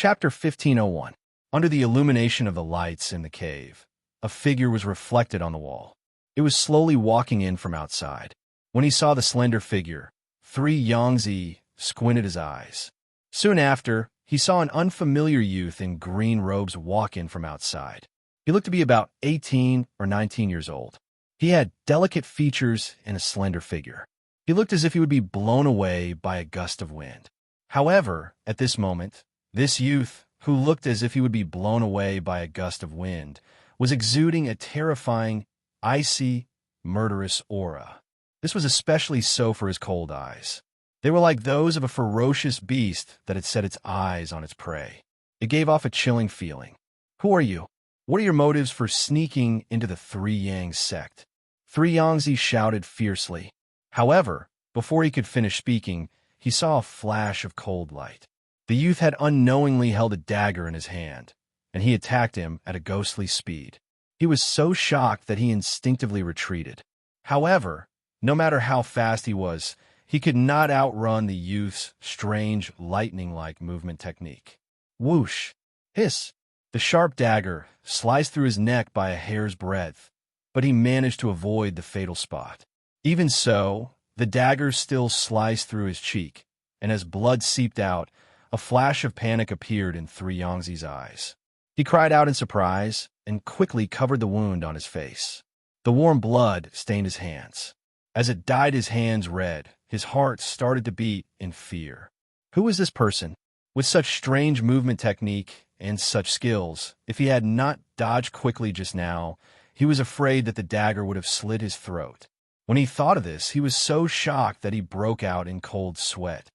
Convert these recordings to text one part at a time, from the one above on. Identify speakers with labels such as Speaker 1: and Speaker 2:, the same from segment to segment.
Speaker 1: Chapter 1501. Under the illumination of the lights in the cave, a figure was reflected on the wall. It was slowly walking in from outside. When he saw the slender figure, 3 Yangzi squinted his eyes. Soon after, he saw an unfamiliar youth in green robes walk in from outside. He looked to be about 18 or 19 years old. He had delicate features and a slender figure. He looked as if he would be blown away by a gust of wind. However, at this moment, this youth, who looked as if he would be blown away by a gust of wind, was exuding a terrifying, icy, murderous aura. This was especially so for his cold eyes. They were like those of a ferocious beast that had set its eyes on its prey. It gave off a chilling feeling. Who are you? What are your motives for sneaking into the 3 Yang sect? 3 Yangzi shouted fiercely. However, before he could finish speaking, he saw a flash of cold light. The youth had unknowingly held a dagger in his hand, and he attacked him at a ghostly speed. He was so shocked that he instinctively retreated. However, no matter how fast he was, he could not outrun the youth's strange, lightning-like movement technique. Whoosh! Hiss! The sharp dagger sliced through his neck by a hair's breadth, but he managed to avoid the fatal spot. Even so, the dagger still sliced through his cheek, and as blood seeped out, a flash of panic appeared in 3 Yangzi's eyes. He cried out in surprise and quickly covered the wound on his face. The warm blood stained his hands. As it dyed his hands red, his heart started to beat in fear. Who was this person? With such strange movement technique and such skills, if he had not dodged quickly just now, he was afraid that the dagger would have slit his throat. When he thought of this, he was so shocked that he broke out in cold sweat.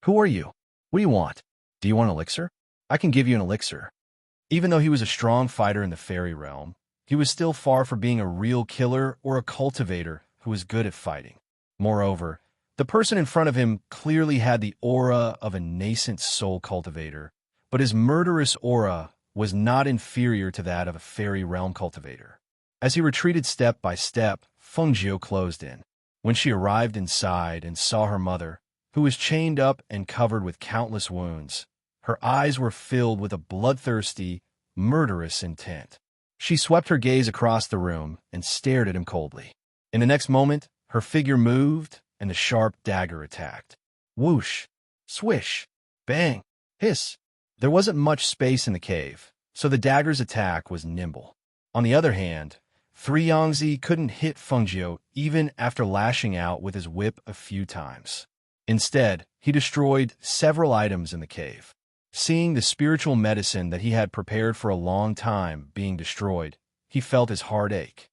Speaker 1: Who are you? What do you want? Do you want an elixir? I can give you an elixir. Even though he was a strong fighter in the fairy realm, he was still far from being a real killer or a cultivator who was good at fighting. Moreover, the person in front of him clearly had the aura of a nascent soul cultivator, but his murderous aura was not inferior to that of a fairy realm cultivator. As he retreated step by step, Fengjiu closed in. When she arrived inside and saw her mother, who was chained up and covered with countless wounds, her eyes were filled with a bloodthirsty, murderous intent. She swept her gaze across the room and stared at him coldly. In the next moment, her figure moved and the sharp dagger attacked. Whoosh! Swish! Bang! Hiss! There wasn't much space in the cave, so the dagger's attack was nimble. On the other hand, 3 Yangzi couldn't hit Fengjiu even after lashing out with his whip a few times. Instead, he destroyed several items in the cave. Seeing the spiritual medicine that he had prepared for a long time being destroyed, he felt his heart ache.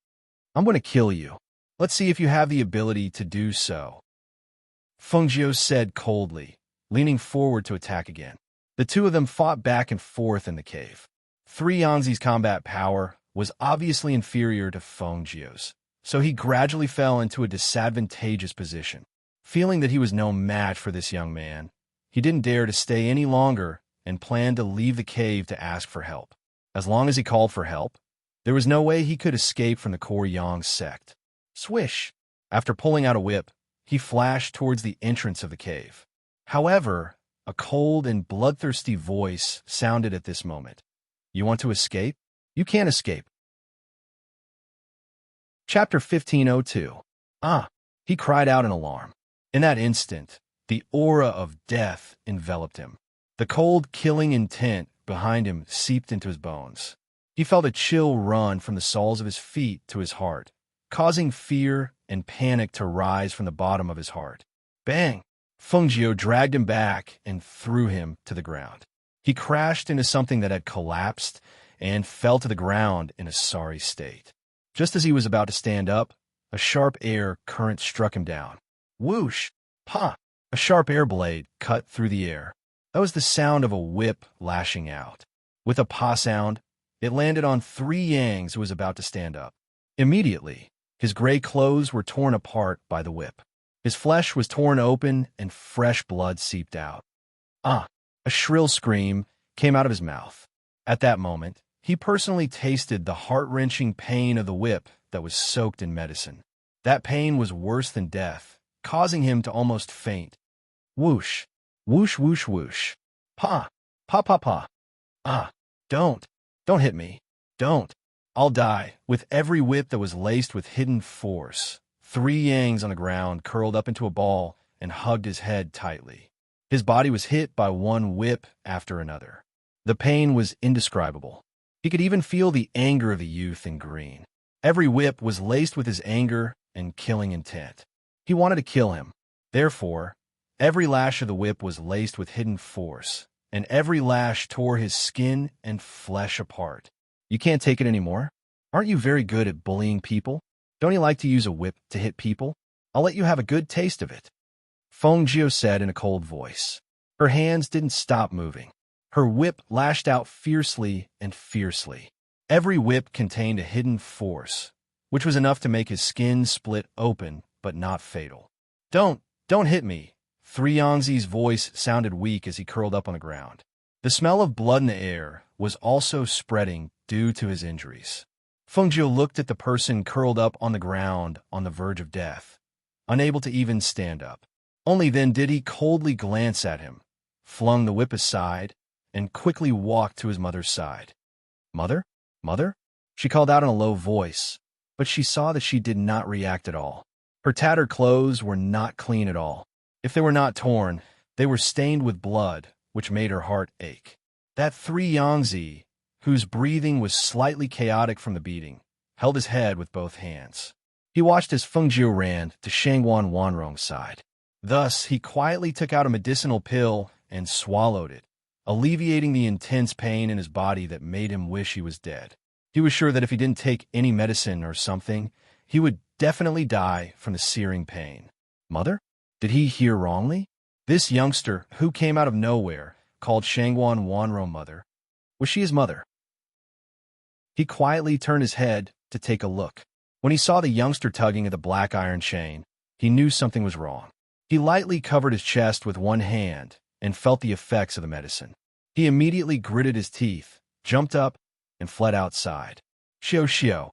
Speaker 1: I'm going to kill you. Let's see if you have the ability to do so, Fengjiu said coldly, leaning forward to attack again. The two of them fought back and forth in the cave. 3 Yangzi's combat power was obviously inferior to Fengjiu's, so he gradually fell into a disadvantageous position. Feeling that he was no match for this young man, he didn't dare to stay any longer and planned to leave the cave to ask for help. As long as he called for help, there was no way he could escape from the core Yang sect. Swish! After pulling out a whip, he flashed towards the entrance of the cave. However, a cold and bloodthirsty voice sounded at this moment. You want to escape? You can't escape. Chapter 1502. He cried out in alarm. In that instant, the aura of death enveloped him. The cold, killing intent behind him seeped into his bones. He felt a chill run from the soles of his feet to his heart, causing fear and panic to rise from the bottom of his heart. Bang! Fengjiu dragged him back and threw him to the ground. He crashed into something that had collapsed and fell to the ground in a sorry state. Just as he was about to stand up, a sharp air current struck him down. Whoosh! Pa! A sharp air blade cut through the air. That was the sound of a whip lashing out. With a pa sound, it landed on 3 Yangs who was about to stand up. Immediately, his gray clothes were torn apart by the whip. His flesh was torn open and fresh blood seeped out. A shrill scream came out of his mouth. At that moment, he personally tasted the heart-wrenching pain of the whip that was soaked in medicine. That pain was worse than death, causing him to almost faint. Whoosh! Whoosh, whoosh, whoosh. Pa! Pa pa pa. Ah, don't. Don't hit me. Don't. I'll die. With every whip that was laced with hidden force, 3 Yangs on the ground curled up into a ball and hugged his head tightly. His body was hit by one whip after another. The pain was indescribable. He could even feel the anger of the youth in green. Every whip was laced with his anger and killing intent. He wanted to kill him. Therefore, every lash of the whip was laced with hidden force, and every lash tore his skin and flesh apart. You can't take it anymore? Aren't you very good at bullying people? Don't you like to use a whip to hit people? I'll let you have a good taste of it. Feng Jiu said in a cold voice. Her hands didn't stop moving. Her whip lashed out fiercely and fiercely. Every whip contained a hidden force, which was enough to make his skin split open, but not fatal. Don't hit me. 3 Yangzi's voice sounded weak as he curled up on the ground. The smell of blood in the air was also spreading due to his injuries. Feng Jiu looked at the person curled up on the ground on the verge of death, unable to even stand up. Only then did he coldly glance at him, flung the whip aside, and quickly walked to his mother's side. Mother? Mother? She called out in a low voice, but she saw that she did not react at all. Her tattered clothes were not clean at all. If they were not torn, they were stained with blood, which made her heart ache. That 3 Yangzi, whose breathing was slightly chaotic from the beating, held his head with both hands. He watched as Feng Jiu ran to Shangguan Wanrong's side. Thus, he quietly took out a medicinal pill and swallowed it, alleviating the intense pain in his body that made him wish he was dead. He was sure that if he didn't take any medicine or something, he would definitely die from the searing pain. Mother? Did he hear wrongly? This youngster, who came out of nowhere, called Shangguan Wanrong mother. Was she his mother? He quietly turned his head to take a look. When he saw the youngster tugging at the black iron chain, he knew something was wrong. He lightly covered his chest with one hand and felt the effects of the medicine. He immediately gritted his teeth, jumped up, and fled outside. Xiao.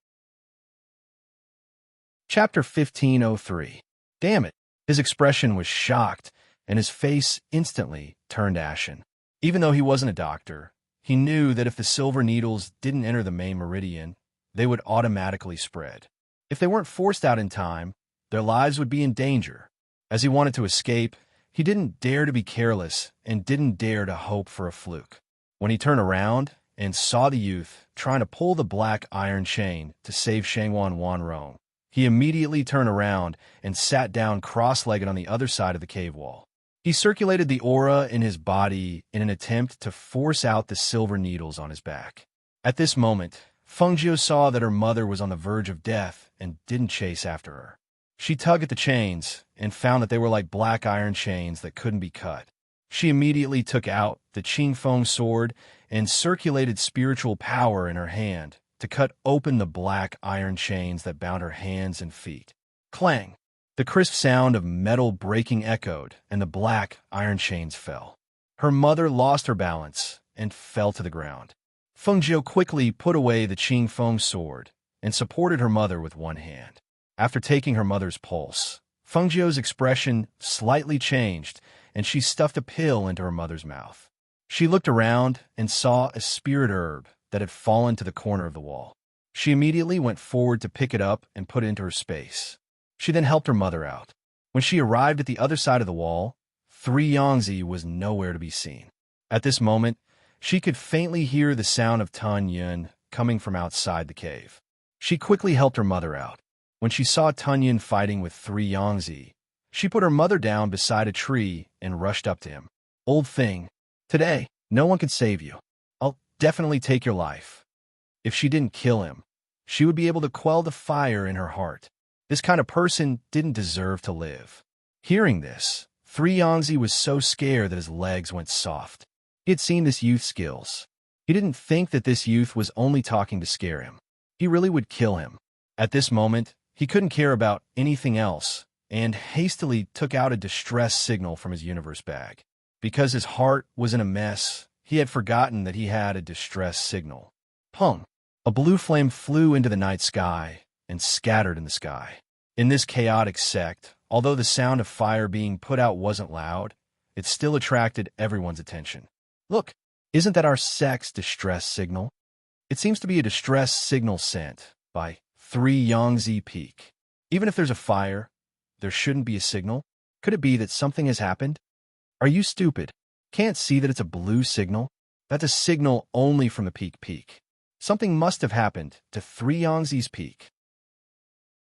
Speaker 1: Chapter 1503. Damn it. His expression was shocked, and his face instantly turned ashen. Even though he wasn't a doctor, he knew that if the silver needles didn't enter the main meridian, they would automatically spread. If they weren't forced out in time, their lives would be in danger. As he wanted to escape, he didn't dare to be careless and didn't dare to hope for a fluke. When he turned around and saw the youth trying to pull the black iron chain to save Shangguan Wanrong, he immediately turned around and sat down cross-legged on the other side of the cave wall. He circulated the aura in his body in an attempt to force out the silver needles on his back. At this moment, Feng Jiu saw that her mother was on the verge of death and didn't chase after her. She tugged at the chains and found that they were like black iron chains that couldn't be cut. She immediately took out the Qing Feng sword and circulated spiritual power in her hand to cut open the black iron chains that bound her hands and feet. Clang! The crisp sound of metal breaking echoed, and the black iron chains fell. Her mother lost her balance and fell to the ground. Feng Jiu quickly put away the Qing Feng sword and supported her mother with one hand. After taking her mother's pulse, Feng Jiu's expression slightly changed, and she stuffed a pill into her mother's mouth. She looked around and saw a spirit herb that had fallen to the corner of the wall. She immediately went forward to pick it up and put it into her space. She then helped her mother out. When she arrived at the other side of the wall, 3 Yangzi was nowhere to be seen. At this moment, she could faintly hear the sound of Tan Yun coming from outside the cave. She quickly helped her mother out. When she saw Tan Yun fighting with 3 Yangzi, she put her mother down beside a tree and rushed up to him. Old thing, today, no one can save you. I'll definitely take your life. If she didn't kill him, she would be able to quell the fire in her heart. This kind of person didn't deserve to live. Hearing this, 3 Yangzi was so scared that his legs went soft. He had seen this youth's skills. He didn't think that this youth was only talking to scare him. He really would kill him. At this moment, he couldn't care about anything else and hastily took out a distress signal from his universe bag. Because his heart was in a mess, he had forgotten that he had a distress signal. Pung! A blue flame flew into the night sky and scattered in the sky. In this chaotic sect, although the sound of fire being put out wasn't loud, it still attracted everyone's attention. Look, Isn't that our sect's distress signal? It seems to be a distress signal sent by 3 Yangtze Peak. Even if there's a fire, there shouldn't be a signal. Could it be that something has happened? Are you stupid? Can't see that it's a blue signal? That's a signal only from the peak. Something must have happened to 3 Yangtze's Peak.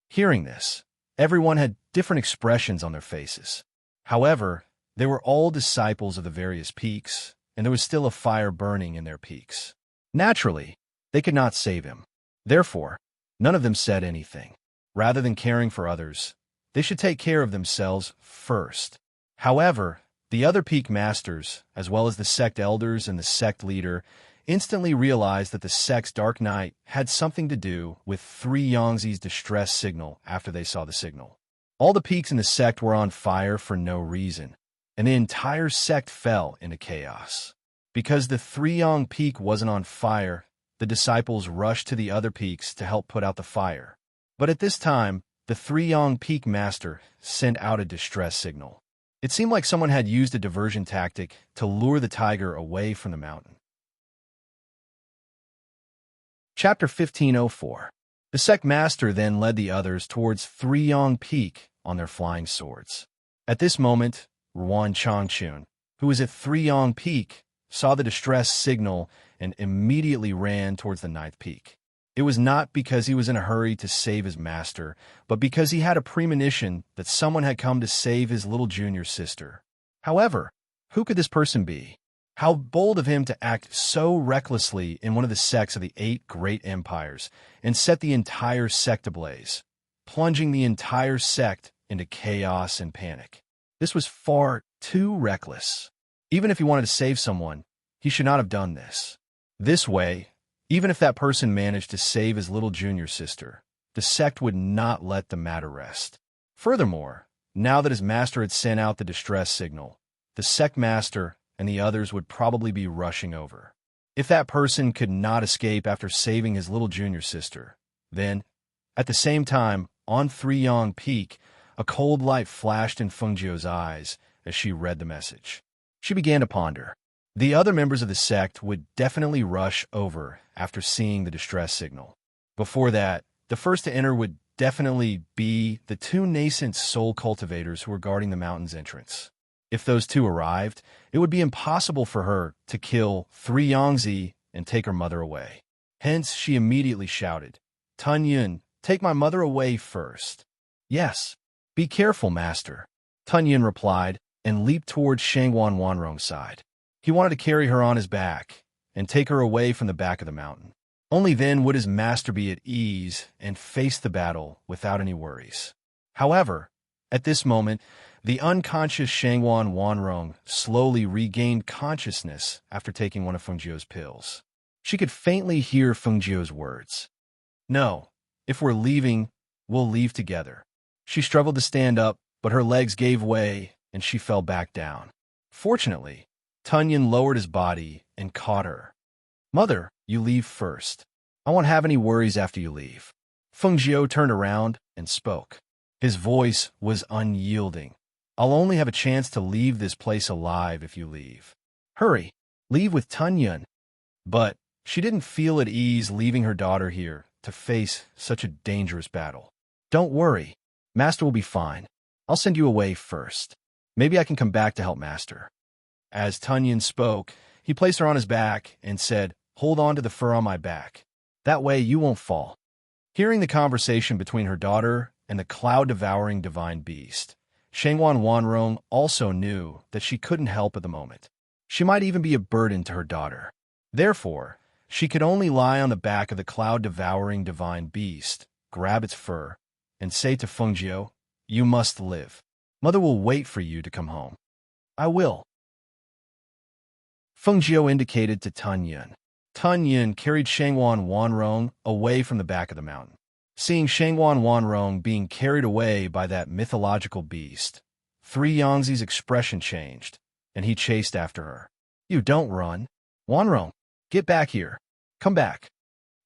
Speaker 1: Hearing this, everyone had different expressions on their faces. However, they were all disciples of the various peaks, and there was still a fire burning in their peaks. Naturally, they could not save him. Therefore, none of them said anything. Rather than caring for others, they should take care of themselves first. However, the other peak masters, as well as the sect elders and the sect leader, instantly realized that the sect's dark night had something to do with 3 Yangtze's distress signal after they saw the signal. All the peaks in the sect were on fire for no reason, and the entire sect fell into chaos. Because the 3 Yang Peak wasn't on fire, the disciples rushed to the other peaks to help put out the fire. But at this time, the 3 Yang Peak Master sent out a distress signal. It seemed like someone had used a diversion tactic to lure the tiger away from the mountain. Chapter 1504. The sect master then led the others towards 3 Yang Peak on their flying swords. At this moment, Ruan Changchun, who was at 3 Yang Peak, saw the distress signal and immediately ran towards the 9th peak. It was not because he was in a hurry to save his master, but because he had a premonition that someone had come to save his little junior sister. However, who could this person be? How bold of him to act so recklessly in one of the sects of the 8 great empires and set the entire sect ablaze, plunging the entire sect into chaos and panic. This was far too reckless. Even if he wanted to save someone, he should not have done this. This way, even if that person managed to save his little junior sister, the sect would not let the matter rest. Furthermore, now that his master had sent out the distress signal, the sect master and the others would probably be rushing over. If that person could not escape after saving his little junior sister, then, at the same time, on 3 Yang Peak, a cold light flashed in Fengjiu's eyes as she read the message. She began to ponder. The other members of the sect would definitely rush over after seeing the distress signal. Before that, the first to enter would definitely be the 2 nascent soul cultivators who were guarding the mountain's entrance. If those 2 arrived, it would be impossible for her to kill 3 Yangtze and take her mother away. Hence, she immediately shouted, "Tun Yun, take my mother away first." "Yes, be careful, master," Tun Yun replied and leaped towards Shangwan Wanrong's side. He wanted to carry her on his back and take her away from the back of the mountain. Only then would his master be at ease and face the battle without any worries. However, at this moment, the unconscious Shangwan Wanrong slowly regained consciousness after taking one of Fengjiu's pills. She could faintly hear Fengjiu's words. "No, if we're leaving, we'll leave together." She struggled to stand up, but her legs gave way and she fell back down. Fortunately, Tunyon lowered his body and caught her. "Mother, you leave first. I won't have any worries after you leave." Fengjiu turned around and spoke. His voice was unyielding. "I'll only have a chance to leave this place alive if you leave. Hurry, leave with Tunyon." But she didn't feel at ease leaving her daughter here to face such a dangerous battle. "Don't worry. Master will be fine. I'll send you away first. Maybe I can come back to help Master." As Tunyon spoke, he placed her on his back and said, "Hold on to the fur on my back. That way you won't fall." Hearing the conversation between her daughter and the cloud-devouring divine beast, Shangwan Wanrong also knew that she couldn't help at the moment. She might even be a burden to her daughter. Therefore, she could only lie on the back of the cloud-devouring divine beast, grab its fur, and say to Fengjiu, "You must live. Mother will wait for you to come home." "I will." Fengjiu indicated to Tunyon. Tunyon carried Shangwan Wanrong away from the back of the mountain. Seeing Shangwan Wanrong being carried away by that mythological beast, 3 Yangtze's expression changed, and he chased after her. "You don't run. Wanrong, get back here. Come back."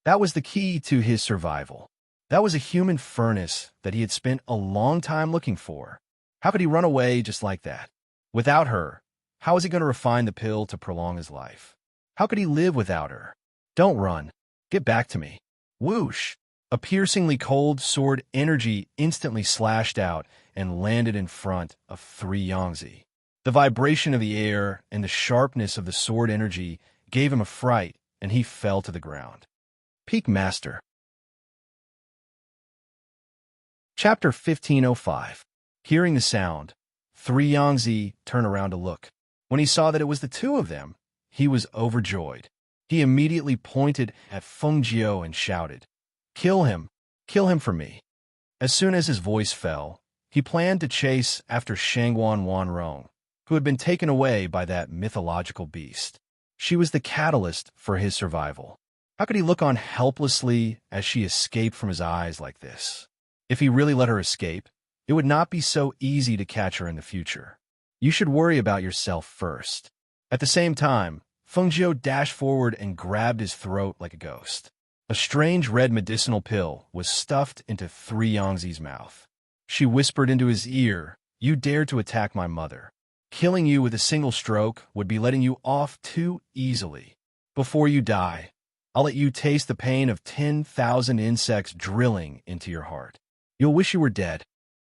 Speaker 1: That was the key to his survival. That was a human furnace that he had spent a long time looking for. How could he run away just like that? Without her, how was he going to refine the pill to prolong his life? How could he live without her? Don't run. Get back to me. Whoosh! A piercingly cold sword energy instantly slashed out and landed in front of 3 Yangtze. The vibration of the air and the sharpness of the sword energy gave him a fright, and he fell to the ground. Peak Master. Chapter 1505. Hearing the sound, 3 Yangtze turned around to look. When he saw that it was the two of them, he was overjoyed. He immediately pointed at Feng Jiao and shouted, "Kill him! Kill him for me!" As soon as his voice fell, he planned to chase after Shangguan Wanrong, who had been taken away by that mythological beast. She was the catalyst for his survival. How could he look on helplessly as she escaped from his eyes like this? If he really let her escape, it would not be so easy to catch her in the future. You should worry about yourself first. At the same time, Feng Jiao dashed forward and grabbed his throat like a ghost. A strange red medicinal pill was stuffed into 3 Yangtze's mouth. She whispered into his ear, "You dared to attack my mother. Killing you with a single stroke would be letting you off too easily. Before you die, I'll let you taste the pain of 10,000 insects drilling into your heart. You'll wish you were dead.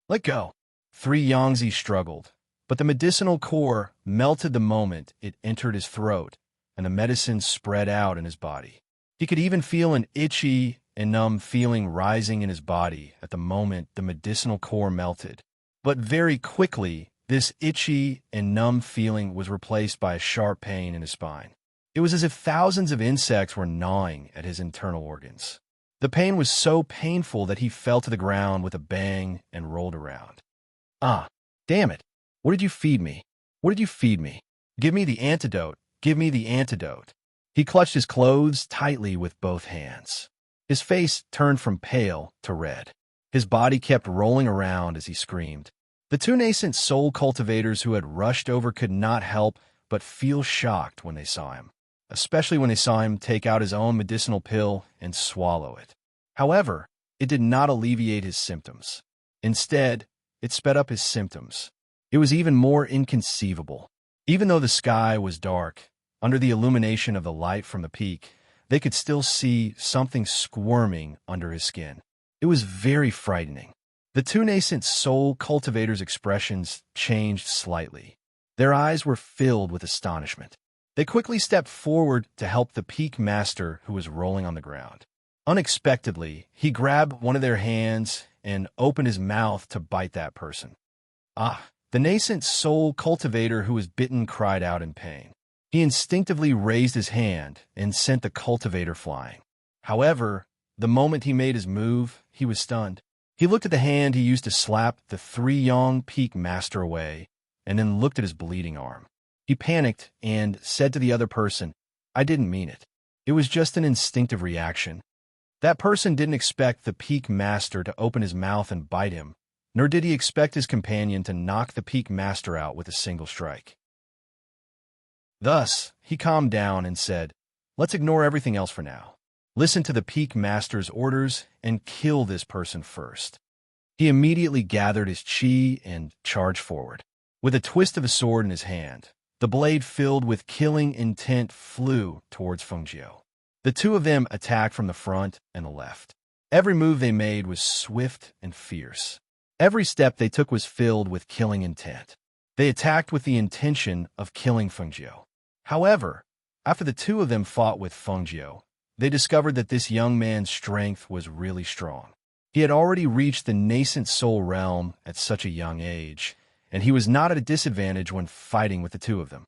Speaker 1: Let go." 3 Yangtze struggled, but the medicinal core melted the moment it entered his throat, and the medicine spread out in his body. He could even feel an itchy and numb feeling rising in his body at the moment the medicinal core melted. But very quickly, this itchy and numb feeling was replaced by a sharp pain in his spine. It was as if thousands of insects were gnawing at his internal organs. The pain was so painful that he fell to the ground with a bang and rolled around. "Ah, damn it. What did you feed me? What did you feed me? Give me the antidote. Give me the antidote." He clutched his clothes tightly with both hands. His face turned from pale to red. His body kept rolling around as he screamed. The 2 nascent soul cultivators who had rushed over could not help but feel shocked when they saw him, especially when they saw him take out his own medicinal pill and swallow it. However, it did not alleviate his symptoms. Instead, it sped up his symptoms. It was even more inconceivable. Even though the sky was dark, under the illumination of the light from the peak, they could still see something squirming under his skin. It was very frightening. The 2 nascent soul cultivators' expressions changed slightly. Their eyes were filled with astonishment. They quickly stepped forward to help the peak master who was rolling on the ground. Unexpectedly, he grabbed one of their hands and opened his mouth to bite that person. Ah! The nascent soul cultivator who was bitten cried out in pain. He instinctively raised his hand and sent the cultivator flying. However, the moment he made his move, he was stunned. He looked at the hand he used to slap the 3 Yang peak master away, and then looked at his bleeding arm. He panicked and said to the other person, "I didn't mean it. It was just an instinctive reaction." That person didn't expect the peak master to open his mouth and bite him, nor did he expect his companion to knock the peak master out with a single strike. Thus, he calmed down and said, "Let's ignore everything else for now. Listen to the peak master's orders and kill this person first." He immediately gathered his chi and charged forward. With a twist of a sword in his hand, the blade filled with killing intent flew towards Feng Jiao. The 2 of them attacked from the front and the left. Every move they made was swift and fierce. Every step they took was filled with killing intent. They attacked with the intention of killing Feng Jiao. However, after the 2 of them fought with Feng Jiao, they discovered that this young man's strength was really strong. He had already reached the nascent soul realm at such a young age, and he was not at a disadvantage when fighting with the 2 of them.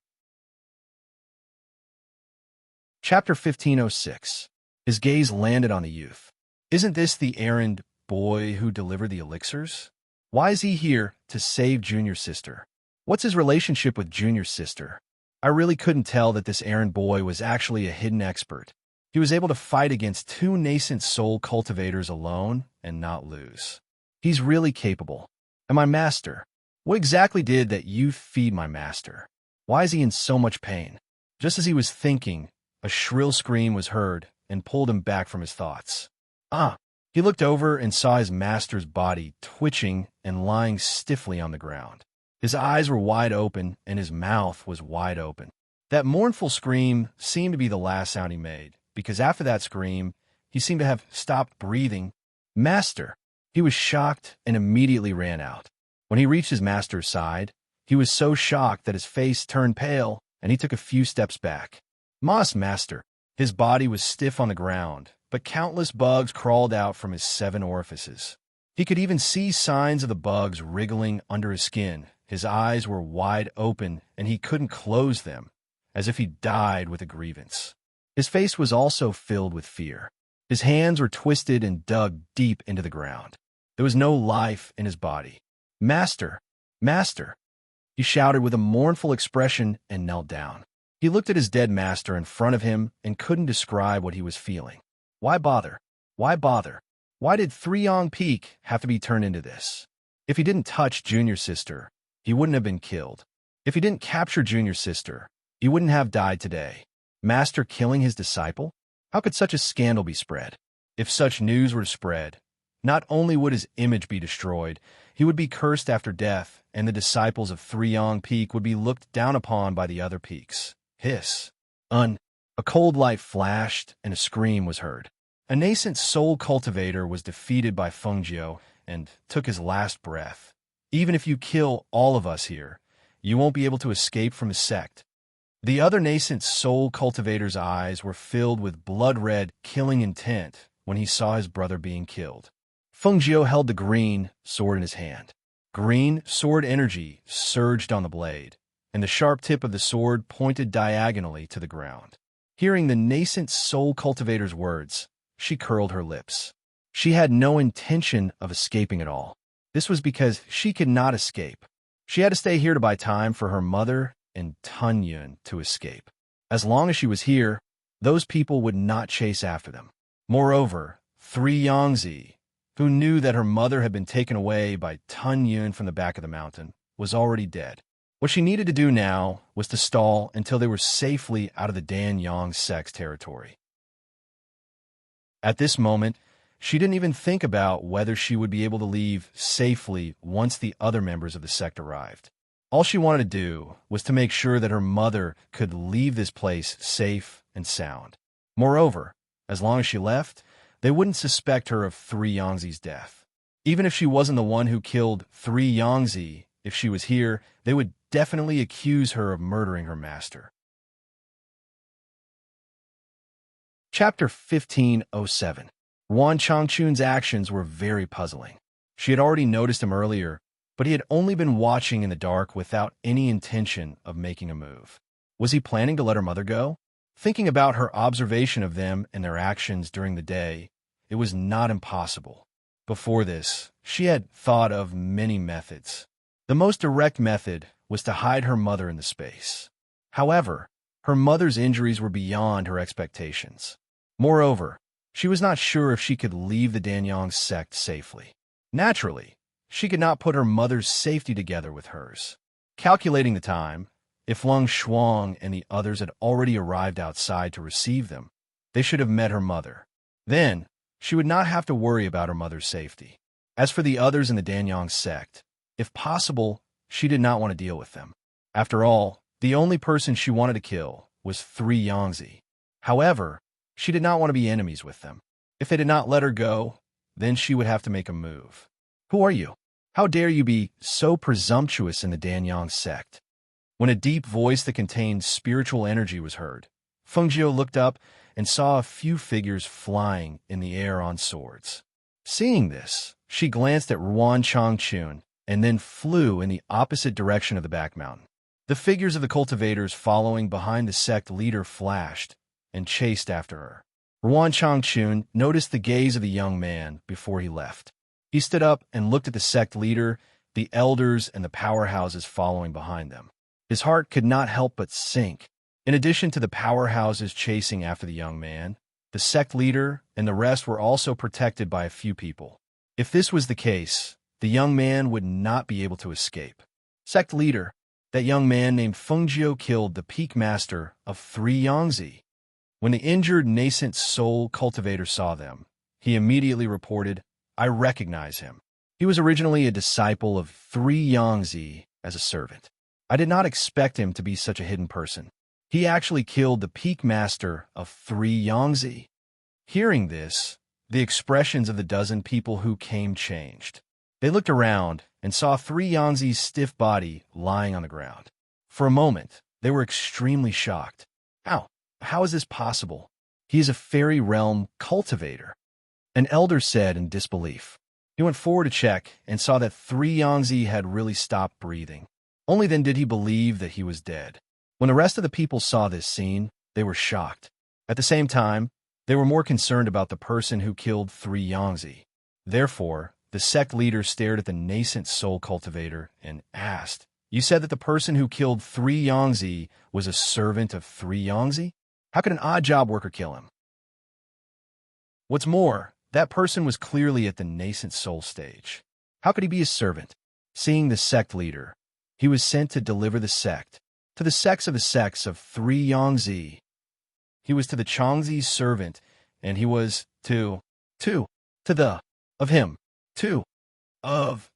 Speaker 1: Chapter 1506. His gaze landed on the youth. "Isn't this the errand boy who delivered the elixirs? Why is he here to save Junior's sister? What's his relationship with Junior's sister? I really couldn't tell that this errand boy was actually a hidden expert. He was able to fight against 2 nascent soul cultivators alone and not lose. He's really capable. And my master? What exactly did that youth feed my master? Why is he in so much pain?" Just as he was thinking, a shrill scream was heard and pulled him back from his thoughts. Ah! He looked over and saw his master's body twitching and lying stiffly on the ground. His eyes were wide open and his mouth was wide open. That mournful scream seemed to be the last sound he made, because after that scream, he seemed to have stopped breathing. Master! He was shocked and immediately ran out. When he reached his master's side, he was so shocked that his face turned pale, and he took a few steps back. Master! His body was stiff on the ground, but countless bugs crawled out from his 7 orifices. He could even see signs of the bugs wriggling under his skin. His eyes were wide open, and he couldn't close them, as if he died with a grievance. His face was also filled with fear. His hands were twisted and dug deep into the ground. There was no life in his body. Master! Master! He shouted with a mournful expression and knelt down. He looked at his dead master in front of him and couldn't describe what he was feeling. Why bother? Why bother? Why did Three Yong Peak have to be turned into this? If he didn't touch Junior Sister, he wouldn't have been killed. If he didn't capture Junior Sister, he wouldn't have died today. Master killing his disciple? How could such a scandal be spread? If such news were to spread, not only would his image be destroyed, he would be cursed after death, and the disciples of Three Yong Peak would be looked down upon by the other peaks. Hiss. A cold light flashed, and a scream was heard. A nascent soul cultivator was defeated by Fengjiu and took his last breath. Even if you kill all of us here, you won't be able to escape from his sect. The other nascent soul cultivator's eyes were filled with blood-red, killing intent when he saw his brother being killed. Fengjiu held the green sword in his hand. Green sword energy surged on the blade, and the sharp tip of the sword pointed diagonally to the ground. Hearing the nascent soul cultivator's words, she curled her lips. She had no intention of escaping at all. This was because she could not escape. She had to stay here to buy time for her mother and Tunyun to escape. As long as she was here, those people would not chase after them. Moreover, Three Yongzi, who knew that her mother had been taken away by Tunyun from the back of the mountain, was already dead. What she needed to do now was to stall until they were safely out of the Dan Yang sect's territory. At this moment, she didn't even think about whether she would be able to leave safely once the other members of the sect arrived. All she wanted to do was to make sure that her mother could leave this place safe and sound. Moreover, as long as she left, they wouldn't suspect her of Three Yongzi's death. Even if she wasn't the one who killed Three Yongzi, if she was here, they would definitely accuse her of murdering her master. Chapter 1507. Wan Changchun's actions were very puzzling. She had already noticed him earlier, but he had only been watching in the dark without any intention of making a move. Was he planning to let her mother go? Thinking about her observation of them and their actions during the day, it was not impossible. Before this, she had thought of many methods. The most direct method was to hide her mother in the space. However, her mother's injuries were beyond her expectations. Moreover, she was not sure if she could leave the Danyang sect safely. Naturally, she could not put her mother's safety together with hers. Calculating the time, if Lung Shuang and the others had already arrived outside to receive them, they should have met her mother. Then, she would not have to worry about her mother's safety. As for the others in the Danyang sect, if possible, she did not want to deal with them. After all, the only person she wanted to kill was Three Yongzi. However, she did not want to be enemies with them. If they did not let her go, then she would have to make a move. Who are you? How dare you be so presumptuous in the Danyang sect? When a deep voice that contained spiritual energy was heard, Fengjiu looked up and saw a few figures flying in the air on swords. Seeing this, she glanced at Ruan Changchun and then flew in the opposite direction of the back mountain. The figures of the cultivators following behind the sect leader flashed and chased after her. Ruan Changchun noticed the gaze of the young man before he left. He stood up and looked at the sect leader, the elders, and the powerhouses following behind them. His heart could not help but sink. In addition to the powerhouses chasing after the young man, the sect leader and the rest were also protected by a few people. If this was the case, the young man would not be able to escape. Sect leader, that young man named Fengjiu killed the peak master of Three Yongzi. When the injured nascent soul cultivator saw them, he immediately reported, "I recognize him. He was originally a disciple of Three Yongzi as a servant. I did not expect him to be such a hidden person. He actually killed the peak master of 3 Yangtze. Hearing this, the expressions of the dozen people who came changed. They looked around and saw 3 Yangtze's stiff body lying on the ground. For a moment, they were extremely shocked. How is this possible? He is a fairy realm cultivator. An elder said in disbelief. He went forward to check and saw that 3 Yangtze had really stopped breathing. Only then did he believe that he was dead. When the rest of the people saw this scene, they were shocked. At the same time, they were more concerned about the person who killed 3 Yangtze. Therefore, the sect leader stared at the nascent soul cultivator and asked, "You said that the person who killed 3 Yangtze was a servant of 3 Yangtze? How could an odd job worker kill him?" What's more, that person was clearly at the nascent soul stage. How could he be a servant? Seeing the sect leader, he was sent to deliver the sect to the sects of 3 Yangtze. He was to the Changzi's servant, and he was to the, of him, to, of,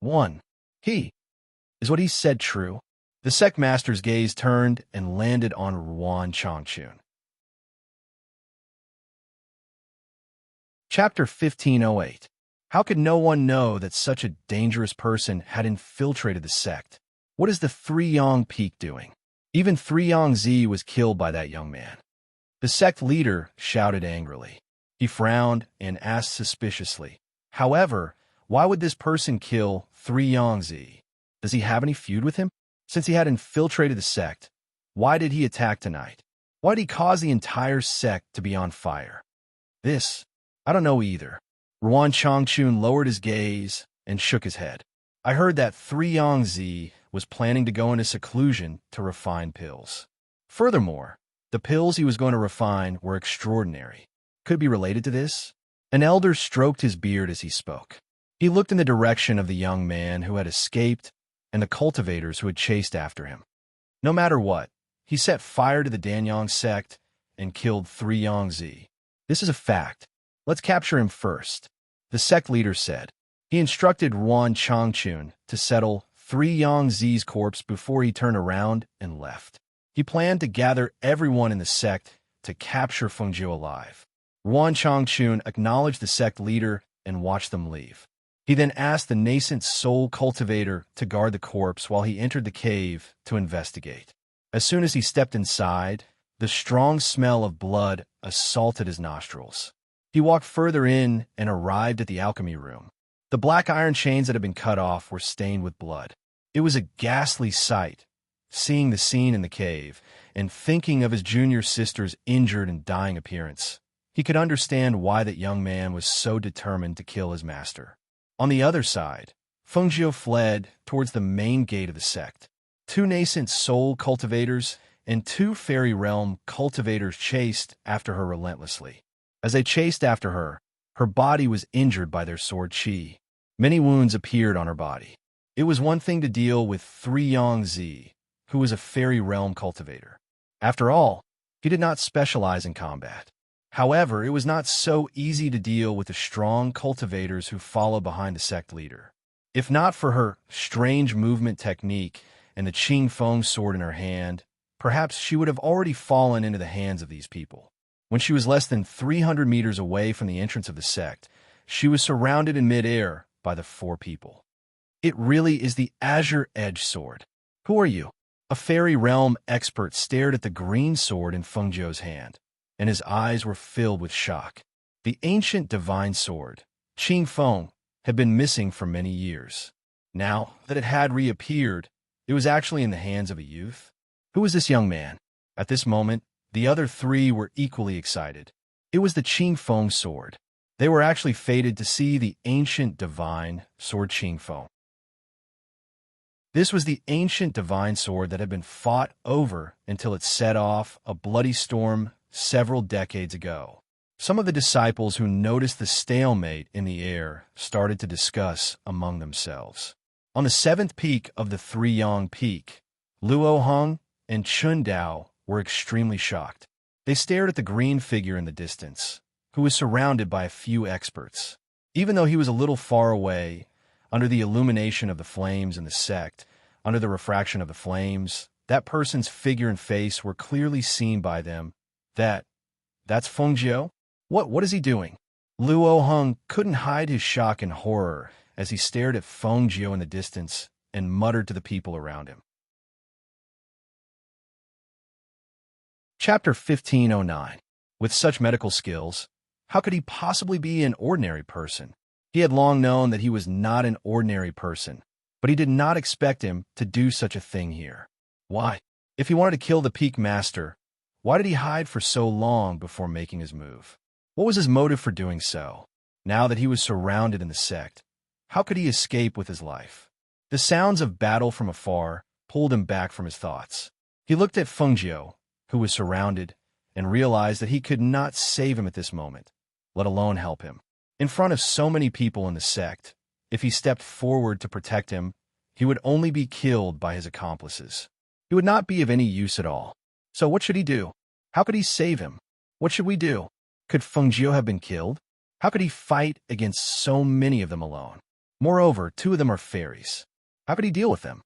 Speaker 1: one. He. Is what he said true? The sect master's gaze turned and landed on Ruan Changchun. Chapter 1508. How could no one know that such a dangerous person had infiltrated the sect? What is the 3 Yang Peak doing? Even 3 Yangtze was killed by that young man. The sect leader shouted angrily. He frowned and asked suspiciously, "However, why would this person kill 3 Yangtze? Does he have any feud with him? Since he had infiltrated the sect, why did he attack tonight? Why did he cause the entire sect to be on fire?" This, I don't know either. Ruan Changchun lowered his gaze and shook his head. I heard that 3 Yangtze was planning to go into seclusion to refine pills. Furthermore, the pills he was going to refine were extraordinary. Could it be related to this? An elder stroked his beard as he spoke. He looked in the direction of the young man who had escaped and the cultivators who had chased after him. No matter what, he set fire to the Danyang sect and killed 3 Yangtze. This is a fact. Let's capture him first, the sect leader said. He instructed Ruan Changchun to settle 3 Yangtze's corpse before he turned around and left. He planned to gather everyone in the sect to capture Fengjiu alive. Ruan Changchun acknowledged the sect leader and watched them leave. He then asked the nascent soul cultivator to guard the corpse while he entered the cave to investigate. As soon as he stepped inside, the strong smell of blood assaulted his nostrils. He walked further in and arrived at the alchemy room. The black iron chains that had been cut off were stained with blood. It was a ghastly sight, seeing the scene in the cave and thinking of his junior sister's injured and dying appearance. He could understand why that young man was so determined to kill his master. On the other side, Fengjiu fled towards the main gate of the sect. 2 nascent soul cultivators and 2 fairy realm cultivators chased after her relentlessly. As they chased after her, her body was injured by their sword qi. Many wounds appeared on her body. It was one thing to deal with 3 Yangtze, who was a fairy realm cultivator. After all, he did not specialize in combat. However, it was not so easy to deal with the strong cultivators who follow behind the sect leader. If not for her strange movement technique and the Qing Feng sword in her hand, perhaps she would have already fallen into the hands of these people. When she was less than 300 meters away from the entrance of the sect, she was surrounded in midair by the 4 people. It really is the Azure Edge sword. Who are you? A fairy realm expert stared at the green sword in Fengjiu's hand, and his eyes were filled with shock. The ancient divine sword, Qing Feng, had been missing for many years. Now that it had reappeared, it was actually in the hands of a youth. Who was this young man? At this moment, the other 3 were equally excited. It was the Qing Feng sword. They were actually fated to see the ancient divine sword Qing Feng. This was the ancient divine sword that had been fought over until it set off a bloody storm several decades ago. Some of the disciples who noticed the stalemate in the air started to discuss among themselves. On the 7th peak of the 3 Yang Peak, Luo Hong and Chun Dao were extremely shocked. They stared at the green figure in the distance, who was surrounded by a few experts. Even though he was a little far away, under the illumination of the flames in the sect, under the refraction of the flames, That person's figure and face were clearly seen by them. That's Feng Jiu? What is he doing? Luo Heng couldn't hide his shock and horror as he stared at Feng Jiu in the distance and muttered to the people around him. Chapter 1509. With such medical skills, how could he possibly be an ordinary person? He had long known that he was not an ordinary person, but he did not expect him to do such a thing here. Why? If he wanted to kill the Peak Master, why did he hide for so long before making his move? What was his motive for doing so? Now that he was surrounded in the sect, how could he escape with his life? The sounds of battle from afar pulled him back from his thoughts. He looked at Feng Jiu, who was surrounded, and realized that he could not save him at this moment, let alone help him. In front of so many people in the sect, if he stepped forward to protect him, he would only be killed by his accomplices. He would not be of any use at all. So what should he do? How could he save him? What should we do? Could Feng Jiu have been killed? How could he fight against so many of them alone? Moreover, 2 of them are fairies. How could he deal with them?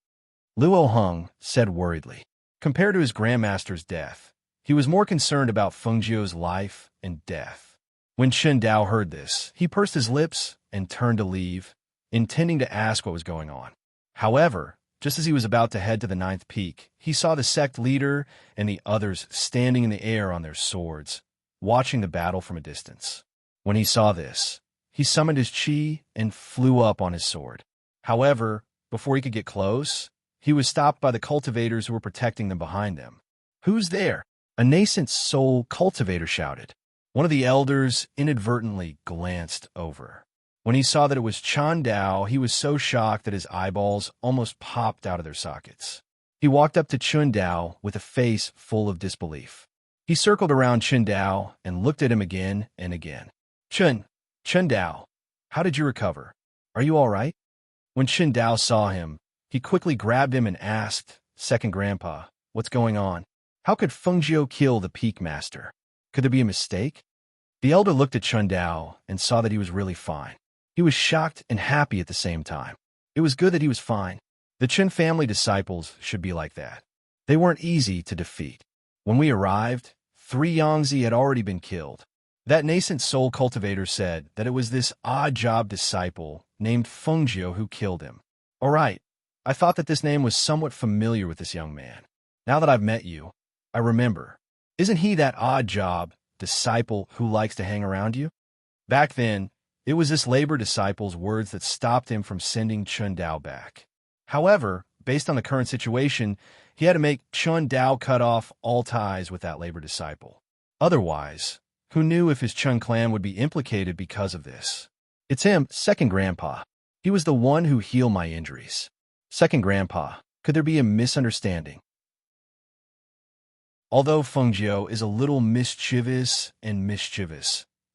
Speaker 1: Luo Heng said worriedly. Compared to his Grandmaster's death, he was more concerned about Feng Jiu's life and death. When Chen Dao heard this, he pursed his lips and turned to leave, intending to ask what was going on. However, just as he was about to head to the 9th peak, he saw the sect leader and the others standing in the air on their swords, watching the battle from a distance. When he saw this, he summoned his chi and flew up on his sword. However, before he could get close, he was stopped by the cultivators who were protecting them behind them. "Who's there?" A nascent soul cultivator shouted. One of the elders inadvertently glanced over. When he saw that it was Chen Dao, he was so shocked that his eyeballs almost popped out of their sockets. He walked up to Chen Dao with a face full of disbelief. He circled around Chen Dao and looked at him again and again. Chen Dao, how did you recover? Are you all right?" When Chen Dao saw him, he quickly grabbed him and asked, "Second Grandpa, what's going on? How could Feng Jiu kill the Peak Master? Could there be a mistake?" The elder looked at Chen Dao and saw that he was really fine. He was shocked and happy at the same time. It was good that he was fine. The Chen family disciples should be like that. They weren't easy to defeat. When we arrived, 3 Yangtze had already been killed. That nascent soul cultivator said that it was this odd job disciple named Feng Jiu who killed him. All right, I thought that this name was somewhat familiar with this young man. Now that I've met you, I remember. Isn't he that odd job disciple who likes to hang around you? Back then, it was this labor disciple's words that stopped him from sending Chen Dao back. However, based on the current situation, he had to make Chen Dao cut off all ties with that labor disciple. Otherwise, who knew if his Chen clan would be implicated because of this? It's him, Second Grandpa. He was the one who healed my injuries. Second Grandpa, could there be a misunderstanding? Although Feng Jiu is a little mischievous,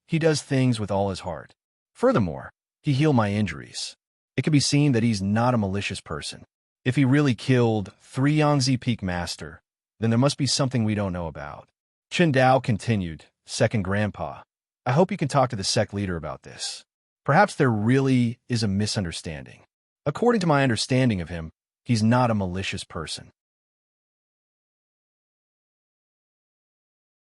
Speaker 1: he does things with all his heart. Furthermore, he healed my injuries. It can be seen that he's not a malicious person. If he really killed 3 Yangtze Peak Master, then there must be something we don't know about. Chen Dao continued, "Second Grandpa, I hope you can talk to the sect leader about this. Perhaps there really is a misunderstanding. According to my understanding of him, he's not a malicious person."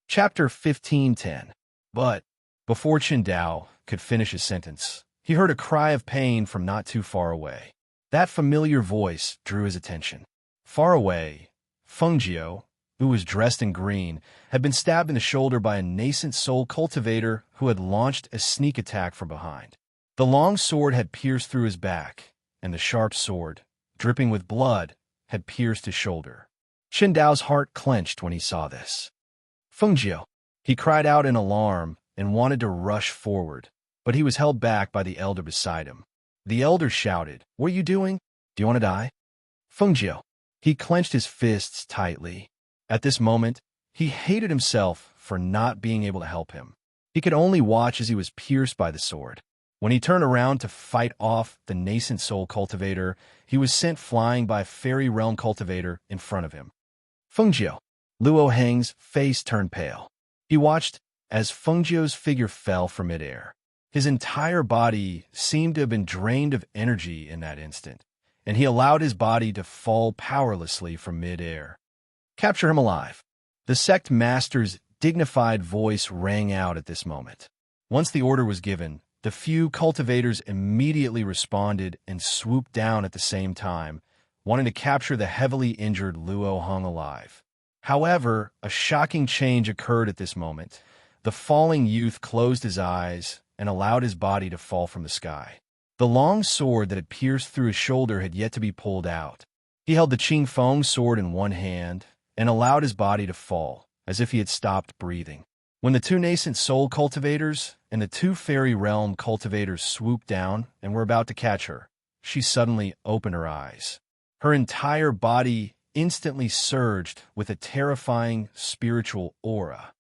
Speaker 1: Chapter 1510. But before Chen Dao could finish his sentence, he heard a cry of pain from not too far away. That familiar voice drew his attention. Far away, Feng Jiu, who was dressed in green, had been stabbed in the shoulder by a nascent soul cultivator who had launched a sneak attack from behind. The long sword had pierced through his back, and the sharp sword, dripping with blood, had pierced his shoulder. Chen Dao's heart clenched when he saw this. "Feng Jiu!" He cried out in alarm and wanted to rush forward, but he was held back by the elder beside him. The elder shouted, "What are you doing? Do you want to die?" Feng Jiu. He clenched his fists tightly. At this moment, he hated himself for not being able to help him. He could only watch as he was pierced by the sword. When he turned around to fight off the nascent soul cultivator, he was sent flying by a fairy realm cultivator in front of him. Feng Jiu. Luo Heng's face turned pale. He watched as Feng Jiu's figure fell from midair. His entire body seemed to have been drained of energy in that instant, and he allowed his body to fall powerlessly from midair. Capture him alive. The sect master's dignified voice rang out at this moment. Once the order was given, the few cultivators immediately responded and swooped down at the same time, wanting to capture the heavily injured Luo Hung alive. However, a shocking change occurred at this moment. The falling youth closed his eyes and allowed his body to fall from the sky. The long sword that had pierced through his shoulder had yet to be pulled out. He held the Qing Feng sword in one hand and allowed his body to fall, as if he had stopped breathing. When the two nascent soul cultivators and the two fairy realm cultivators swooped down and were about to catch her, she suddenly opened her eyes. Her entire body instantly surged with a terrifying spiritual aura.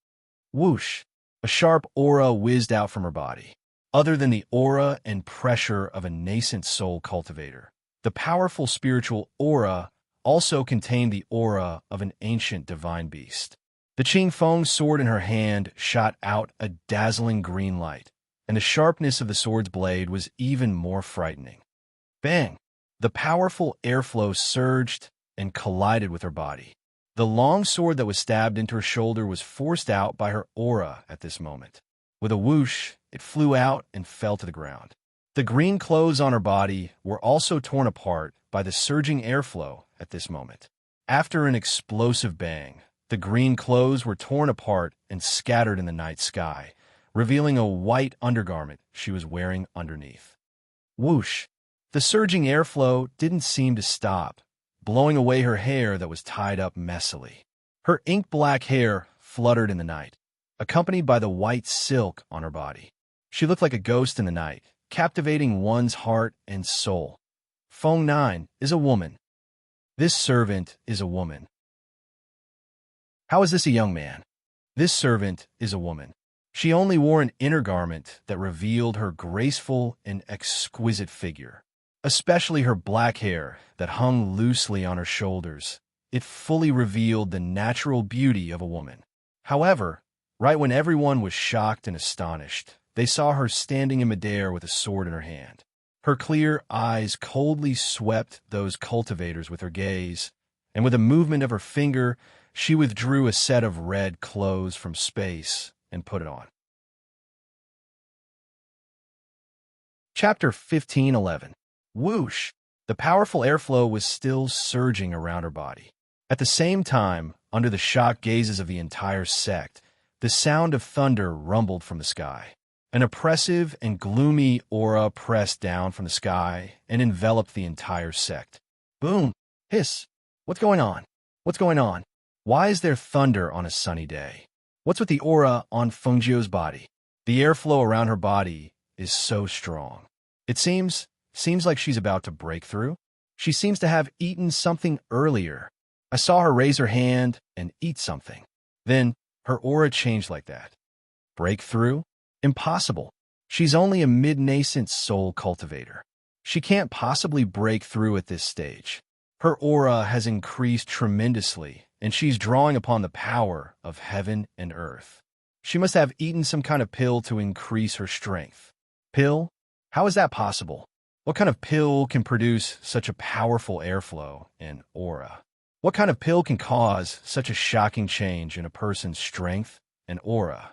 Speaker 1: Whoosh! A sharp aura whizzed out from her body. Other than the aura and pressure of a nascent soul cultivator, the powerful spiritual aura also contained the aura of an ancient divine beast. The Qing Feng sword in her hand shot out a dazzling green light, and the sharpness of the sword's blade was even more frightening. Bang! The powerful airflow surged and collided with her body. The long sword that was stabbed into her shoulder was forced out by her aura at this moment. With a whoosh, it flew out and fell to the ground. The green clothes on her body were also torn apart by the surging airflow at this moment. After an explosive bang, the green clothes were torn apart and scattered in the night sky, revealing a white undergarment she was wearing underneath. Whoosh! The surging airflow didn't seem to stop, blowing away her hair that was tied up messily. Her ink-black hair fluttered in the night, accompanied by the white silk on her body. She looked like a ghost in the night, captivating one's heart and soul. Feng 9 is a woman. This servant is a woman. How is this a young man? This servant is a woman. She only wore an inner garment that revealed her graceful and exquisite figure, especially her black hair that hung loosely on her shoulders. It fully revealed the natural beauty of a woman. However, right when everyone was shocked and astonished, they saw her standing in midair with a sword in her hand. Her clear eyes coldly swept those cultivators with her gaze, and with a movement of her finger, she withdrew a set of red clothes from space and put it on. Chapter 15:11. Whoosh! The powerful airflow was still surging around her body. At the same time, under the shocked gazes of the entire sect, the sound of thunder rumbled from the sky. An oppressive and gloomy aura pressed down from the sky and enveloped the entire sect. Boom! Hiss! What's going on? What's going on? Why is there thunder on a sunny day? What's with the aura on Fengjiu's body? The airflow around her body is so strong. It seems like she's about to break through. She seems to have eaten something earlier. I saw her raise her hand and eat something. Then her aura changed like that. Breakthrough? Impossible. She's only a mid-nascent soul cultivator. She can't possibly break through at this stage. Her aura has increased tremendously, and she's drawing upon the power of heaven and earth. She must have eaten some kind of pill to increase her strength. Pill? How is that possible? What kind of pill can produce such a powerful airflow and aura? What kind of pill can cause such a shocking change in a person's strength and aura?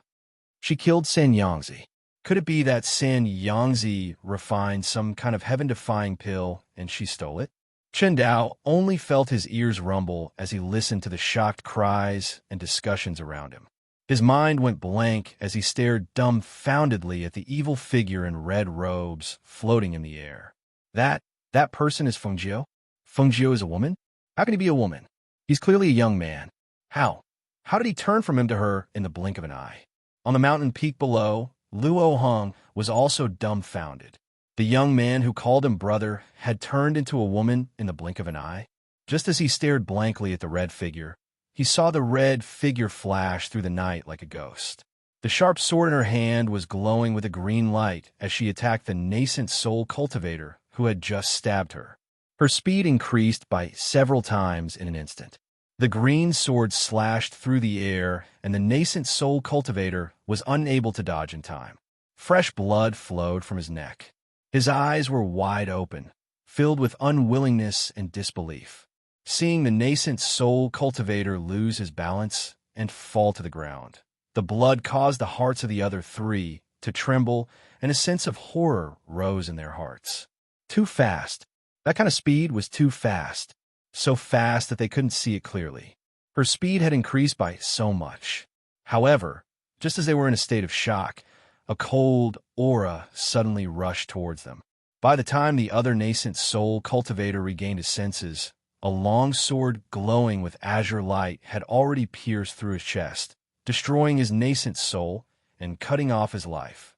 Speaker 1: She killed San Yangzi. Could it be that San Yangzi refined some kind of heaven-defying pill and she stole it? Chen Dao only felt his ears rumble as he listened to the shocked cries and discussions around him. His mind went blank as he stared dumbfoundedly at the evil figure in red robes floating in the air. That person is Fengjiu? Fengjiu is a woman? How can he be a woman? He's clearly a young man. How? How did he turn from him to her in the blink of an eye? On the mountain peak below, Luo Hung was also dumbfounded. The young man who called him brother had turned into a woman in the blink of an eye. Just as he stared blankly at the red figure, he saw the red figure flash through the night like a ghost. The sharp sword in her hand was glowing with a green light as she attacked the nascent soul cultivator who had just stabbed her. Her speed increased by several times in an instant. The green sword slashed through the air, and the nascent soul cultivator was unable to dodge in time. Fresh blood flowed from his neck. His eyes were wide open, filled with unwillingness and disbelief. seeing the nascent soul cultivator lose his balance and fall to the ground. The blood caused the hearts of the other three to tremble, and a sense of horror rose in their hearts. Too fast. That kind of speed was too fast. So fast that they couldn't see it clearly. Her speed had increased by so much. However, just as they were in a state of shock, a cold aura suddenly rushed towards them. By the time the other nascent soul cultivator regained his senses, a long sword glowing with azure light had already pierced through his chest, destroying his nascent soul and cutting off his life.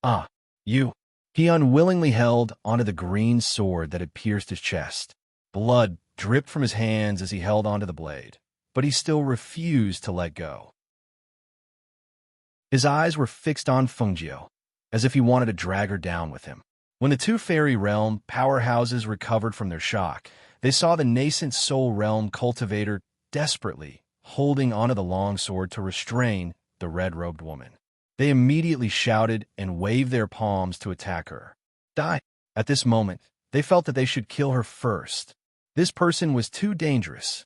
Speaker 1: "Ah, you!" He unwillingly held onto the green sword that had pierced his chest. Blood dripped from his hands as he held onto the blade, but he still refused to let go. His eyes were fixed on Fengjiu, as if he wanted to drag her down with him. When the two fairy realm powerhouses recovered from their shock, they saw the nascent soul realm cultivator desperately holding onto the long sword to restrain the red-robed woman. They immediately shouted and waved their palms to attack her. Die! At this moment, they felt that they should kill her first. This person was too dangerous.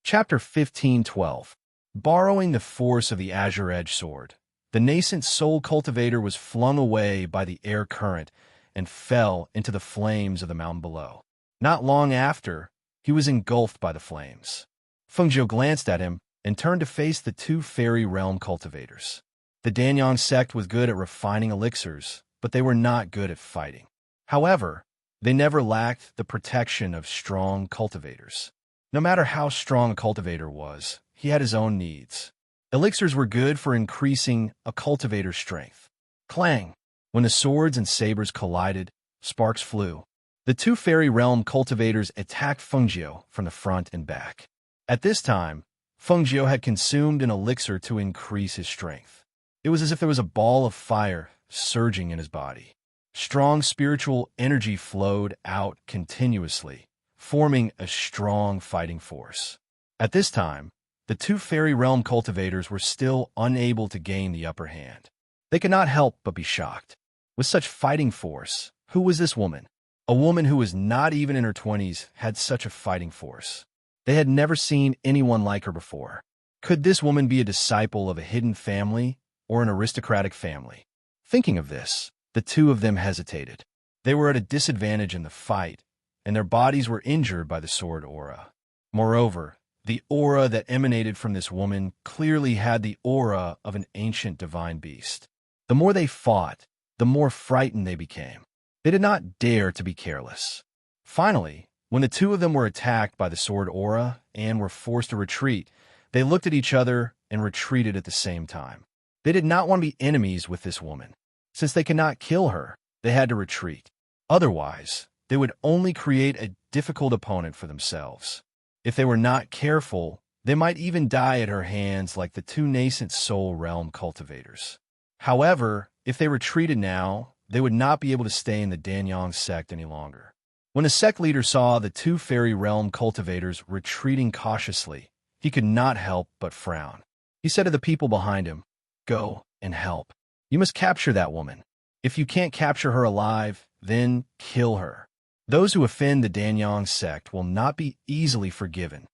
Speaker 1: Chapter 15:12. Borrowing the force of the Azure Edge sword, the nascent soul cultivator was flung away by the air current and fell into the flames of the mountain below. Not long after, he was engulfed by the flames. Fengjiu glanced at him and turned to face the two fairy realm cultivators. The Danyang sect was good at refining elixirs, but they were not good at fighting. However, they never lacked the protection of strong cultivators. No matter how strong a cultivator was, he had his own needs. Elixirs were good for increasing a cultivator's strength. Clang! When the swords and sabers collided, sparks flew. The two fairy realm cultivators attacked Fengjiu from the front and back. At this time, Fengjiu had consumed an elixir to increase his strength. It was as if there was a ball of fire surging in his body. Strong spiritual energy flowed out continuously, forming a strong fighting force. At this time, the two fairy realm cultivators were still unable to gain the upper hand. They could not help but be shocked. With such fighting force, who was this woman? A woman who was not even in her 20s had such a fighting force. They had never seen anyone like her before. Could this woman be a disciple of a hidden family or an aristocratic family? Thinking of this, the two of them hesitated. They were at a disadvantage in the fight, and their bodies were injured by the sword aura. Moreover, the aura that emanated from this woman clearly had the aura of an ancient divine beast. The more they fought, the more frightened they became. They did not dare to be careless. Finally, when the two of them were attacked by the sword aura and were forced to retreat, they looked at each other and retreated at the same time. They did not want to be enemies with this woman. Since they could not kill her, they had to retreat. Otherwise, they would only create a difficult opponent for themselves. If they were not careful, they might even die at her hands like the two nascent soul realm cultivators. However, if they retreated now, they would not be able to stay in the Danyang sect any longer. When the sect leader saw the two fairy realm cultivators retreating cautiously, he could not help but frown. He said to the people behind him, "Go and help. You must capture that woman. If you can't capture her alive, then kill her. Those who offend the Danyang sect will not be easily forgiven."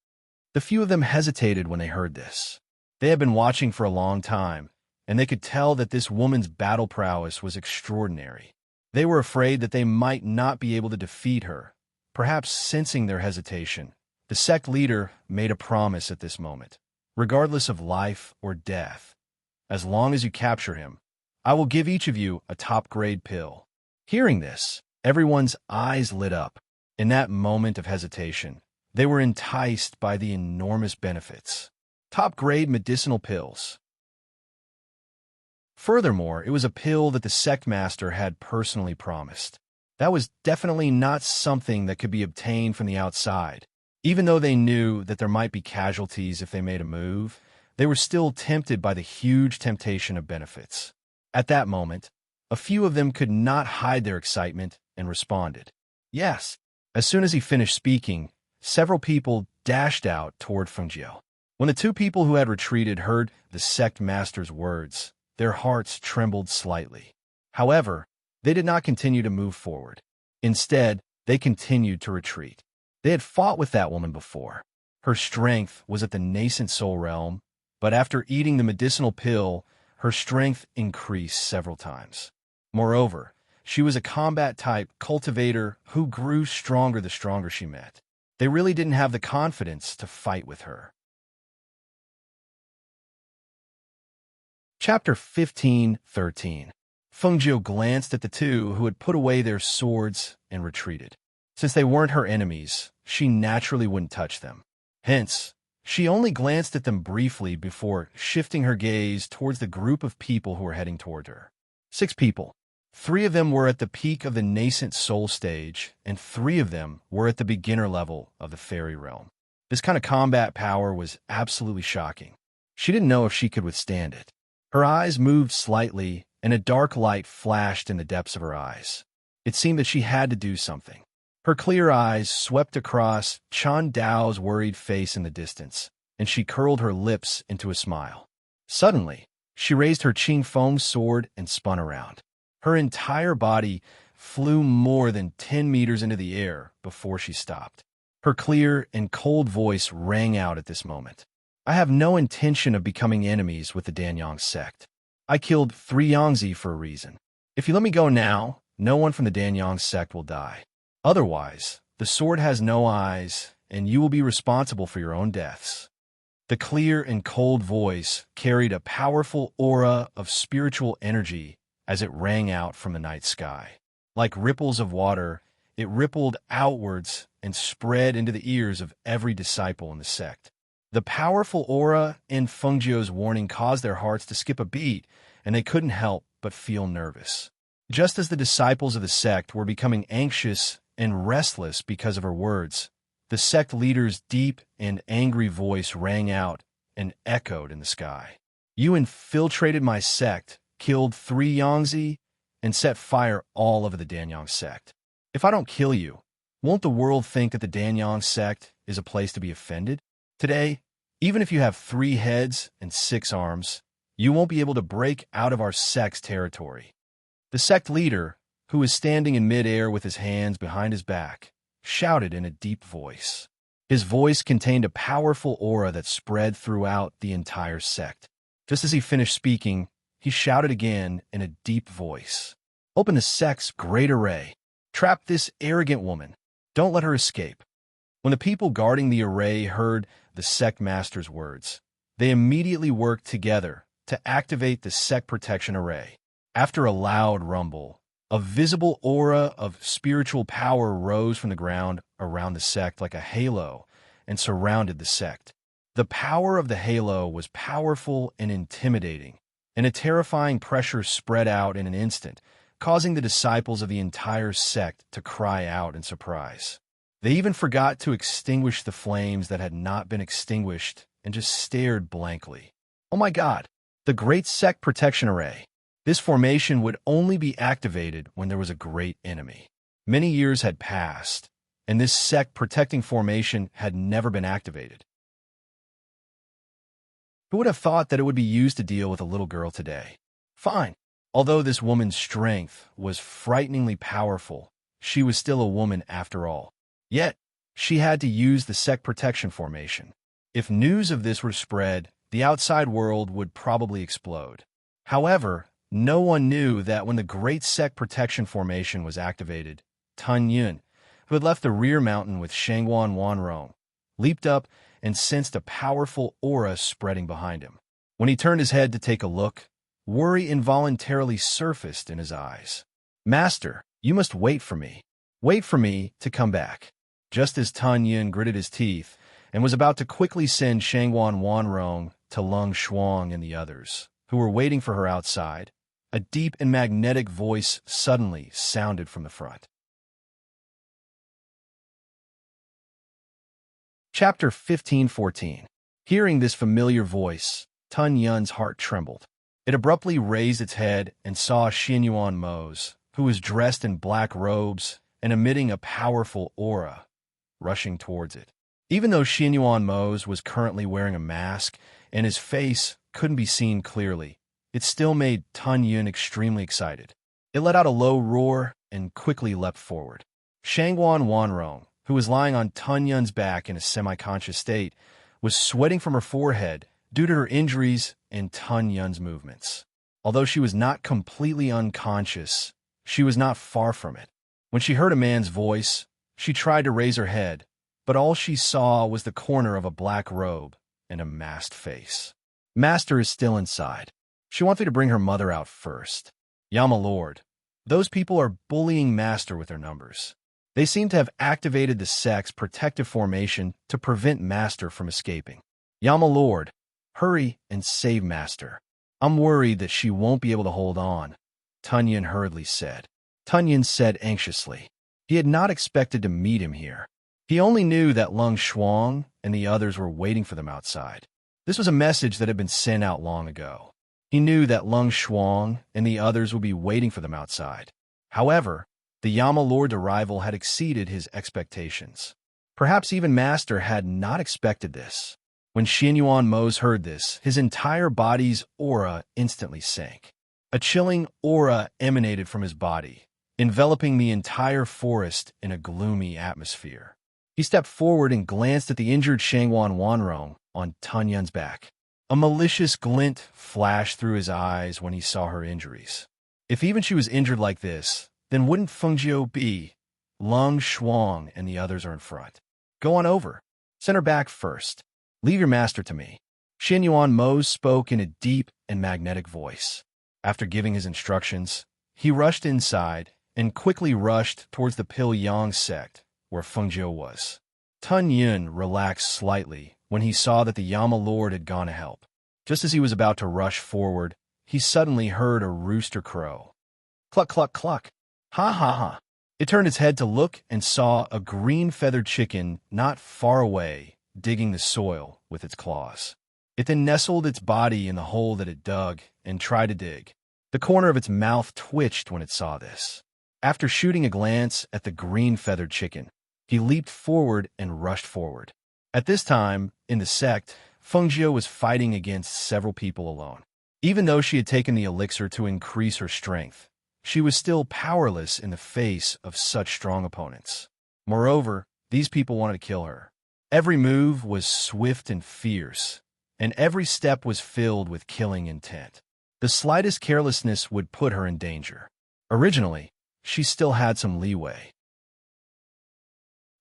Speaker 1: The few of them hesitated when they heard this. They had been watching for a long time, and they could tell that this woman's battle prowess was extraordinary. They were afraid that they might not be able to defeat her. Perhaps sensing their hesitation, the sect leader made a promise at this moment. Regardless of life or death, as long as you capture him, I will give each of you a top-grade pill. Hearing this, everyone's eyes lit up. In that moment of hesitation, they were enticed by the enormous benefits. Top-grade medicinal pills. Furthermore, it was a pill that the sect master had personally promised. That was definitely not something that could be obtained from the outside. Even though they knew that there might be casualties if they made a move, they were still tempted by the huge temptation of benefits. At that moment, a few of them could not hide their excitement and responded, "Yes." As soon as he finished speaking, several people dashed out toward Fengjiu. When the two people who had retreated heard the sect master's words, their hearts trembled slightly. However, they did not continue to move forward. Instead, they continued to retreat. They had fought with that woman before. Her strength was at the nascent soul realm, but after eating the medicinal pill, her strength increased several times. Moreover, she was a combat-type cultivator who grew stronger the stronger she met. They really didn't have the confidence to fight with her. Chapter 15:13. Fengjiu glanced at the two who had put away their swords and retreated. Since they weren't her enemies, she naturally wouldn't touch them. Hence, she only glanced at them briefly before shifting her gaze towards the group of people who were heading toward her. 6 people. 3 of them were at the peak of the nascent soul stage, and 3 of them were at the beginner level of the fairy realm. This kind of combat power was absolutely shocking. She didn't know if she could withstand it. Her eyes moved slightly, and a dark light flashed in the depths of her eyes. It seemed that she had to do something. Her clear eyes swept across Chan Dao's worried face in the distance, and she curled her lips into a smile. Suddenly, she raised her Qing Feng sword and spun around. Her entire body flew more than 10 meters into the air before she stopped. Her clear and cold voice rang out at this moment. I have no intention of becoming enemies with the Danyang sect. I killed 3 Yangtze for a reason. If you let me go now, no one from the Danyang sect will die. Otherwise, the sword has no eyes, and you will be responsible for your own deaths. The clear and cold voice carried a powerful aura of spiritual energy as it rang out from the night sky. Like ripples of water, it rippled outwards and spread into the ears of every disciple in the sect. The powerful aura in Fengjiu's warning caused their hearts to skip a beat, and they couldn't help but feel nervous. Just as the disciples of the sect were becoming anxious and restless because of her words, the sect leader's deep and angry voice rang out and echoed in the sky. You infiltrated my sect, killed 3 Yangtze, and set fire all over the Danyang sect. If I don't kill you, won't the world think that the Danyang sect is a place to be offended? Today, even if you have 3 heads and 6 arms, you won't be able to break out of our sect's territory. The sect leader, who was standing in midair with his hands behind his back, shouted in a deep voice. His voice contained a powerful aura that spread throughout the entire sect. Just as he finished speaking, he shouted again in a deep voice. Open the sect's great array. Trap this arrogant woman. Don't let her escape. When the people guarding the array heard the sect master's words, they immediately worked together to activate the sect protection array. After a loud rumble, a visible aura of spiritual power rose from the ground around the sect like a halo and surrounded the sect. The power of the halo was powerful and intimidating, and a terrifying pressure spread out in an instant, causing the disciples of the entire sect to cry out in surprise. They even forgot to extinguish the flames that had not been extinguished and just stared blankly. Oh my God, the Great Sect Protection Array. This formation would only be activated when there was a great enemy. Many years had passed, and this sect protecting formation had never been activated. Who would have thought that it would be used to deal with a little girl today? Fine. Although this woman's strength was frighteningly powerful, she was still a woman after all. Yet, she had to use the sect protection formation. If news of this were spread, the outside world would probably explode. However, no one knew that when the Great Sect Protection Formation was activated, Tun Yun, who had left the rear mountain with Shangguan Wanrong, leaped up and sensed a powerful aura spreading behind him. When he turned his head to take a look, worry involuntarily surfaced in his eyes. Master, you must wait for me. Wait for me to come back. Just as Tun Yun gritted his teeth and was about to quickly send Shangguan Wanrong to Lung Shuang and the others, who were waiting for her outside, a deep and magnetic voice suddenly sounded from the front. Chapter 15:14. Hearing this familiar voice, Tun Yun's heart trembled. It abruptly raised its head and saw Xinyuan Mose, who was dressed in black robes and emitting a powerful aura, rushing towards it. Even though Xinyuan Mose was currently wearing a mask and his face couldn't be seen clearly, it still made Tun Yun extremely excited. It let out a low roar and quickly leapt forward. Shangguan Wanrong, who was lying on Tun Yun's back in a semi-conscious state, was sweating from her forehead due to her injuries and Tun Yun's movements. Although she was not completely unconscious, she was not far from it. When she heard a man's voice, she tried to raise her head, but all she saw was the corner of a black robe and a masked face. Master is still inside. She wants me to bring her mother out first. Yeah, my lord. Those people are bullying Master with their numbers. They seem to have activated the sect's protective formation to prevent Master from escaping. Yeah, my lord. Hurry and save Master. I'm worried that she won't be able to hold on, Tun Yun hurriedly said. Tun Yun said anxiously. He had not expected to meet him here. He only knew that Lung Shuang and the others were waiting for them outside. This was a message that had been sent out long ago. He knew that Lung Shuang and the others would be waiting for them outside. However, the Yama Lord's arrival had exceeded his expectations. Perhaps even Master had not expected this. When Xinyuan Mose heard this, his entire body's aura instantly sank. A chilling aura emanated from his body, enveloping the entire forest in a gloomy atmosphere. He stepped forward and glanced at the injured Shangguan Wanrong on Tun Yun's back. A malicious glint flashed through his eyes when he saw her injuries. If even she was injured like this, then wouldn't Fengjiu be? Lung Shuang and the others are in front. Go on over. Send her back first. Leave your master to me. Xinyuan Mose spoke in a deep and magnetic voice. After giving his instructions, he rushed inside and quickly rushed towards the Pilyang sect, where Fengjiu was. Tun Yun relaxed slightly when he saw that the Yama Lord had gone to help. Just as he was about to rush forward, he suddenly heard a rooster crow. Cluck, cluck, cluck. Ha, ha, ha. It turned its head to look and saw a green feathered chicken not far away, digging the soil with its claws. It then nestled its body in the hole that it dug and tried to dig. The corner of its mouth twitched when it saw this. After shooting a glance at the green feathered chicken, he leaped forward and rushed forward. At this time, in the sect, Fengjiu was fighting against several people alone. Even though she had taken the elixir to increase her strength, she was still powerless in the face of such strong opponents. Moreover, these people wanted to kill her. Every move was swift and fierce, and every step was filled with killing intent. The slightest carelessness would put her in danger. Originally, she still had some leeway.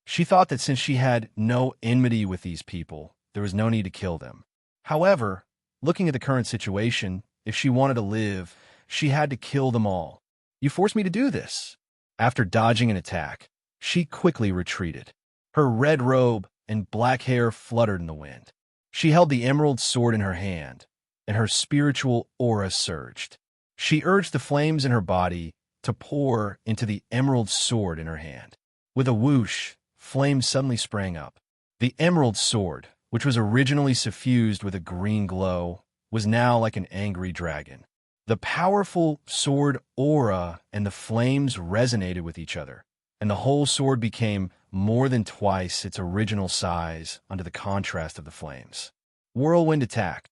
Speaker 1: She thought that since she had no enmity with these people, there was no need to kill them. However, looking at the current situation, if she wanted to live, she had to kill them all. You forced me to do this. After dodging an attack, she quickly retreated. Her red robe and black hair fluttered in the wind. She held the emerald sword in her hand, and her spiritual aura surged. She urged the flames in her body to pour into the emerald sword in her hand. With a whoosh, flames suddenly sprang up. The emerald sword, which was originally suffused with a green glow, was now like an angry dragon. The powerful sword aura and the flames resonated with each other, and the whole sword became more than twice its original size under the contrast of the flames. Whirlwind attack.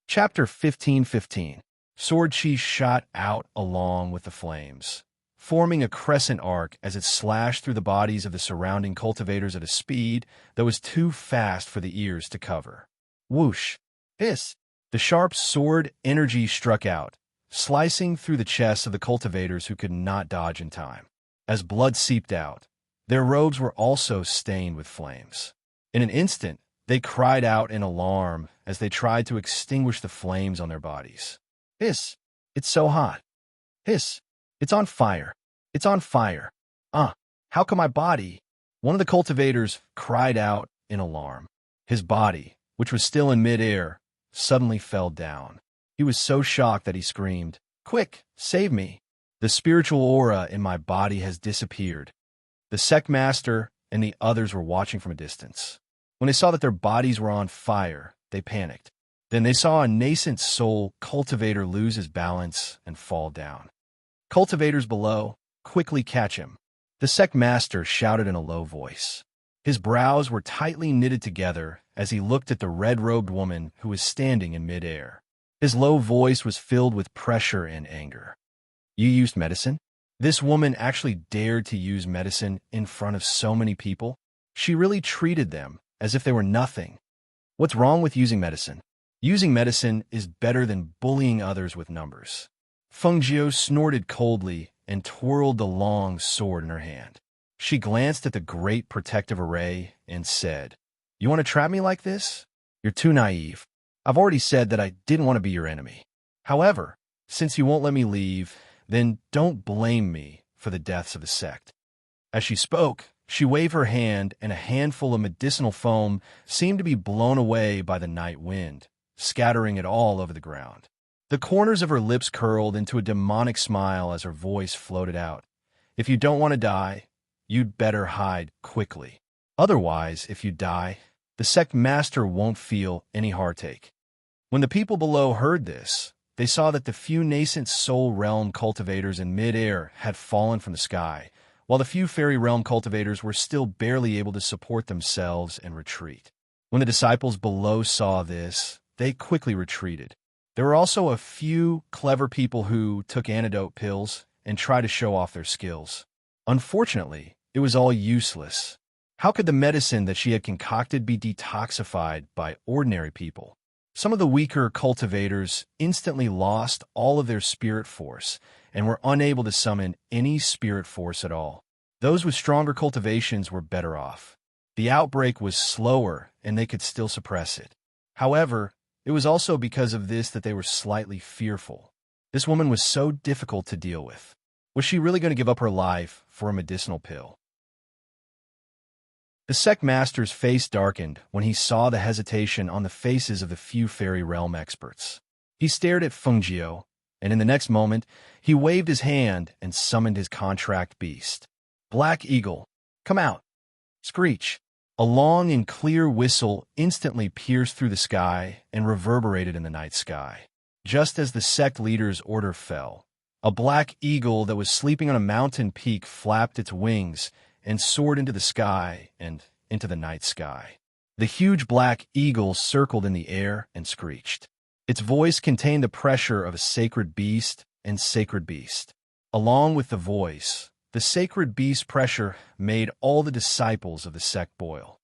Speaker 1: Chapter 15:15. Sword chi shot out along with the flames, forming a crescent arc as it slashed through the bodies of the surrounding cultivators at a speed that was too fast for the ears to cover. Whoosh! Hiss! The sharp sword energy struck out, slicing through the chests of the cultivators who could not dodge in time. As blood seeped out, their robes were also stained with flames. In an instant, they cried out in alarm as they tried to extinguish the flames on their bodies. Hiss! It's so hot. Hiss! It's on fire. It's on fire. How come my body? One of the cultivators cried out in alarm. His body, which was still in midair, suddenly fell down. He was so shocked that he screamed, "Quick, save me! The spiritual aura in my body has disappeared." The sect master and the others were watching from a distance. When they saw that their bodies were on fire, they panicked. Then they saw a nascent soul cultivator lose his balance and fall down. Cultivators below, quickly catch him. The sect master shouted in a low voice. His brows were tightly knitted together as he looked at the red-robed woman who was standing in midair. His low voice was filled with pressure and anger. You used medicine? This woman actually dared to use medicine in front of so many people. She really treated them as if they were nothing. What's wrong with using medicine? Using medicine is better than bullying others with numbers. Feng Jiu snorted coldly and twirled the long sword in her hand. She glanced at the great protective array and said, "You want to trap me like this? You're too naive. I've already said that I didn't want to be your enemy. However, since you won't let me leave, then don't blame me for the deaths of the sect." As she spoke, she waved her hand, and a handful of medicinal foam seemed to be blown away by the night wind, scattering it all over the ground. The corners of her lips curled into a demonic smile as her voice floated out. "If you don't want to die, you'd better hide quickly. Otherwise, if you die, the sect master won't feel any heartache." When the people below heard this, they saw that the few nascent soul realm cultivators in mid-air had fallen from the sky, while the few fairy realm cultivators were still barely able to support themselves and retreat. When the disciples below saw this, they quickly retreated. There were also a few clever people who took antidote pills and tried to show off their skills. Unfortunately, it was all useless. How could the medicine that she had concocted be detoxified by ordinary people? Some of the weaker cultivators instantly lost all of their spirit force and were unable to summon any spirit force at all. Those with stronger cultivations were better off. The outbreak was slower and they could still suppress it. However, it was also because of this that they were slightly fearful. This woman was so difficult to deal with. Was she really going to give up her life for a medicinal pill? The sect master's face darkened when he saw the hesitation on the faces of the few fairy realm experts. He stared at Feng Jiu, and in the next moment, he waved his hand and summoned his contract beast. "Black Eagle, come out!" Screech. A long and clear whistle instantly pierced through the sky and reverberated in the night sky. Just as the sect leader's order fell, a black eagle that was sleeping on a mountain peak flapped its wings and soared into the sky and into the night sky. The huge black eagle circled in the air and screeched. Its voice contained the pressure of a sacred beast and sacred beast. Along with the voice, the sacred beast pressure made all the disciples of the sect boil.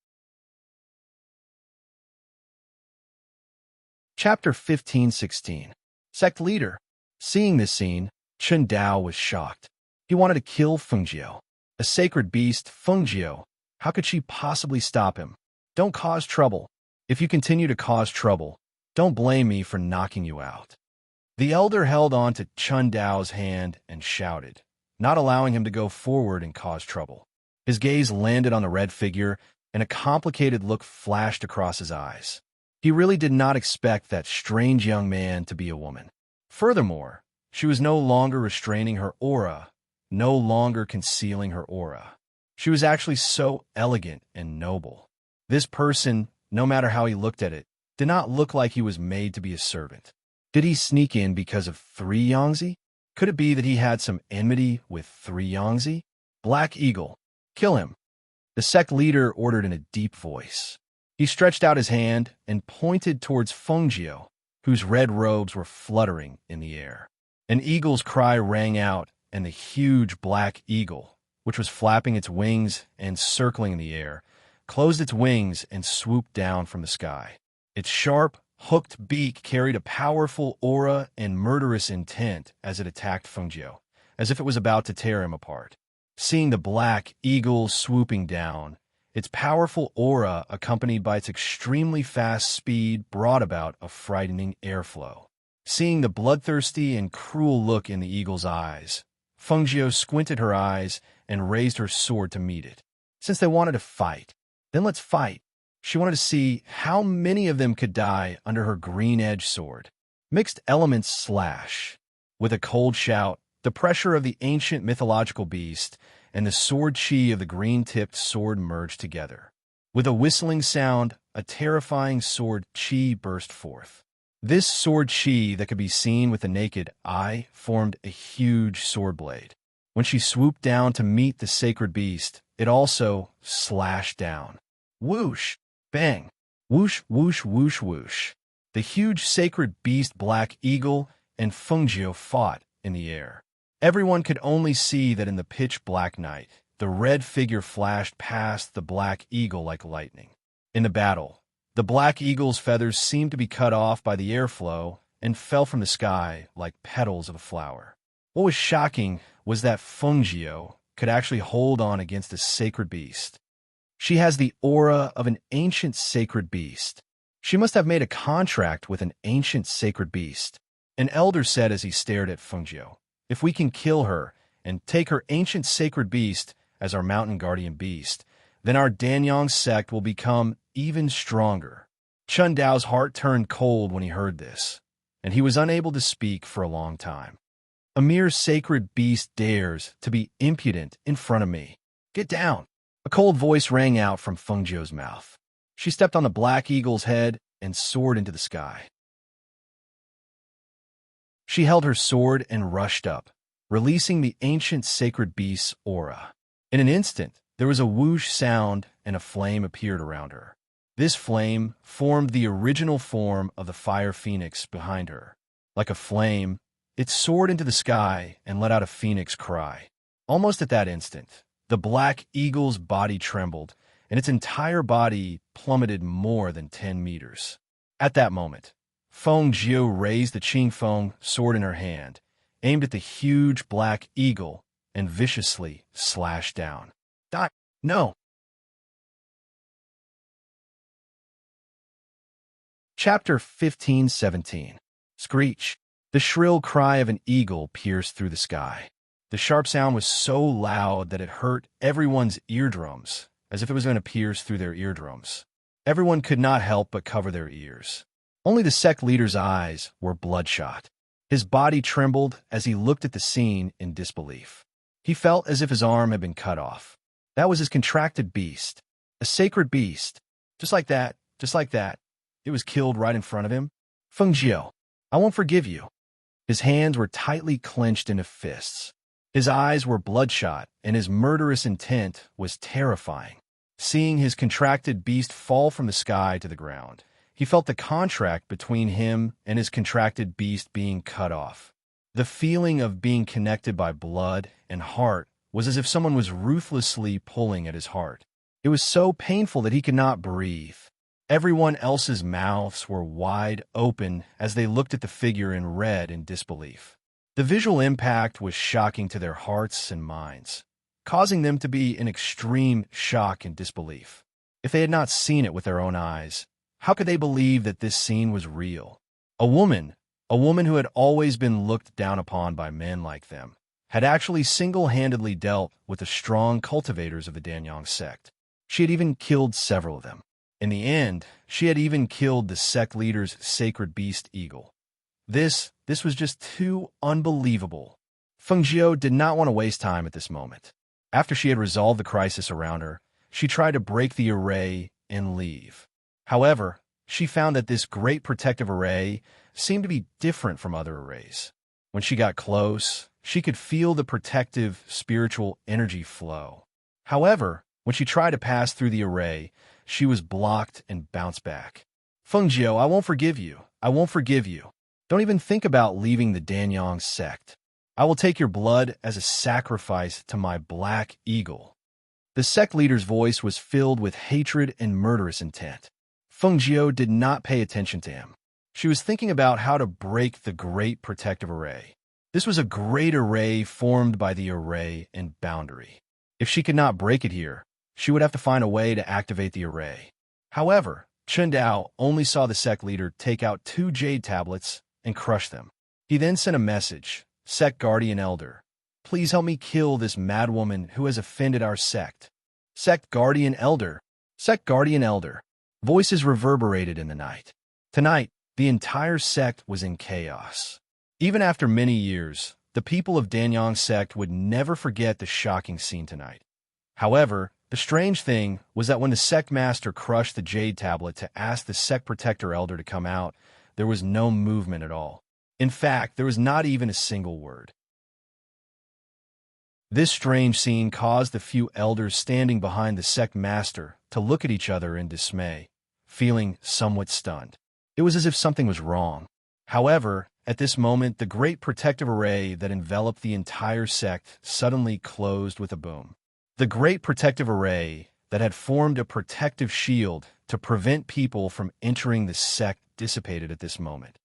Speaker 1: Chapter 15-16. Sect Leader. Seeing this scene, Chen Dao was shocked. He wanted to kill Feng Jiu. A sacred beast, Feng Jiu. How could she possibly stop him? "Don't cause trouble. If you continue to cause trouble, don't blame me for knocking you out." The elder held on to Chen Dao's hand and shouted, not allowing him to go forward and cause trouble. His gaze landed on the red figure, and a complicated look flashed across his eyes. He really did not expect that strange young man to be a woman. Furthermore, she was no longer restraining her aura, no longer concealing her aura. She was actually so elegant and noble. This person, no matter how he looked at it, did not look like he was made to be a servant. Did he sneak in because of 3 Yangtze? Could it be that he had some enmity with 3 Yangtze? "Black Eagle, kill him," the sect leader ordered in a deep voice. He stretched out his hand and pointed towards Feng Jiu, whose red robes were fluttering in the air. An eagle's cry rang out, and the huge black eagle, which was flapping its wings and circling in the air, closed its wings and swooped down from the sky. Its sharp, hooked beak carried a powerful aura and murderous intent as it attacked Feng Jiu, as if it was about to tear him apart. Seeing the black eagle swooping down, its powerful aura accompanied by its extremely fast speed brought about a frightening airflow. Seeing the bloodthirsty and cruel look in the eagle's eyes, Feng Jiu squinted her eyes and raised her sword to meet it. Since they wanted to fight, then let's fight. She wanted to see how many of them could die under her green-edged sword. Mixed elements slash. With a cold shout, the pressure of the ancient mythological beast and the sword chi of the green-tipped sword merged together. With a whistling sound, a terrifying sword chi burst forth. This sword chi that could be seen with the naked eye formed a huge sword blade. When she swooped down to meet the sacred beast, it also slashed down. Whoosh! Bang! Whoosh, whoosh, whoosh, whoosh. The huge sacred beast Black Eagle and Feng Jiu fought in the air. Everyone could only see that in the pitch-black night, the red figure flashed past the black eagle like lightning. In the battle, the black eagle's feathers seemed to be cut off by the airflow and fell from the sky like petals of a flower. What was shocking was that Fengjiu could actually hold on against a sacred beast. She has the aura of an ancient sacred beast. She must have made a contract with an ancient sacred beast. An elder said as he stared at Fengjiu, "If we can kill her and take her ancient sacred beast as our mountain guardian beast, then our Danyang sect will become even stronger." Chun Dao's heart turned cold when he heard this, and he was unable to speak for a long time. "A mere sacred beast dares to be impudent in front of me. Get down!" A cold voice rang out from Fengjiu's mouth. She stepped on the black eagle's head and soared into the sky. She held her sword and rushed up, releasing the ancient sacred beast's aura. In an instant, there was a whoosh sound and a flame appeared around her. This flame formed the original form of the fire phoenix behind her. Like a flame, it soared into the sky and let out a phoenix cry. Almost at that instant, the black eagle's body trembled, and its entire body plummeted more than 10 meters. At that moment, Fengjiu raised the Qingfeng sword in her hand, aimed at the huge black eagle, and viciously slashed down. "Die! No!" Chapter 15-17. Screech. The shrill cry of an eagle pierced through the sky. The sharp sound was so loud that it hurt everyone's eardrums, as if it was going to pierce through their eardrums. Everyone could not help but cover their ears. Only the sect leader's eyes were bloodshot. His body trembled as he looked at the scene in disbelief. He felt as if his arm had been cut off. That was his contracted beast. A sacred beast. Just like that, just like that. It was killed right in front of him. "Fengjiu, I won't forgive you." His hands were tightly clenched into fists. His eyes were bloodshot, and his murderous intent was terrifying. Seeing his contracted beast fall from the sky to the ground, he felt the contract between him and his contracted beast being cut off. The feeling of being connected by blood and heart was as if someone was ruthlessly pulling at his heart. It was so painful that he could not breathe. Everyone else's mouths were wide open as they looked at the figure in red in disbelief. The visual impact was shocking to their hearts and minds, causing them to be in extreme shock and disbelief. If they had not seen it with their own eyes, how could they believe that this scene was real? A woman who had always been looked down upon by men like them, had actually single-handedly dealt with the strong cultivators of the Danyang sect. She had even killed several of them. In the end, she had even killed the sect leader's sacred beast eagle. This was just too unbelievable. Fengjiu did not want to waste time at this moment. After she had resolved the crisis around her, she tried to break the array and leave. However, she found that this great protective array seemed to be different from other arrays. When she got close, she could feel the protective spiritual energy flow. However, when she tried to pass through the array, she was blocked and bounced back. "Fengjiu, I won't forgive you. I won't forgive you. Don't even think about leaving the Danyang sect. I will take your blood as a sacrifice to my black eagle." The sect leader's voice was filled with hatred and murderous intent. Fengjiu did not pay attention to him. She was thinking about how to break the great protective array. This was a great array formed by the array and boundary. If she could not break it here, she would have to find a way to activate the array. However, Chun Dao only saw the sect leader take out 2 jade tablets and crush them. He then sent a message, "Sect Guardian Elder, please help me kill this madwoman who has offended our sect." "Sect Guardian Elder, Sect Guardian Elder." Voices reverberated in the night. Tonight, the entire sect was in chaos. Even after many years, the people of Danyang sect would never forget the shocking scene tonight. However, the strange thing was that when the sect master crushed the jade tablet to ask the sect protector elder to come out, there was no movement at all. In fact, there was not even a single word. This strange scene caused the few elders standing behind the sect master to look at each other in dismay, feeling somewhat stunned. It was as if something was wrong. However, At this moment, the great protective array that enveloped the entire sect suddenly closed with a boom. The great protective array that had formed a protective shield to prevent people from entering the sect dissipated at this moment.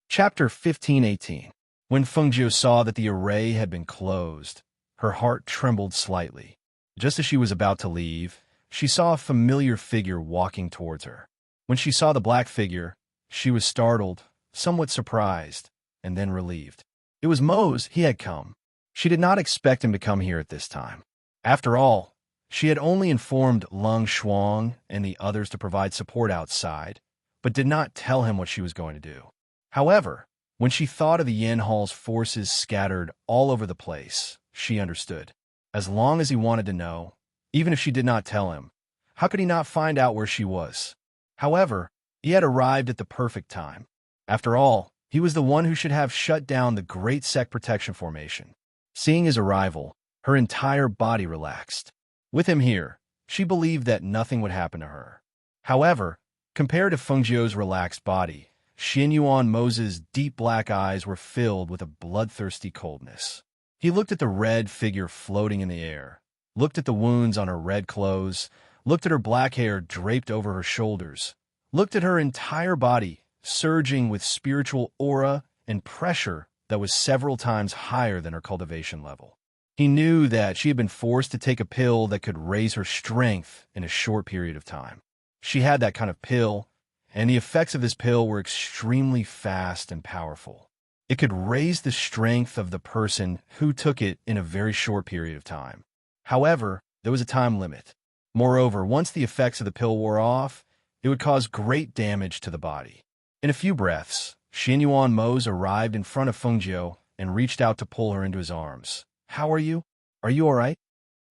Speaker 1: Chapter 15:18. When Fengjiu saw that the array had been closed, her heart trembled slightly. Just as she was about to leave, she saw a familiar figure walking towards her. When she saw the black figure, she was startled, somewhat surprised, and then relieved. It was Mose. He had come. She did not expect him to come here at this time. After all, she had only informed Lung Shuang and the others to provide support outside, but did not tell him what she was going to do. However, when she thought of the Yen Hall's forces scattered all over the place, she understood. As long as he wanted to know, even if she did not tell him, how could he not find out where she was? However, he had arrived at the perfect time. After all, he was the one who should have shut down the Great Sect Protection Formation. Seeing his arrival, her entire body relaxed. With him here, she believed that nothing would happen to her. However, compared to Fengjiu's relaxed body, Xin Yuan Mose's deep black eyes were filled with a bloodthirsty coldness. He looked at the red figure floating in the air, looked at the wounds on her red clothes, looked at her black hair draped over her shoulders, looked at her entire body surging with spiritual aura and pressure that was several times higher than her cultivation level. He knew that she had been forced to take a pill that could raise her strength in a short period of time. She had that kind of pill, and the effects of this pill were extremely fast and powerful. It could raise the strength of the person who took it in a very short period of time. However, there was a time limit. Moreover, once the effects of the pill wore off, it would cause great damage to the body. In a few breaths, Xin Yuan Mose arrived in front of Fengjiu and reached out to pull her into his arms. "How are you? Are you all right?"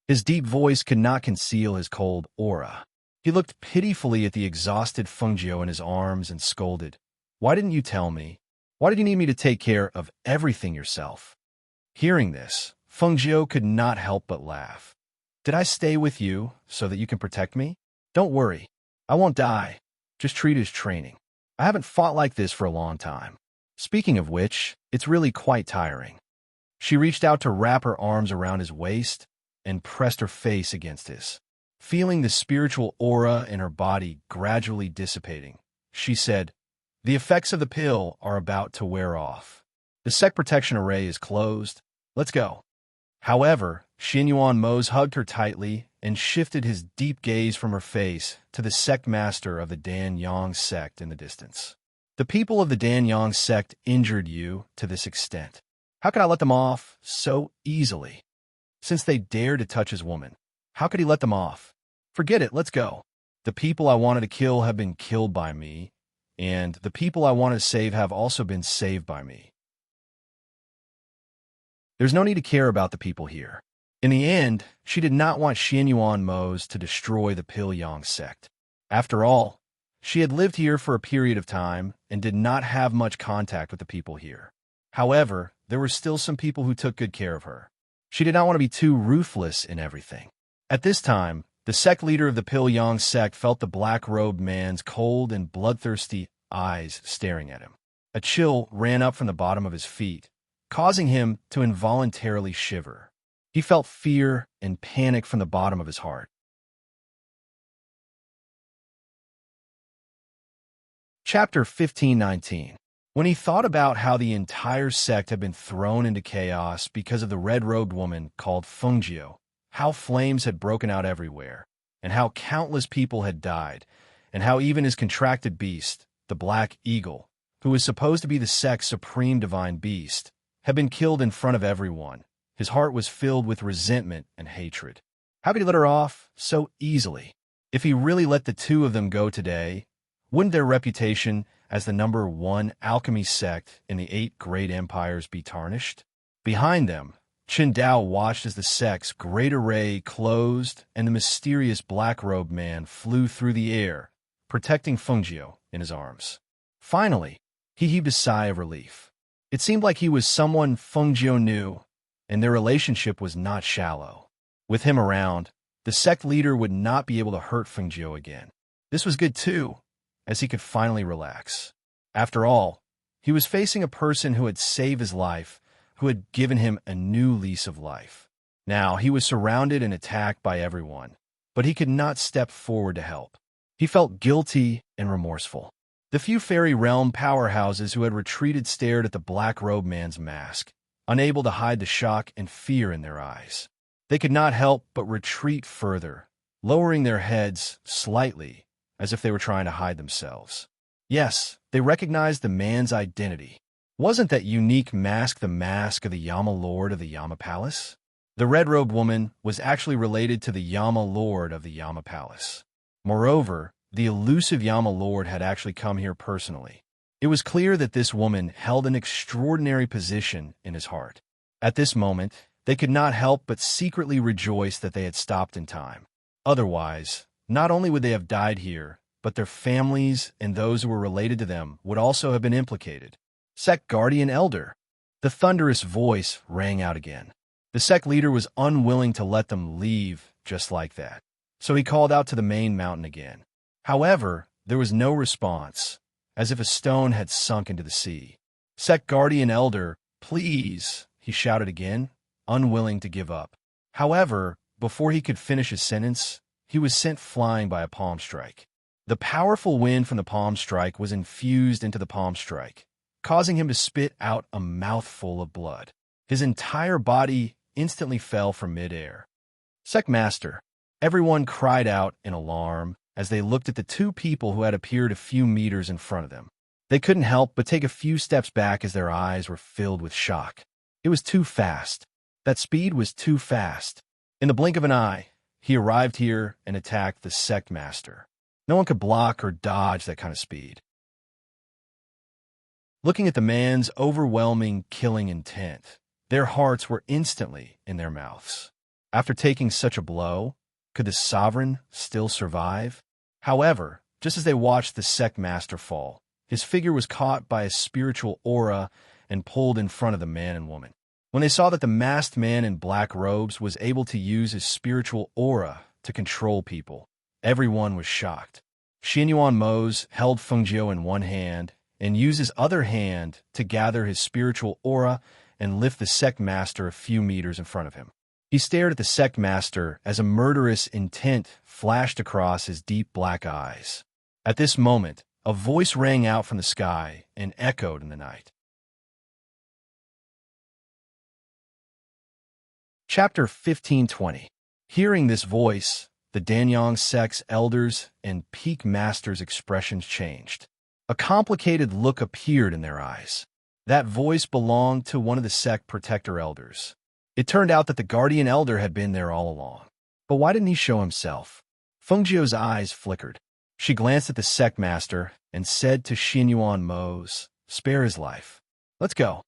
Speaker 1: His deep voice could not conceal his cold aura. He looked pitifully at the exhausted Fengjiu in his arms and scolded. "Why didn't you tell me? Why did you need me to take care of everything yourself?" Hearing this, Fengjiu could not help but laugh. "Did I stay with you so that you can protect me? Don't worry. I won't die. Just treat it as training. I haven't fought like this for a long time. Speaking of which, it's really quite tiring." She reached out to wrap her arms around his waist and pressed her face against his. Feeling the spiritual aura in her body gradually dissipating, she said, "The effects of the pill are about to wear off. The sect protection array is closed. Let's go." However, Xin Yuan Mose hugged her tightly and shifted his deep gaze from her face to the sect master of the Dan Yang sect in the distance. "The people of the Dan Yang sect injured you to this extent. How could I let them off so easily? Since they dared to touch his woman, how could he let them off? Forget it, let's go. The people I wanted to kill have been killed by me, and the people I wanted to save have also been saved by me. There's no need to care about the people here." In the end, she did not want Xin Yuan Mose to destroy the Pil Yang sect. After all, she had lived here for a period of time and did not have much contact with the people here. However, there were still some people who took good care of her. She did not want to be too ruthless in everything. At this time, the sect leader of the Pil Yang sect felt the black-robed man's cold and bloodthirsty eyes staring at him. A chill ran up from the bottom of his feet, causing him to involuntarily shiver. He felt fear and panic from the bottom of his heart. Chapter 15:19. When he thought about how the entire sect had been thrown into chaos because of the red-robed woman called Fengjiu, how flames had broken out everywhere, and how countless people had died, and how even his contracted beast, the Black Eagle, who was supposed to be the sect's supreme divine beast, had been killed in front of everyone, his heart was filled with resentment and hatred. How could he let her off so easily? If he really let the two of them go today, wouldn't their reputation as the #1 alchemy sect in the 8 great empires be tarnished? Behind them, Qingdao watched as the sect's great array closed and the mysterious black-robed man flew through the air, protecting Fengjiu in his arms. Finally, he heaved a sigh of relief. It seemed like he was someone Fengjiu knew, and their relationship was not shallow. With him around, the sect leader would not be able to hurt Fengjiu again. This was good too, as he could finally relax. After all, he was facing a person who had saved his life, who had given him a new lease of life. Now he was surrounded and attacked by everyone, but he could not step forward to help. He felt guilty and remorseful. The few fairy realm powerhouses who had retreated stared at the black-robed man's mask, unable to hide the shock and fear in their eyes. They could not help but retreat further, lowering their heads slightly, as if they were trying to hide themselves. Yes, they recognized the man's identity. Wasn't that unique mask the mask of the Yama Lord of the Yama Palace? The red-robed woman was actually related to the Yama Lord of the Yama Palace. Moreover, the elusive Yama Lord had actually come here personally. It was clear that this woman held an extraordinary position in his heart. At this moment, they could not help but secretly rejoice that they had stopped in time. Otherwise, not only would they have died here, but their families and those who were related to them would also have been implicated. Sect Guardian Elder. The thunderous voice rang out again. The sect leader was unwilling to let them leave just like that, so he called out to the main mountain again. However, there was no response, as if a stone had sunk into the sea. Sect Guardian Elder, please, he shouted again, unwilling to give up. However, before he could finish his sentence, he was sent flying by a palm strike. The powerful wind from the palm strike was infused into the palm strike, causing him to spit out a mouthful of blood. His entire body instantly fell from midair. Sect Master. Everyone cried out in alarm as they looked at the two people who had appeared a few meters in front of them. They couldn't help but take a few steps back as their eyes were filled with shock. It was too fast. That speed was too fast. In the blink of an eye, he arrived here and attacked the Sect Master. No one could block or dodge that kind of speed. Looking at the man's overwhelming killing intent, their hearts were instantly in their mouths. After taking such a blow, could the sovereign still survive? However, just as they watched the Sect Master fall, his figure was caught by a spiritual aura and pulled in front of the man and woman. When they saw that the masked man in black robes was able to use his spiritual aura to control people, everyone was shocked. Xianyuan Mose held Fengjiu in one hand and used his other hand to gather his spiritual aura and lift the Sect Master a few meters in front of him. He stared at the Sect Master as a murderous intent flashed across his deep black eyes. At this moment, a voice rang out from the sky and echoed in the night. Chapter 1520. Hearing this voice, the Danyang sect's elders and peak masters' expressions changed. A complicated look appeared in their eyes. That voice belonged to one of the sect protector elders. It turned out that the guardian elder had been there all along. But why didn't he show himself? Fengjiu's eyes flickered. She glanced at the sect master and said to Xianyuan Mose, "Spare his life. Let's go."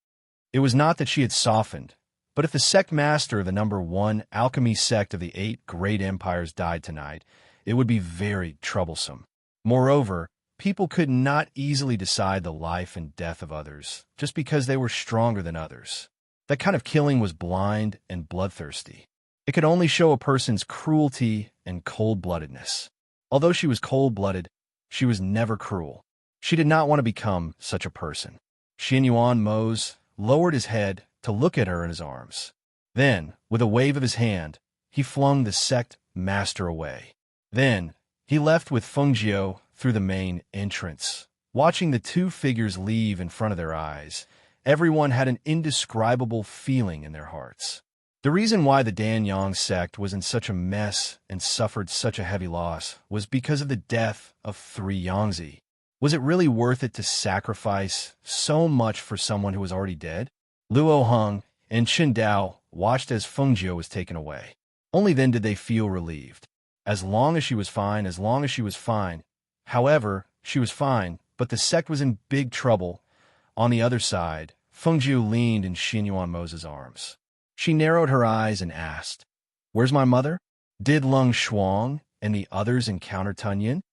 Speaker 1: It was not that she had softened, but if the sect master of the #1 alchemy sect of the 8 great empires died tonight, it would be very troublesome. Moreover, people could not easily decide the life and death of others just because they were stronger than others. That kind of killing was blind and bloodthirsty. It could only show a person's cruelty and cold-bloodedness. Although she was cold-blooded, she was never cruel. She did not want to become such a person. Xianyuan Mose lowered his head to look at her in his arms. Then, with a wave of his hand, he flung the sect master away. Then, he left with Fengjiu through the main entrance. Watching the two figures leave in front of their eyes, everyone had an indescribable feeling in their hearts. The reason why the Danyang sect was in such a mess and suffered such a heavy loss was because of the death of 3 Yangzi. Was it really worth it to sacrifice so much for someone who was already dead? Luo Heng and Chen Dao watched as Fengjiu was taken away. Only then did they feel relieved. As long as she was fine, as long as she was fine. However, she was fine, but the sect was in big trouble. On the other side, Fengjiu leaned in Xianyuan Mose's arms. She narrowed her eyes and asked, "Where's my mother? Did Lung Shuang and the others encounter Tun Yin?"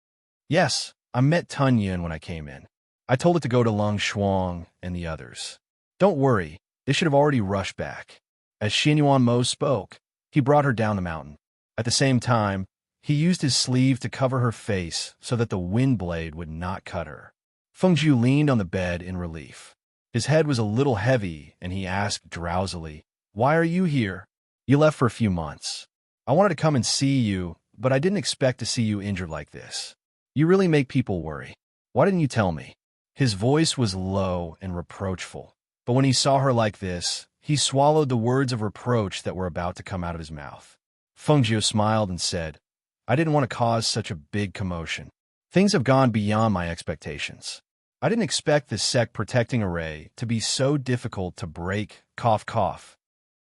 Speaker 1: "Yes, I met Tun Yin when I came in. I told it to go to Lung Shuang and the others. Don't worry, they should have already rushed back." As Xianyuan Mo spoke, he brought her down the mountain. At the same time, He used his sleeve to cover her face so that the wind blade would not cut her. Fengjiu leaned on the bed in relief. His head was a little heavy, and he asked drowsily, "Why are you here?" "You left for a few months. I wanted to come and see you, but I didn't expect to see you injured like this. You really make people worry. Why didn't you tell me?" His voice was low and reproachful, but when he saw her like this, he swallowed the words of reproach that were about to come out of his mouth. Fengjiu smiled and said, "I didn't want to cause such a big commotion. Things have gone beyond my expectations. I didn't expect this sect protecting array to be so difficult to break, cough, cough."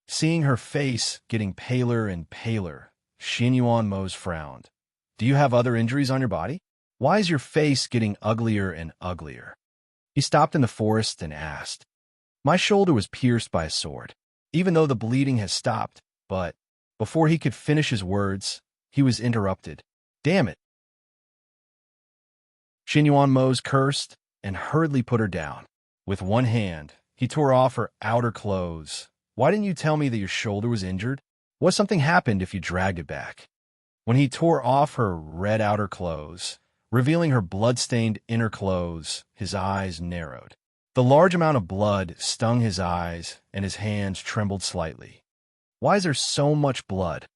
Speaker 1: Seeing her face getting paler and paler, Xinyuan Mo's frowned. "Do you have other injuries on your body? Why is your face getting uglier and uglier?" He stopped in the forest and asked. "My shoulder was pierced by a sword, even though the bleeding has stopped, but..." Before he could finish his words, he was interrupted. "Damn it!" Xinyuan Mo's cursed and hurriedly put her down. With one hand, he tore off her outer clothes. "Why didn't you tell me that your shoulder was injured? What something happened if you dragged it back?" When he tore off her red outer clothes, revealing her blood-stained inner clothes, his eyes narrowed. The large amount of blood stung his eyes, and his hands trembled slightly. Why is there so much blood?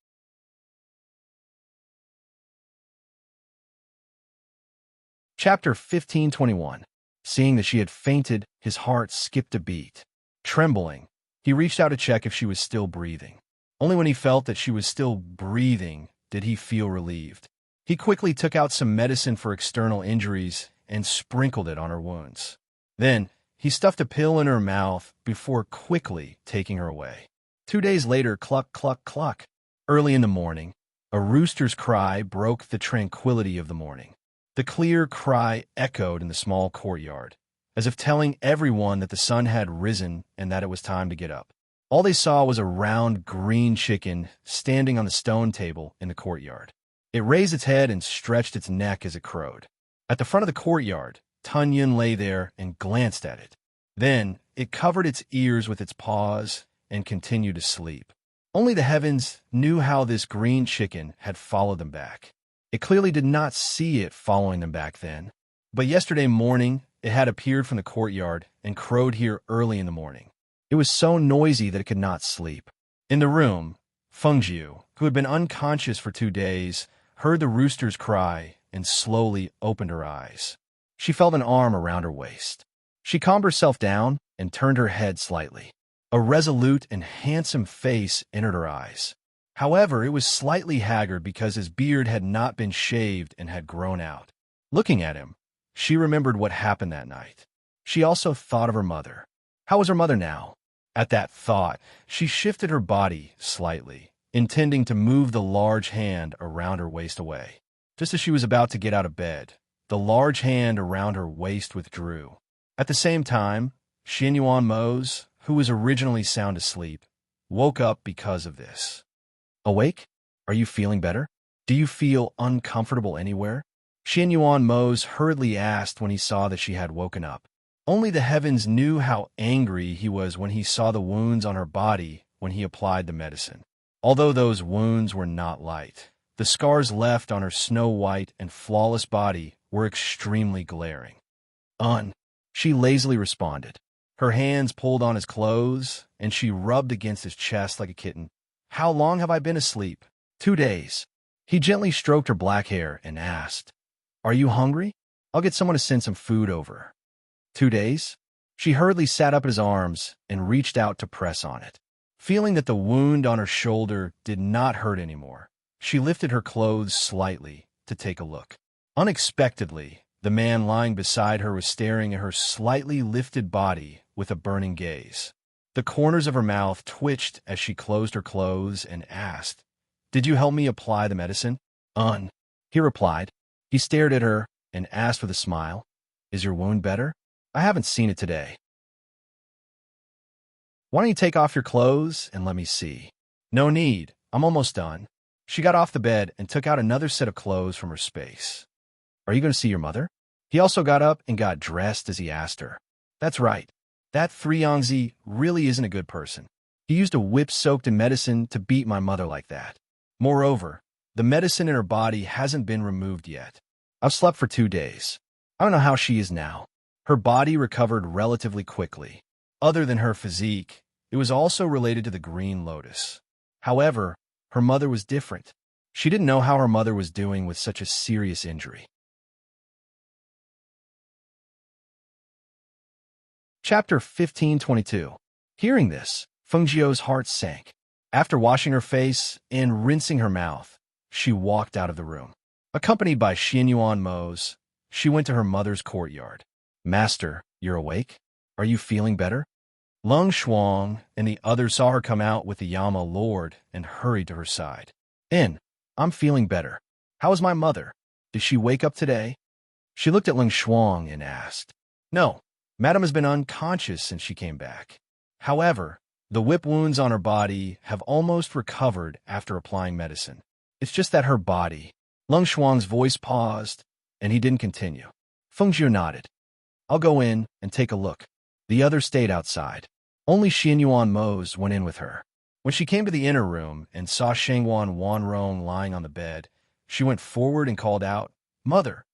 Speaker 1: Chapter 1521. Seeing that she had fainted, his heart skipped a beat. Trembling, he reached out to check if she was still breathing. Only when he felt that she was still breathing did he feel relieved. He quickly took out some medicine for external injuries and sprinkled it on her wounds. Then, he stuffed a pill in her mouth before quickly taking her away. 2 days later, cluck, cluck, cluck. Early in the morning, a rooster's cry broke the tranquility of the morning. The clear cry echoed in the small courtyard, as if telling everyone that the sun had risen and that it was time to get up. All they saw was a round green chicken standing on the stone table in the courtyard. It raised its head and stretched its neck as it crowed. At the front of the courtyard, Tunyon lay there and glanced at it. Then it covered its ears with its paws and continued to sleep. Only the heavens knew how this green chicken had followed them back. It clearly did not see it following them back then, but yesterday morning it had appeared from the courtyard and crowed here early in the morning. It was so noisy that it could not sleep. In the room, Fengjiu, who had been unconscious for 2 days, heard the rooster's cry and slowly opened her eyes. She felt an arm around her waist. She calmed herself down and turned her head slightly. A resolute and handsome face entered her eyes. However, it was slightly haggard because his beard had not been shaved and had grown out. Looking at him, she remembered what happened that night. She also thought of her mother. How was her mother now? At that thought, she shifted her body slightly, intending to move the large hand around her waist away. Just as she was about to get out of bed, the large hand around her waist withdrew. At the same time, Xinyuan Mo's, who was originally sound asleep, woke up because of this. "Awake? Are you feeling better? Do you feel uncomfortable anywhere?" Xinyuan Mo's hurriedly asked when he saw that she had woken up. Only the heavens knew how angry he was when he saw the wounds on her body when he applied the medicine. Although those wounds were not light, the scars left on her snow-white and flawless body were extremely glaring. She lazily responded. Her hands pulled on his clothes, and she rubbed against his chest like a kitten. "How long have I been asleep?" 2 days. He gently stroked her black hair and asked, "Are you hungry? I'll get someone to send some food over." 2 days? She hurriedly sat up in his arms and reached out to press on it. Feeling that the wound on her shoulder did not hurt anymore, she lifted her clothes slightly to take a look. Unexpectedly, the man lying beside her was staring at her slightly lifted body with a burning gaze. The corners of her mouth twitched as she closed her clothes and asked, "Did you help me apply the medicine?" He replied. He stared at her and asked with a smile, "Is your wound better? I haven't seen it today." "Why don't you take off your clothes and let me see?" "No need. I'm almost done." She got off the bed and took out another set of clothes from her space. "Are you going to see your mother?" He also got up and got dressed as he asked her. "That's right. That Yangzi really isn't a good person. He used a whip soaked in medicine to beat my mother like that. Moreover, The medicine in her body hasn't been removed yet. I've slept for 2 days. I don't know how she is now. Her body recovered relatively quickly. Other than her physique, it was also related to the Green Lotus. However, her mother was different. She didn't know how her mother was doing with such a serious injury. Chapter 1522. Hearing this, Fengjiu's heart sank. After washing her face and rinsing her mouth, she walked out of the room. Accompanied by Xianyuan Mose, she went to her mother's courtyard. "Master, you're awake? Are you feeling better?" Lung Shuang and the others saw her come out with the Yama Lord and hurried to her side. I'm feeling better. How is my mother? Did she wake up today?" She looked at Lung Shuang and asked. "No, Madam has been unconscious since she came back. However, the whip wounds on her body have almost recovered after applying medicine. It's just that her body..." Lung Shuang's voice paused, and he didn't continue. Fengjiu nodded. "I'll go in and take a look." The others stayed outside. Only Xianyuan Mose went in with her. When she came to the inner room and saw Shangwan Wanrong lying on the bed, she went forward and called out, "Mother."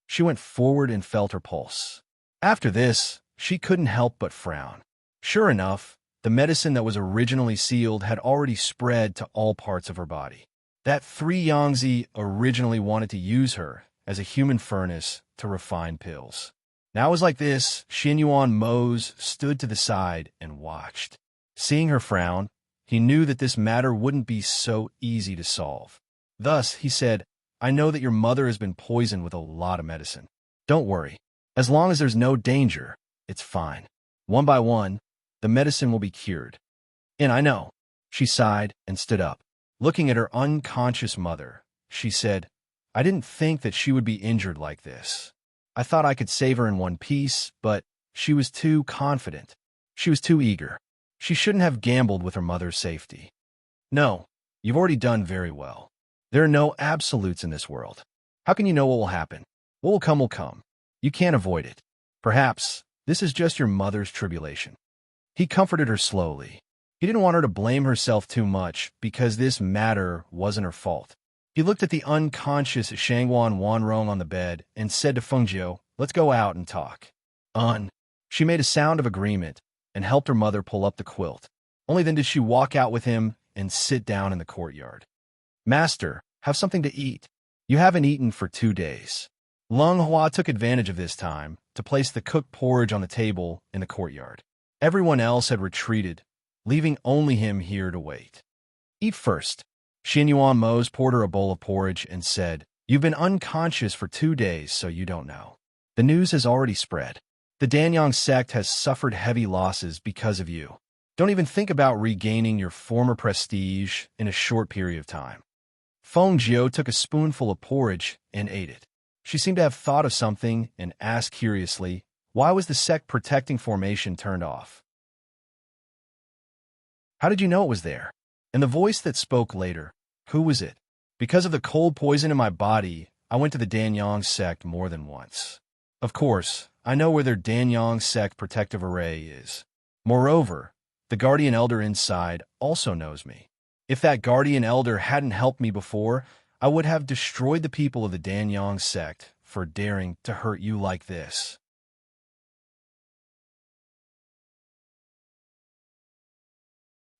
Speaker 1: She went forward and felt her pulse. After this, she couldn't help but frown. Sure enough, the medicine that was originally sealed had already spread to all parts of her body. That 3 Yangtze originally wanted to use her as a human furnace to refine pills. Now it was like this. Xianyuan Mose stood to the side and watched. Seeing her frown, he knew that this matter wouldn't be so easy to solve. Thus, he said, "I know that your mother has been poisoned with a lot of medicine. Don't worry. As long as there's no danger, it's fine. One by one, the medicine will be cured." "And I know." She sighed and stood up. Looking at her unconscious mother, she said, "I didn't think that she would be injured like this. I thought I could save her in one piece, but she was too confident. She was too eager. She shouldn't have gambled with her mother's safety." "No, you've already done very well. There are no absolutes in this world. How can you know what will happen? What will come will come. You can't avoid it. Perhaps this is just your mother's tribulation." He comforted her slowly. He didn't want her to blame herself too much because this matter wasn't her fault. He looked at the unconscious Shangwan Wanrong on the bed and said to Fengjiu, "Let's go out and talk." She made a sound of agreement and helped her mother pull up the quilt. Only then did she walk out with him and sit down in the courtyard. "Master, have something to eat. You haven't eaten for 2 days." Lung Hua took advantage of this time to place the cooked porridge on the table in the courtyard. Everyone else had retreated, leaving only him here to wait. "Eat first." Xianyuan Mose poured her a bowl of porridge and said, "You've been unconscious for 2 days, so you don't know. The news has already spread. The Danyang sect has suffered heavy losses because of you. Don't even think about regaining your former prestige in a short period of time." Fengjiu took a spoonful of porridge and ate it. She seemed to have thought of something and asked curiously, why was the sect protecting formation turned off? "How did you know it was there?" And the voice that spoke later, "Who was it?" "Because of the cold poison in my body, I went to the Danyang sect more than once. Of course, I know where their Danyang sect protective array is. Moreover, the guardian elder inside also knows me. If that guardian elder hadn't helped me before, I would have destroyed the people of the Danyang sect for daring to hurt you like this."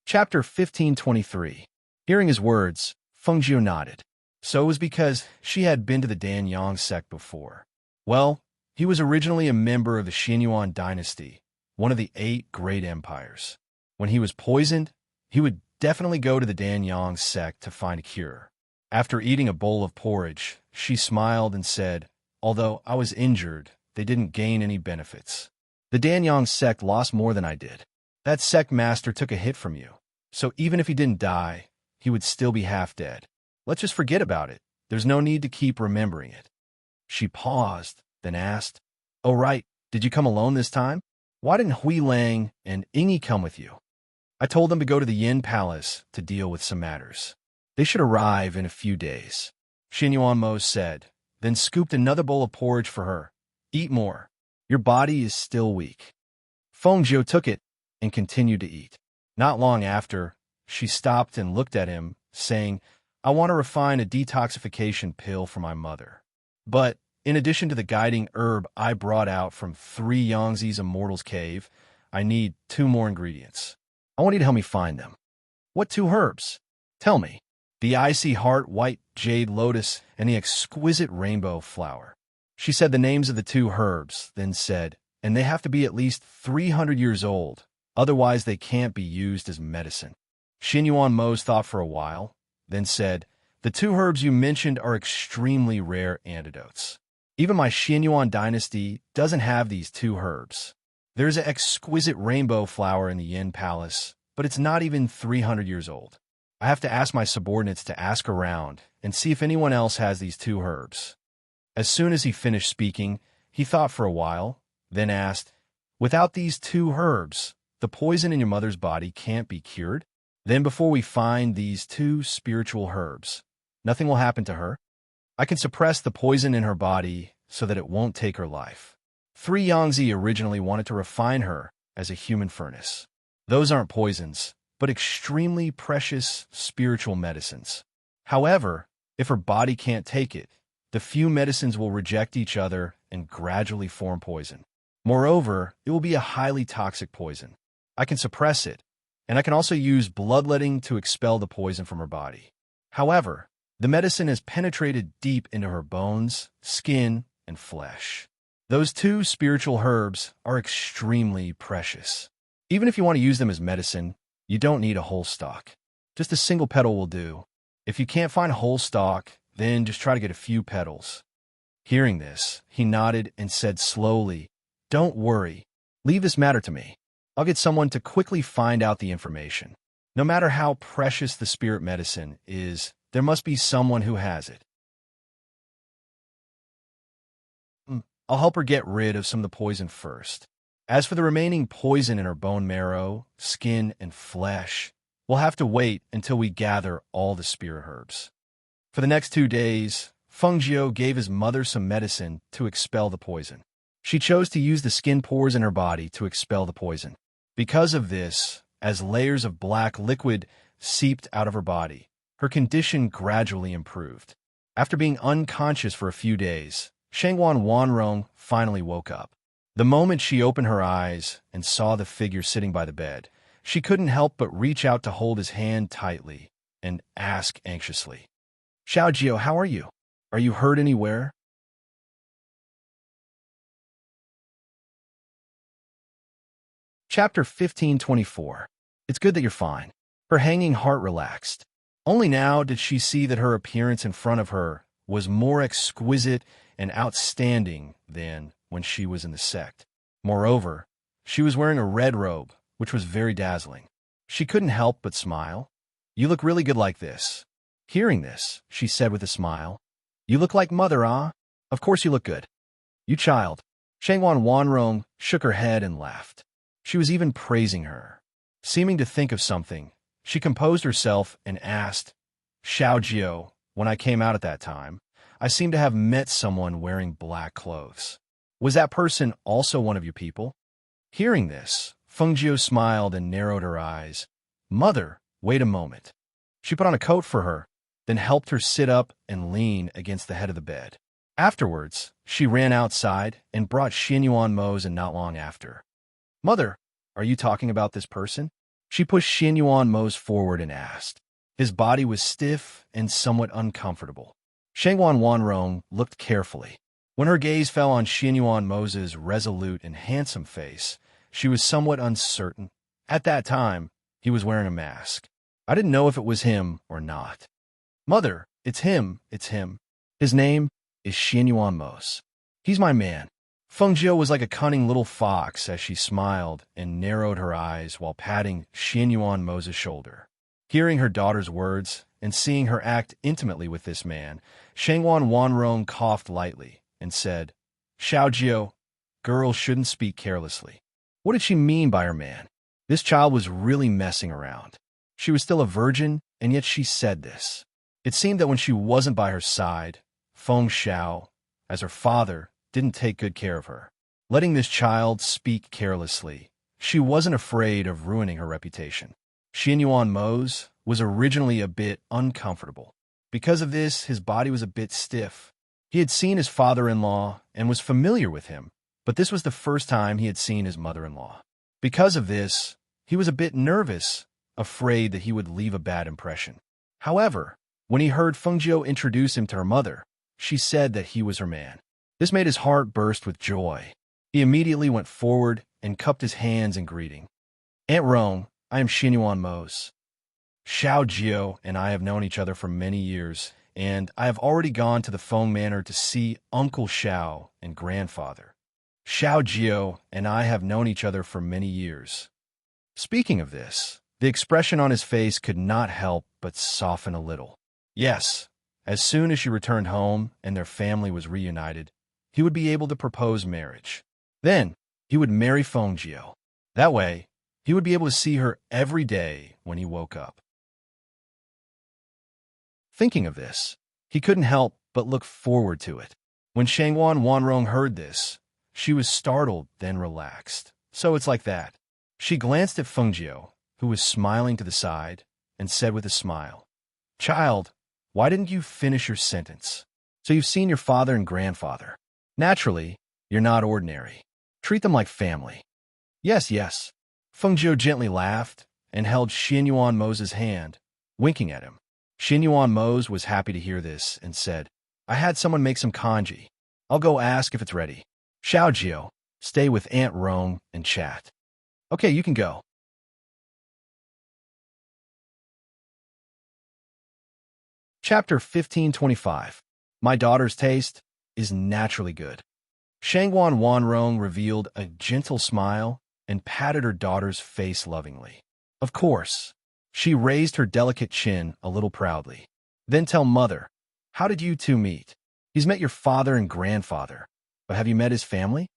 Speaker 1: Chapter 1523. Hearing his words, Fengjiu nodded. So it was because she had been to the Danyang sect before. Well, he was originally a member of the Xianyuan dynasty, one of the 8 great empires. When he was poisoned, he would definitely go to the Danyang sect to find a cure. After eating a bowl of porridge, she smiled and said, "Although I was injured, they didn't gain any benefits. The Danyang sect lost more than I did. That sect master took a hit from you. So even if he didn't die, he would still be half dead. Let's just forget about it. There's no need to keep remembering it." She paused, then asked, "Oh right, did you come alone this time? Why didn't Hui Lang and Ingi come with you?" "I told them to go to the Yin Palace to deal with some matters. They should arrive in a few days," Xianyuan Mo said, then scooped another bowl of porridge for her. "Eat more. Your body is still weak." Fengjiu took it and continued to eat. Not long after, she stopped and looked at him, saying, I want to refine a detoxification pill for my mother. But in addition to the guiding herb I brought out from 3 Yangtze's Immortal's Cave, I need 2 more ingredients. I want you to help me find them. What 2 herbs? Tell me. The icy heart white jade lotus and the exquisite rainbow flower. She said the names of the 2 herbs, then said, and they have to be at least 300 years old, otherwise they can't be used as medicine. Xinyuan Mose thought for a while, then said, the 2 herbs you mentioned are extremely rare antidotes. Even my Xinyuan dynasty doesn't have these 2 herbs. There's an exquisite rainbow flower in the Yin Palace, but it's not even 300 years old. I have to ask my subordinates to ask around and see if anyone else has these 2 herbs. As soon as he finished speaking, he thought for a while, then asked, without these 2 herbs, the poison in your mother's body can't be cured? Then before we find these 2 spiritual herbs, nothing will happen to her? I can suppress the poison in her body so that it won't take her life. 3 Yangtze originally wanted to refine her as a human furnace. Those aren't poisons, but extremely precious spiritual medicines. However, if her body can't take it, the few medicines will reject each other and gradually form poison. Moreover, it will be a highly toxic poison. I can suppress it, and I can also use bloodletting to expel the poison from her body. However, the medicine has penetrated deep into her bones, skin, and flesh. Those 2 spiritual herbs are extremely precious. Even if you want to use them as medicine, you don't need a whole stalk. Just a single petal will do. If you can't find a whole stalk, then just try to get a few petals. Hearing this, he nodded and said slowly, don't worry. Leave this matter to me. I'll get someone to quickly find out the information. No matter how precious the spirit medicine is, there must be someone who has it. I'll help her get rid of some of the poison first. As for the remaining poison in her bone marrow, skin, and flesh, we'll have to wait until we gather all the spirit herbs. For the next 2 days, Feng Jiu gave his mother some medicine to expel the poison. She chose to use the skin pores in her body to expel the poison. Because of this, as layers of black liquid seeped out of her body, her condition gradually improved. After being unconscious for a few days, Shangwan Wanrong finally woke up. The moment she opened her eyes and saw the figure sitting by the bed, she couldn't help but reach out to hold his hand tightly and ask anxiously, Xiaojiu, how are you? Are you hurt anywhere? Chapter 1524. It's good that you're fine. Her hanging heart relaxed. Only now did she see that her appearance in front of her was more exquisite and outstanding than when she was in the sect. Moreover, she was wearing a red robe, which was very dazzling. She couldn't help but smile. You look really good like this. Hearing this, she said with a smile, you look like mother, ah? Of course you look good. You child. Shangwan Wanrong shook her head and laughed. She was even praising her. Seeming to think of something, she composed herself and asked, Xiaojiu, when I came out at that time, I seem to have met someone wearing black clothes. Was that person also one of your people? Hearing this, Feng Jiu smiled and narrowed her eyes. Mother, wait a moment. She put on a coat for her, then helped her sit up and lean against the head of the bed. Afterwards, she ran outside and brought Xinyuan Mose and not long after. Mother, are you talking about this person? She pushed Xinyuan Mose forward and asked. His body was stiff and somewhat uncomfortable. Shangwan Wanrong looked carefully. When her gaze fell on Xinyuan Mose's resolute and handsome face, she was somewhat uncertain. At that time, he was wearing a mask. I didn't know if it was him or not. Mother, it's him. His name is Xinyuan Mose. He's my man. Feng Jiu was like a cunning little fox as she smiled and narrowed her eyes while patting Xinyuan Mose's shoulder. Hearing her daughter's words and seeing her act intimately with this man, Shangwan Wanrong coughed lightly and said, Xiaojiu, girls shouldn't speak carelessly. What did she mean by her man? This child was really messing around. She was still a virgin, and yet she said this. It seemed that when she wasn't by her side, Feng Xiao, as her father, didn't take good care of her. Letting this child speak carelessly, she wasn't afraid of ruining her reputation. Xinyuan Mose was originally a bit uncomfortable. Because of this, his body was a bit stiff. He had seen his father-in-law and was familiar with him, but this was the first time he had seen his mother-in-law. Because of this, he was a bit nervous, afraid that he would leave a bad impression. However, when he heard Fengjiu introduce him to her mother, she said that he was her man. This made his heart burst with joy. He immediately went forward and cupped his hands in greeting. Aunt Rong, I am Xinyuan Mose. Xiao Jiao and I have known each other for many years, and I have already gone to the Feng Manor to see Uncle Xiao and grandfather. Xiao Jiao and I have known each other for many years. Speaking of this, the expression on his face could not help but soften a little. Yes, as soon as she returned home and their family was reunited, he would be able to propose marriage. Then, he would marry Fengjiu. That way, he would be able to see her every day when he woke up. Thinking of this, he couldn't help but look forward to it. When Shangwan Wanrong heard this, she was startled, then relaxed. So it's like that. She glanced at Fengjiu, who was smiling to the side, and said with a smile, Child, why didn't you finish your sentence? So you've seen your father and grandfather. Naturally, you're not ordinary. Treat them like family. Yes, yes. Fengjiu gently laughed and held Xinyuan Mose's hand, winking at him. Xinyuan Mose was happy to hear this and said, I had someone make some kanji. I'll go ask if it's ready. Xiao Jiao, stay with Aunt Rong and chat. Okay, you can go. Chapter 1525. My daughter's taste is naturally good. Shangwan Wanrong revealed a gentle smile and patted her daughter's face lovingly. Of course. She raised her delicate chin a little proudly. Then tell Mother, how did you two meet? He's met your father and grandfather, but have you met his family?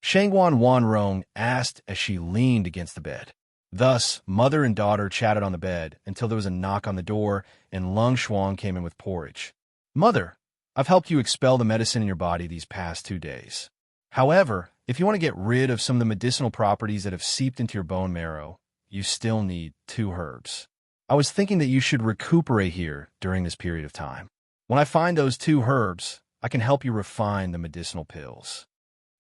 Speaker 1: Shangwan Wanrong asked as she leaned against the bed. Thus, mother and daughter chatted on the bed until there was a knock on the door and Lung Shuang came in with porridge. Mother, I've helped you expel the medicine in your body these past 2 days. However, if you want to get rid of some of the medicinal properties that have seeped into your bone marrow, you still need 2 herbs. I was thinking that you should recuperate here during this period of time. When I find those 2 herbs, I can help you refine the medicinal pills.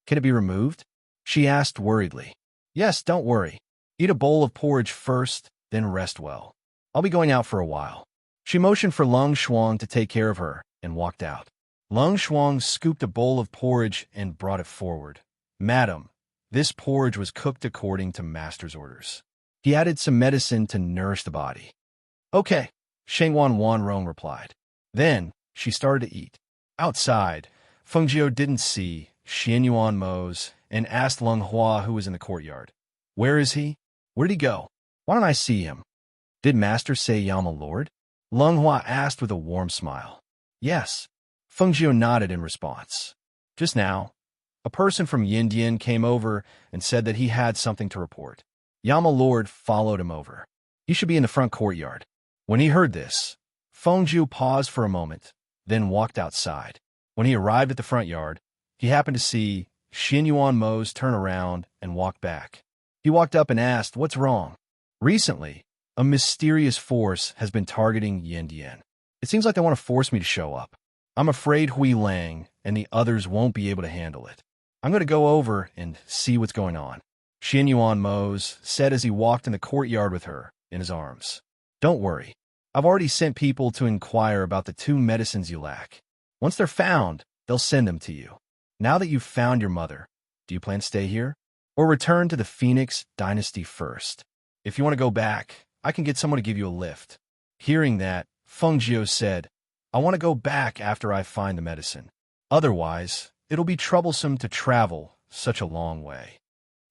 Speaker 1: Can it be removed? She asked worriedly. Yes, don't worry. Eat a bowl of porridge first, then rest well. I'll be going out for a while. She motioned for Lung Shuang to take care of her and walked out. Lung Shuang scooped a bowl of porridge and brought it forward. Madam, this porridge was cooked according to master's orders. He added some medicine to nourish the body. Okay, Shangwan Wanrong replied. Then, she started to eat. Outside, Fengjiu didn't see Xianyuan Mose and asked Lung Hua who was in the courtyard. Where is he? Where'd he go? Why don't I see him? Did master say Yama Lord? Lung Hua asked with a warm smile. Yes. Fengjiu nodded in response. Just now, a person from Yindian came over and said that he had something to report. Yama Lord followed him over. He should be in the front courtyard. When he heard this, Fengjiu paused for a moment, then walked outside. When he arrived at the front yard, he happened to see Xianyuan Mose turn around and walk back. He walked up and asked, what's wrong? Recently, a mysterious force has been targeting Yindian. It seems like they want to force me to show up. I'm afraid Hui Lang and the others won't be able to handle it. I'm going to go over and see what's going on. Xianyuan Mose said as he walked in the courtyard with her in his arms. Don't worry. I've already sent people to inquire about the 2 medicines you lack. Once they're found, they'll send them to you. Now that you've found your mother, do you plan to stay here? Or return to the Phoenix Dynasty first? If you want to go back, I can get someone to give you a lift. Hearing that, Fengjiu said, I want to go back after I find the medicine. Otherwise, it'll be troublesome to travel such a long way.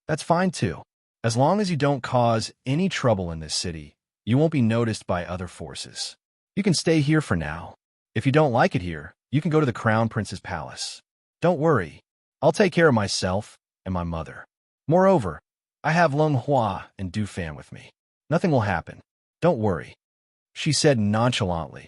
Speaker 1: That's fine too. As long as you don't cause any trouble in this city, you won't be noticed by other forces. You can stay here for now. If you don't like it here, you can go to the Crown Prince's palace. Don't worry. I'll take care of myself and my mother. Moreover, I have Lung Hua and Du Fan with me. Nothing will happen. Don't worry, she said nonchalantly.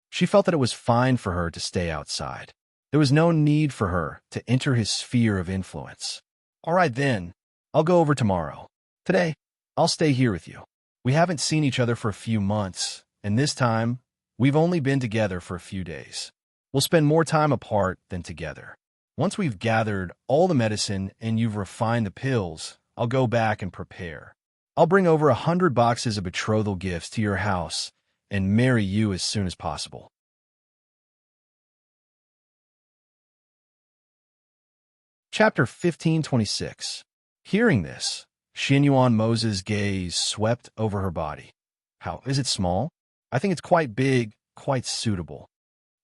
Speaker 1: She felt that it was fine for her to stay outside. There was no need for her to enter his sphere of influence. All right then, I'll go over tomorrow. Today, I'll stay here with you. We haven't seen each other for a few months, and this time, we've only been together for a few days. We'll spend more time apart than together. Once we've gathered all the medicine and you've refined the pills, I'll go back and prepare. I'll bring over 100 boxes of betrothal gifts to your house and marry you as soon as possible. Chapter 15:26. Hearing this, Xianyuan Moses' gaze swept over her body. How is it small? I think it's quite big, quite suitable.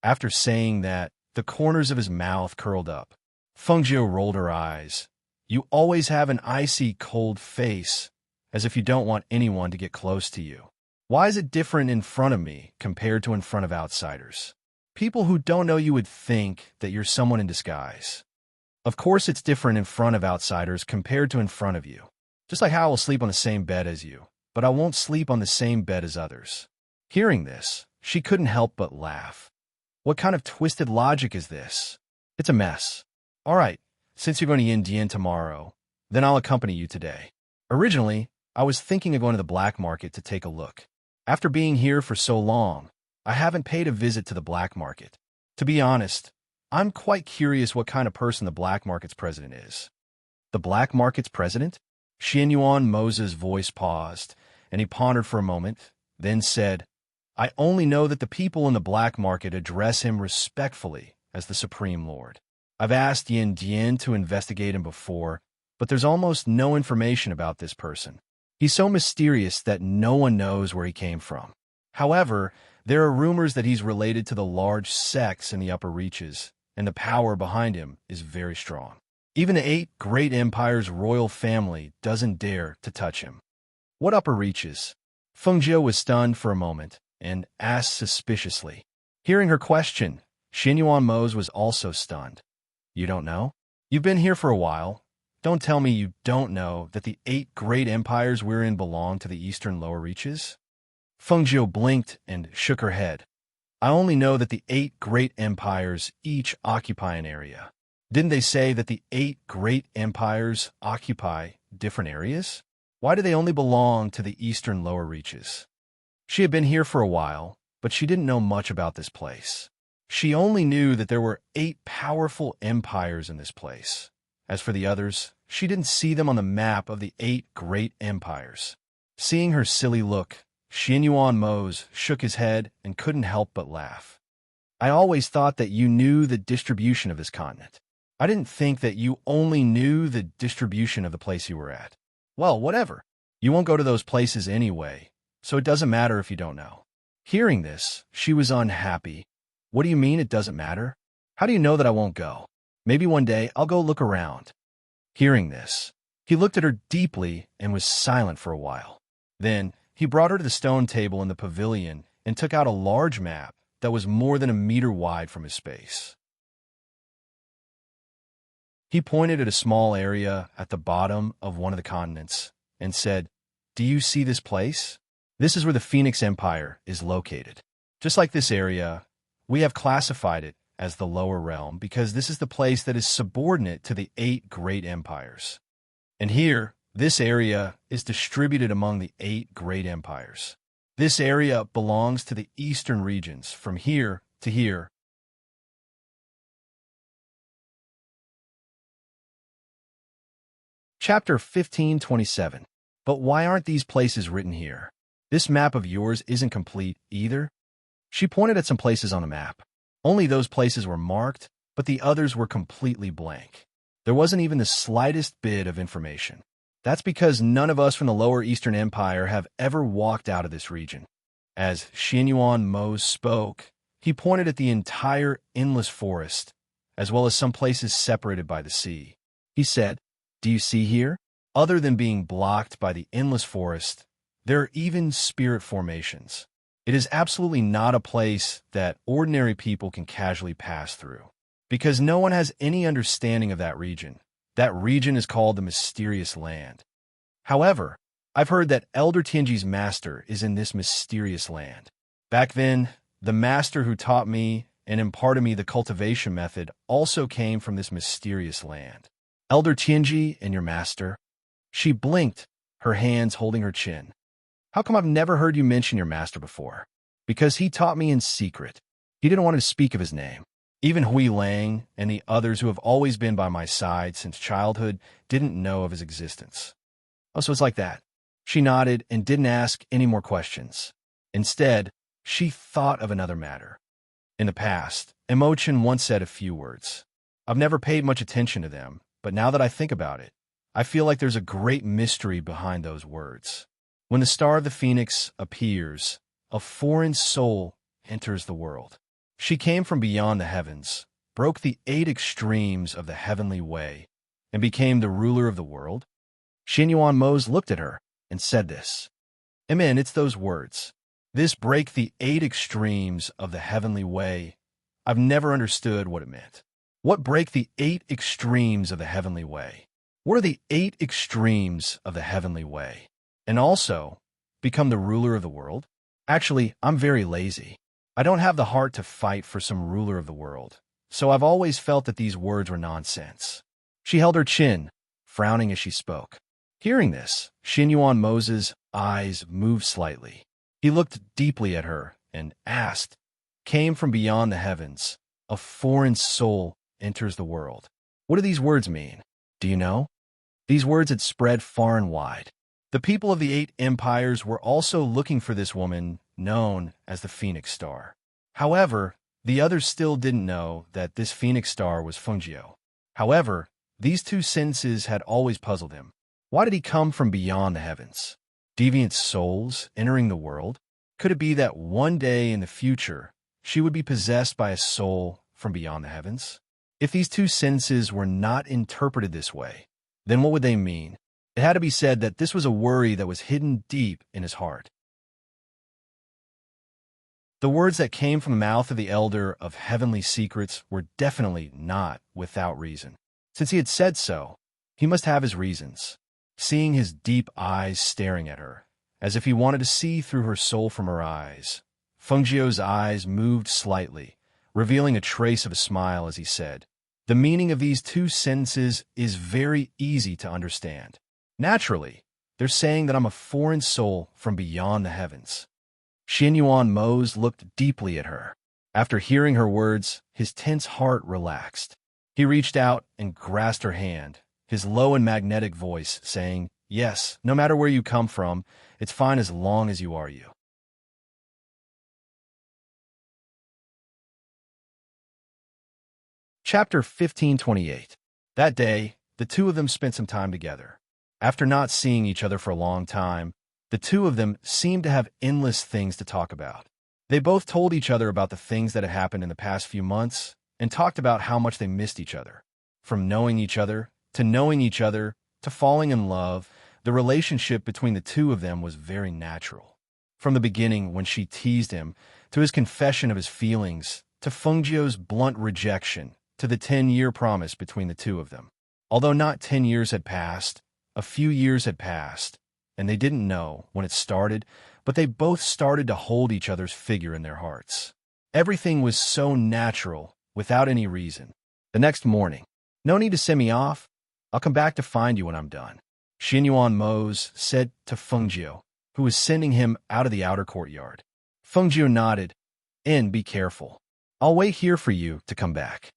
Speaker 1: After saying that, the corners of his mouth curled up. Fengjiu rolled her eyes. You always have an icy, cold face, as if you don't want anyone to get close to you. Why is it different in front of me compared to in front of outsiders? People who don't know you would think that you're someone in disguise. Of course it's different in front of outsiders compared to in front of you. Just like how I will sleep on the same bed as you, but I won't sleep on the same bed as others. Hearing this, she couldn't help but laugh. What kind of twisted logic is this? It's a mess. All right, since you're going to Indian tomorrow, then I'll accompany you today. Originally, I was thinking of going to the black market to take a look. After being here for so long, I haven't paid a visit to the black market. To be honest, I'm quite curious what kind of person the black market's president is. The black market's president? Xianyuan Moses' voice paused, and he pondered for a moment, then said, I only know that the people in the black market address him respectfully as the Supreme Lord. I've asked Yin Dian to investigate him before, but there's almost no information about this person. He's so mysterious that no one knows where he came from. However, there are rumors that he's related to the large sects in the upper reaches, and the power behind him is very strong. Even the 8 great empires' royal family doesn't dare to touch him. What upper reaches? Fengjiu was stunned for a moment and asked suspiciously. Hearing her question, Xianyuan Mose was also stunned. You don't know? You've been here for a while. Don't tell me you don't know that the 8 great empires we're in belong to the eastern lower reaches? Fengjiu blinked and shook her head. I only know that the 8 great empires each occupy an area. Didn't they say that the 8 great empires occupy different areas? Why do they only belong to the eastern lower reaches? She had been here for a while, but she didn't know much about this place. She only knew that there were 8 powerful empires in this place. As for the others, she didn't see them on the map of the 8 great empires. Seeing her silly look, Xianyuan Mose shook his head and couldn't help but laugh. I always thought that you knew the distribution of this continent. I didn't think that you only knew the distribution of the place you were at. Well, whatever. You won't go to those places anyway, so it doesn't matter if you don't know. Hearing this, she was unhappy. What do you mean it doesn't matter? How do you know that I won't go? Maybe one day I'll go look around. Hearing this, he looked at her deeply and was silent for a while. Then, he brought her to the stone table in the pavilion and took out a large map that was more than a meter wide from his space. He pointed at a small area at the bottom of one of the continents and said, Do you see this place? This is where the Phoenix Empire is located. Just like this area, we have classified it as the lower realm because this is the place that is subordinate to the 8 great empires. And here, this area is distributed among the 8 great empires. This area belongs to the eastern regions, from here to here. Chapter 15:27. But why aren't these places written here? This map of yours isn't complete either. She pointed at some places on the map. Only those places were marked, but the others were completely blank. There wasn't even the slightest bit of information. That's because none of us from the Lower Eastern Empire have ever walked out of this region. As Xianyuan Mose spoke, he pointed at the entire endless forest, as well as some places separated by the sea. He said, Do you see here? Other than being blocked by the endless forest, there are even spirit formations. It is absolutely not a place that ordinary people can casually pass through, because no one has any understanding of that region. That region is called the Mysterious Land. However, I've heard that Elder Tianji's master is in this mysterious land. Back then, the master who taught me and imparted me the cultivation method also came from this mysterious land. Elder Tianji and your master? She blinked, her hands holding her chin. How come I've never heard you mention your master before? because he taught me in secret. He didn't want to speak of his name. Even Hui Lang and the others who have always been by my side since childhood didn't know of his existence. Oh, so it's like that. She nodded and didn't ask any more questions. Instead, she thought of another matter. In the past, Imogen once said a few words. I've never paid much attention to them, but now that I think about it, I feel like there's a great mystery behind those words. When the star of the phoenix appears, a foreign soul enters the world. She came from beyond the heavens, broke the 8 extremes of the heavenly way, and became the ruler of the world. Xin Yuan Mose looked at her and said this. Amen, it's those words. This break the 8 extremes of the heavenly way. I've never understood what it meant. What break the 8 extremes of the heavenly way? What are the 8 extremes of the heavenly way? And also, become the ruler of the world? Actually, I'm very lazy. I don't have the heart to fight for some ruler of the world, so I've always felt that these words were nonsense. She held her chin, frowning as she spoke. Hearing this, Xin Yuan Mose's eyes moved slightly. He looked deeply at her and asked, Came from beyond the heavens, a foreign soul enters the world. What do these words mean? Do you know? These words had spread far and wide. The people of the 8 empires were also looking for this woman known as the Phoenix Star. However, the others still didn't know that this Phoenix Star was Fengjiu. However, these 2 sentences had always puzzled him. Why did he come from beyond the heavens? Deviant souls entering the world? Could it be that one day in the future, she would be possessed by a soul from beyond the heavens? If these 2 sentences were not interpreted this way, then what would they mean? It had to be said that this was a worry that was hidden deep in his heart. The words that came from the mouth of the elder of heavenly secrets were definitely not without reason. Since he had said so, he must have his reasons. Seeing his deep eyes staring at her, as if he wanted to see through her soul from her eyes, Fengjiu's eyes moved slightly, revealing a trace of a smile as he said, The meaning of these 2 sentences is very easy to understand. Naturally, they're saying that I'm a foreign soul from beyond the heavens. Xin Yuan Mose looked deeply at her. After hearing her words, his tense heart relaxed. He reached out and grasped her hand, his low and magnetic voice saying, Yes, no matter where you come from, it's fine as long as you are you. Chapter 1528. That day, the 2 of them spent some time together. After not seeing each other for a long time, the 2 of them seemed to have endless things to talk about. They both told each other about the things that had happened in the past few months and talked about how much they missed each other. From knowing each other to falling in love, the relationship between the 2 of them was very natural. From the beginning, when she teased him, to his confession of his feelings, to Fengjiu's blunt rejection, to the 10-year promise between the 2 of them. Although not 10 years had passed, a few years had passed, and they didn't know when it started, but they both started to hold each other's figure in their hearts. Everything was so natural, without any reason. The next morning, No need to send me off. I'll come back to find you when I'm done, Xin Yuan Mose said to Fengjiu, who was sending him out of the outer courtyard. Fengjiu nodded. In, be careful. I'll wait here for you to come back.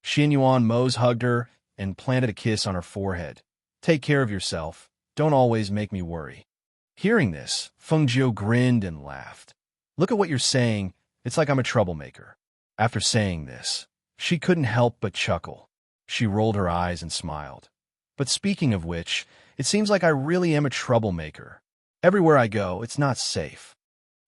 Speaker 1: Xin Yuan Mose hugged her and planted a kiss on her forehead. Take care of yourself. Don't always make me worry. Hearing this, Fengjiu grinned and laughed. Look at what you're saying. It's like I'm a troublemaker. After saying this, she couldn't help but chuckle. She rolled her eyes and smiled. But speaking of which, it seems like I really am a troublemaker. Everywhere I go, it's not safe.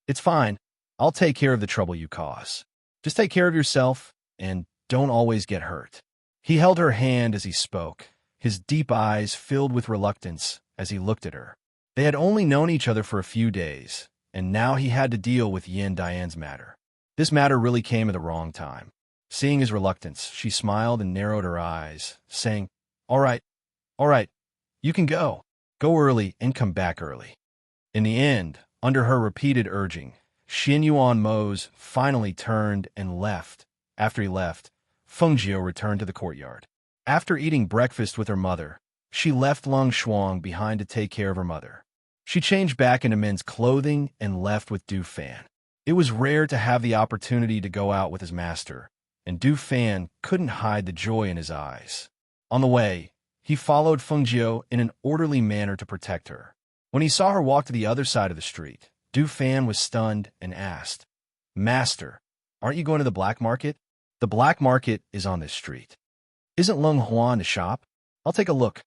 Speaker 1: It's fine. I'll take care of the trouble you cause. Just take care of yourself and don't always get hurt. He held her hand as he spoke, his deep eyes filled with reluctance as he looked at her. They had only known each other for a few days, and now he had to deal with Yin Diane's matter. This matter really came at the wrong time. Seeing his reluctance, she smiled and narrowed her eyes, saying, all right, you can go. Go early and come back early. In the end, under her repeated urging, Xin Yuan Mose finally turned and left. After he left, Fengjiu returned to the courtyard. After eating breakfast with her mother, she left Lung Shuang behind to take care of her mother. She changed back into men's clothing and left with Du Fan. It was rare to have the opportunity to go out with his master, and Du Fan couldn't hide the joy in his eyes. On the way, he followed Feng Jiu in an orderly manner to protect her. When he saw her walk to the other side of the street, Du Fan was stunned and asked, "Master, aren't you going to the black market?" "The black market is on this street." "Isn't Leng Hua in the shop? I'll take a look."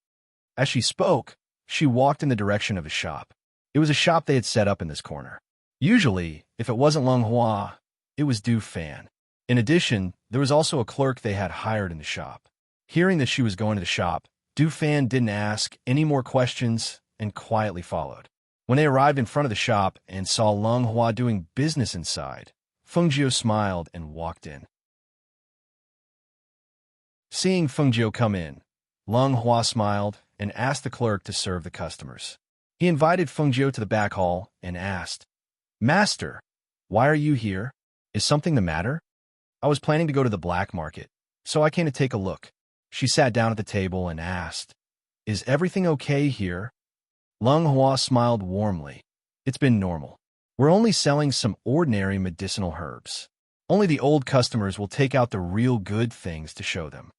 Speaker 1: As she spoke, she walked in the direction of his shop. It was a shop they had set up in this corner. Usually, if it wasn't Leng Hua, it was Du Fan. In addition, there was also a clerk they had hired in the shop. Hearing that she was going to the shop, Du Fan didn't ask any more questions and quietly followed. When they arrived in front of the shop and saw Leng Hua doing business inside, Feng Jiu smiled and walked in. Seeing Feng Jiu come in, Leng Hua smiled and asked the clerk to serve the customers. He invited Feng Jiu to the back hall and asked, "Master, why are you here? Is something the matter?" "I was planning to go to the black market, so I came to take a look." She sat down at the table and asked, "Is everything okay here?" Leng Hua smiled warmly. "It's been normal. We're only selling some ordinary medicinal herbs. Only the old customers will take out the real good things to show them."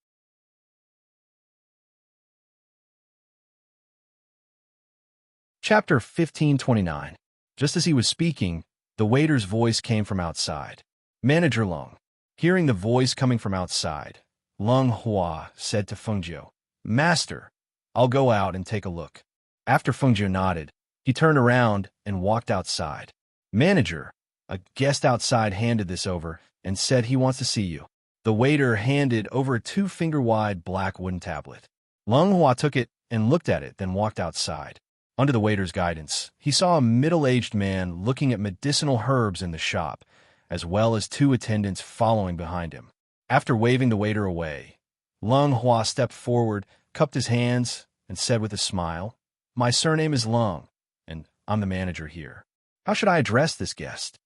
Speaker 1: Chapter 1529. Just as he was speaking, the waiter's voice came from outside. "Manager Leng." Hearing the voice coming from outside, Leng Hua said to Feng Jiu, "Master, I'll go out and take a look." After Feng Jiu nodded, he turned around and walked outside. "Manager," a guest outside handed this over and said he wants to see you. The waiter handed over a 2-finger-wide black wooden tablet. Leng Hua took it and looked at it, then walked outside. Under the waiter's guidance, he saw a middle-aged man looking at medicinal herbs in the shop, as well as 2 attendants following behind him. After waving the waiter away, Leng Hua stepped forward, cupped his hands, and said with a smile, "My surname is Leng, and I'm the manager here. How should I address this guest?"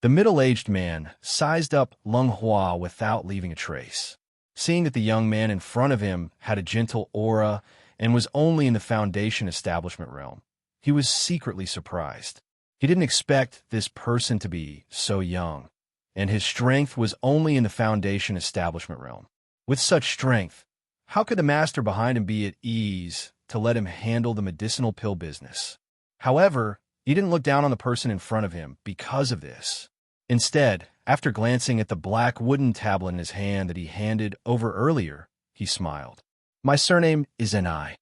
Speaker 1: The middle-aged man sized up Leng Hua without leaving a trace. Seeing that the young man in front of him had a gentle aura and was only in the foundation establishment realm, he was secretly surprised. He didn't expect this person to be so young, and his strength was only in the foundation establishment realm. With such strength, how could the master behind him be at ease to let him handle the medicinal pill business? However, he didn't look down on the person in front of him because of this. Instead, after glancing at the black wooden tablet in his hand that he handed over earlier, he smiled. "My surname is Enai."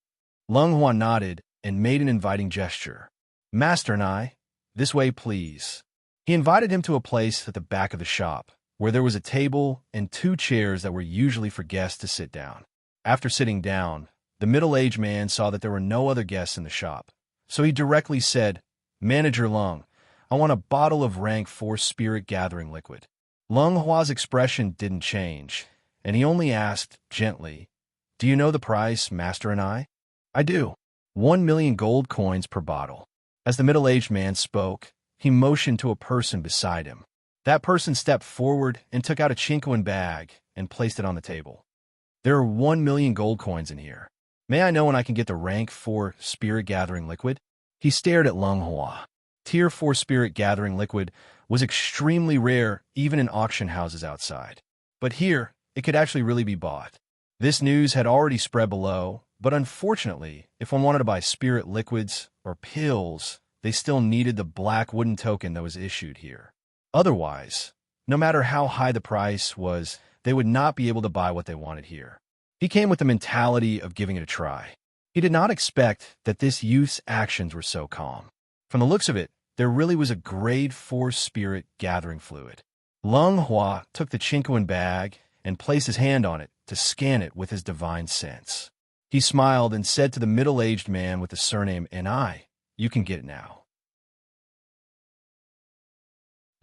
Speaker 1: Leng Hua nodded and made an inviting gesture. "Master Enai, this way, please." He invited him to a place at the back of the shop, where there was a table and 2 chairs that were usually for guests to sit down. After sitting down, the middle-aged man saw that there were no other guests in the shop, so he directly said, "Manager Leng, I want a bottle of rank 4 spirit gathering liquid." Leng Hua's expression didn't change, and he only asked gently, "Do you know the price, Master Enai?" "I do. 1,000,000 gold coins per bottle." As the middle-aged man spoke, he motioned to a person beside him. That person stepped forward and took out a chinquin bag and placed it on the table. "There are 1,000,000 gold coins in here. May I know when I can get the rank 4 spirit gathering liquid?" He stared at Leng Hua. Tier 4 spirit gathering liquid was extremely rare even in auction houses outside. But here, it could actually really be bought. This news had already spread below, but unfortunately, if one wanted to buy spirit liquids or pills, they still needed the black wooden token that was issued here. Otherwise, no matter how high the price was, they would not be able to buy what they wanted here. He came with the mentality of giving it a try. He did not expect that this youth's actions were so calm. From the looks of it, there really was a grade 4 spirit gathering fluid. Leng Hua took the chinquin bag and placed his hand on it to scan it with his divine sense. He smiled and said to the middle-aged man with the surname Enai, "You can get it now."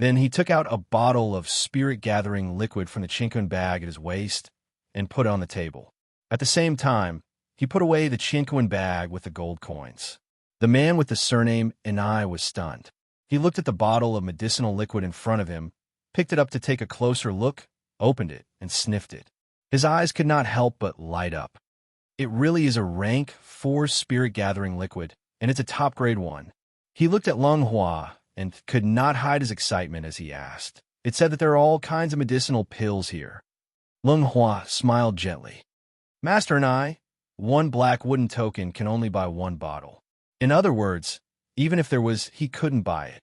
Speaker 1: Then he took out a bottle of spirit-gathering liquid from the chinquin bag at his waist and put it on the table. At the same time, he put away the chinquin bag with the gold coins. The man with the surname Enai was stunned. He looked at the bottle of medicinal liquid in front of him, picked it up to take a closer look, opened it, and sniffed it. His eyes could not help but light up. It really is a rank 4 spirit-gathering liquid, and it's a top-grade one. He looked at Leng Hua and could not hide his excitement as he asked. It said that there are all kinds of medicinal pills here. Lung Hua smiled gently. Master and I, one black wooden token can only buy one bottle. In other words, even if there was, he couldn't buy it.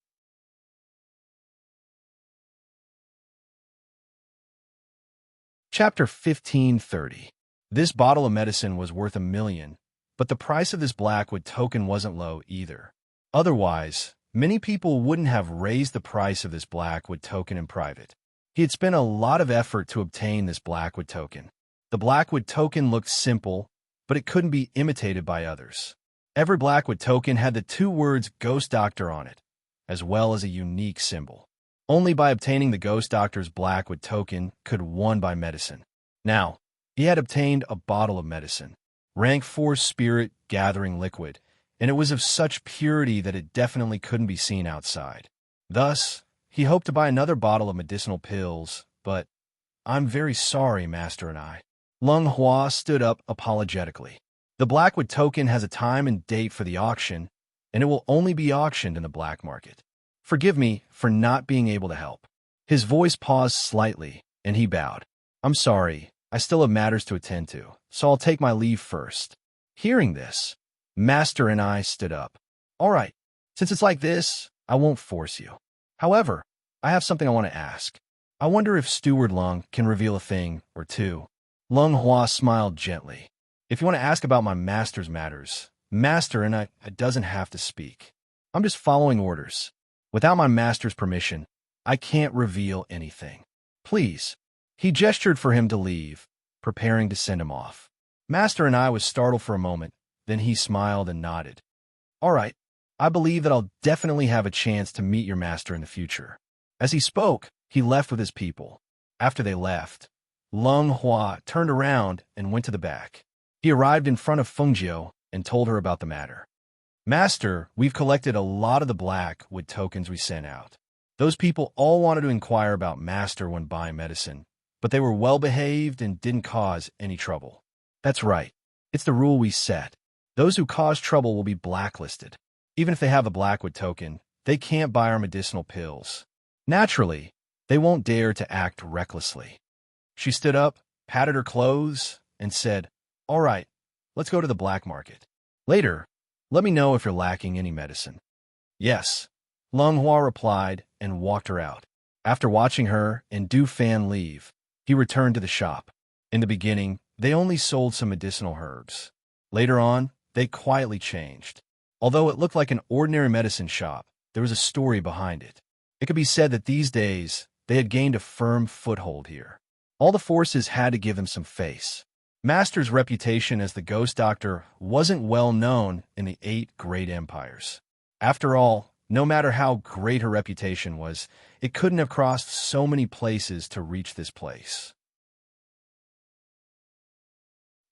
Speaker 1: Chapter 1530. This bottle of medicine was worth $1 million, but the price of this blackwood token wasn't low either. Otherwise, many people wouldn't have raised the price of this blackwood token in private. He had spent a lot of effort to obtain this blackwood token. The blackwood token looked simple, but it couldn't be imitated by others. Every blackwood token had the 2 words Ghost Doctor on it, as well as a unique symbol. Only by obtaining the Ghost Doctor's blackwood token could one buy medicine. Now, he had obtained a bottle of medicine, rank 4 spirit gathering liquid, and it was of such purity that it definitely couldn't be seen outside. Thus, he hoped to buy another bottle of medicinal pills, but, I'm very sorry, Master and I. Lung Hua stood up apologetically. The blackwood token has a time and date for the auction, and it will only be auctioned in the black market. Forgive me for not being able to help. His voice paused slightly, and he bowed. I'm sorry, I still have matters to attend to, so I'll take my leave first. Hearing this, Master and I stood up. All right, since it's like this, I won't force you. However, I have something I want to ask. I wonder if Steward Lung can reveal a thing or two. Lung Hua smiled gently. If you want to ask about my master's matters, Master and I doesn't have to speak. I'm just following orders. Without my master's permission, I can't reveal anything. Please. He gestured for him to leave, preparing to send him off. Master and I was startled for a moment, then he smiled and nodded. All right, I believe that I'll definitely have a chance to meet your master in the future. As he spoke, he left with his people. After they left, Lung Hua turned around and went to the back. He arrived in front of Fengjiu and told her about the matter. Master, we've collected a lot of the blackwood tokens we sent out. Those people all wanted to inquire about Master when buying medicine, but they were well-behaved and didn't cause any trouble. That's right. It's the rule we set. Those who cause trouble will be blacklisted. Even if they have a blackwood token, they can't buy our medicinal pills. Naturally, they won't dare to act recklessly. She stood up, patted her clothes, and said, All right, let's go to the black market. Later, let me know if you're lacking any medicine. Yes, Lung Hua replied and walked her out. After watching her and Du Fan leave, he returned to the shop. In the beginning, they only sold some medicinal herbs. Later on, they quietly changed. Although it looked like an ordinary medicine shop, there was a story behind it. It could be said that these days, they had gained a firm foothold here. All the forces had to give them some face. Master's reputation as the Ghost Doctor wasn't well known in the 8 great empires. After all, no matter how great her reputation was, it couldn't have crossed so many places to reach this place.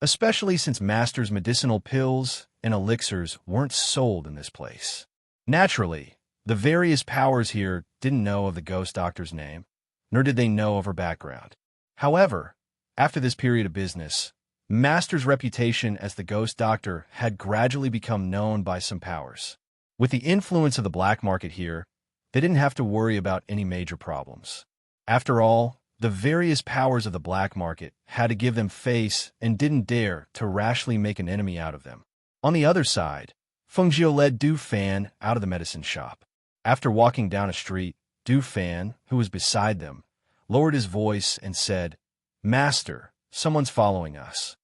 Speaker 1: Especially since Master's medicinal pills and elixirs weren't sold in this place. Naturally, the various powers here didn't know of the Ghost Doctor's name, nor did they know of her background. However, after this period of business, Master's reputation as the Ghost Doctor had gradually become known by some powers. With the influence of the black market here, they didn't have to worry about any major problems. After all, the various powers of the black market had to give them face and didn't dare to rashly make an enemy out of them. On the other side, Fengjiu led Du Fan out of the medicine shop. After walking down a street, Du Fan, who was beside them, lowered his voice and said, Master, someone's following us.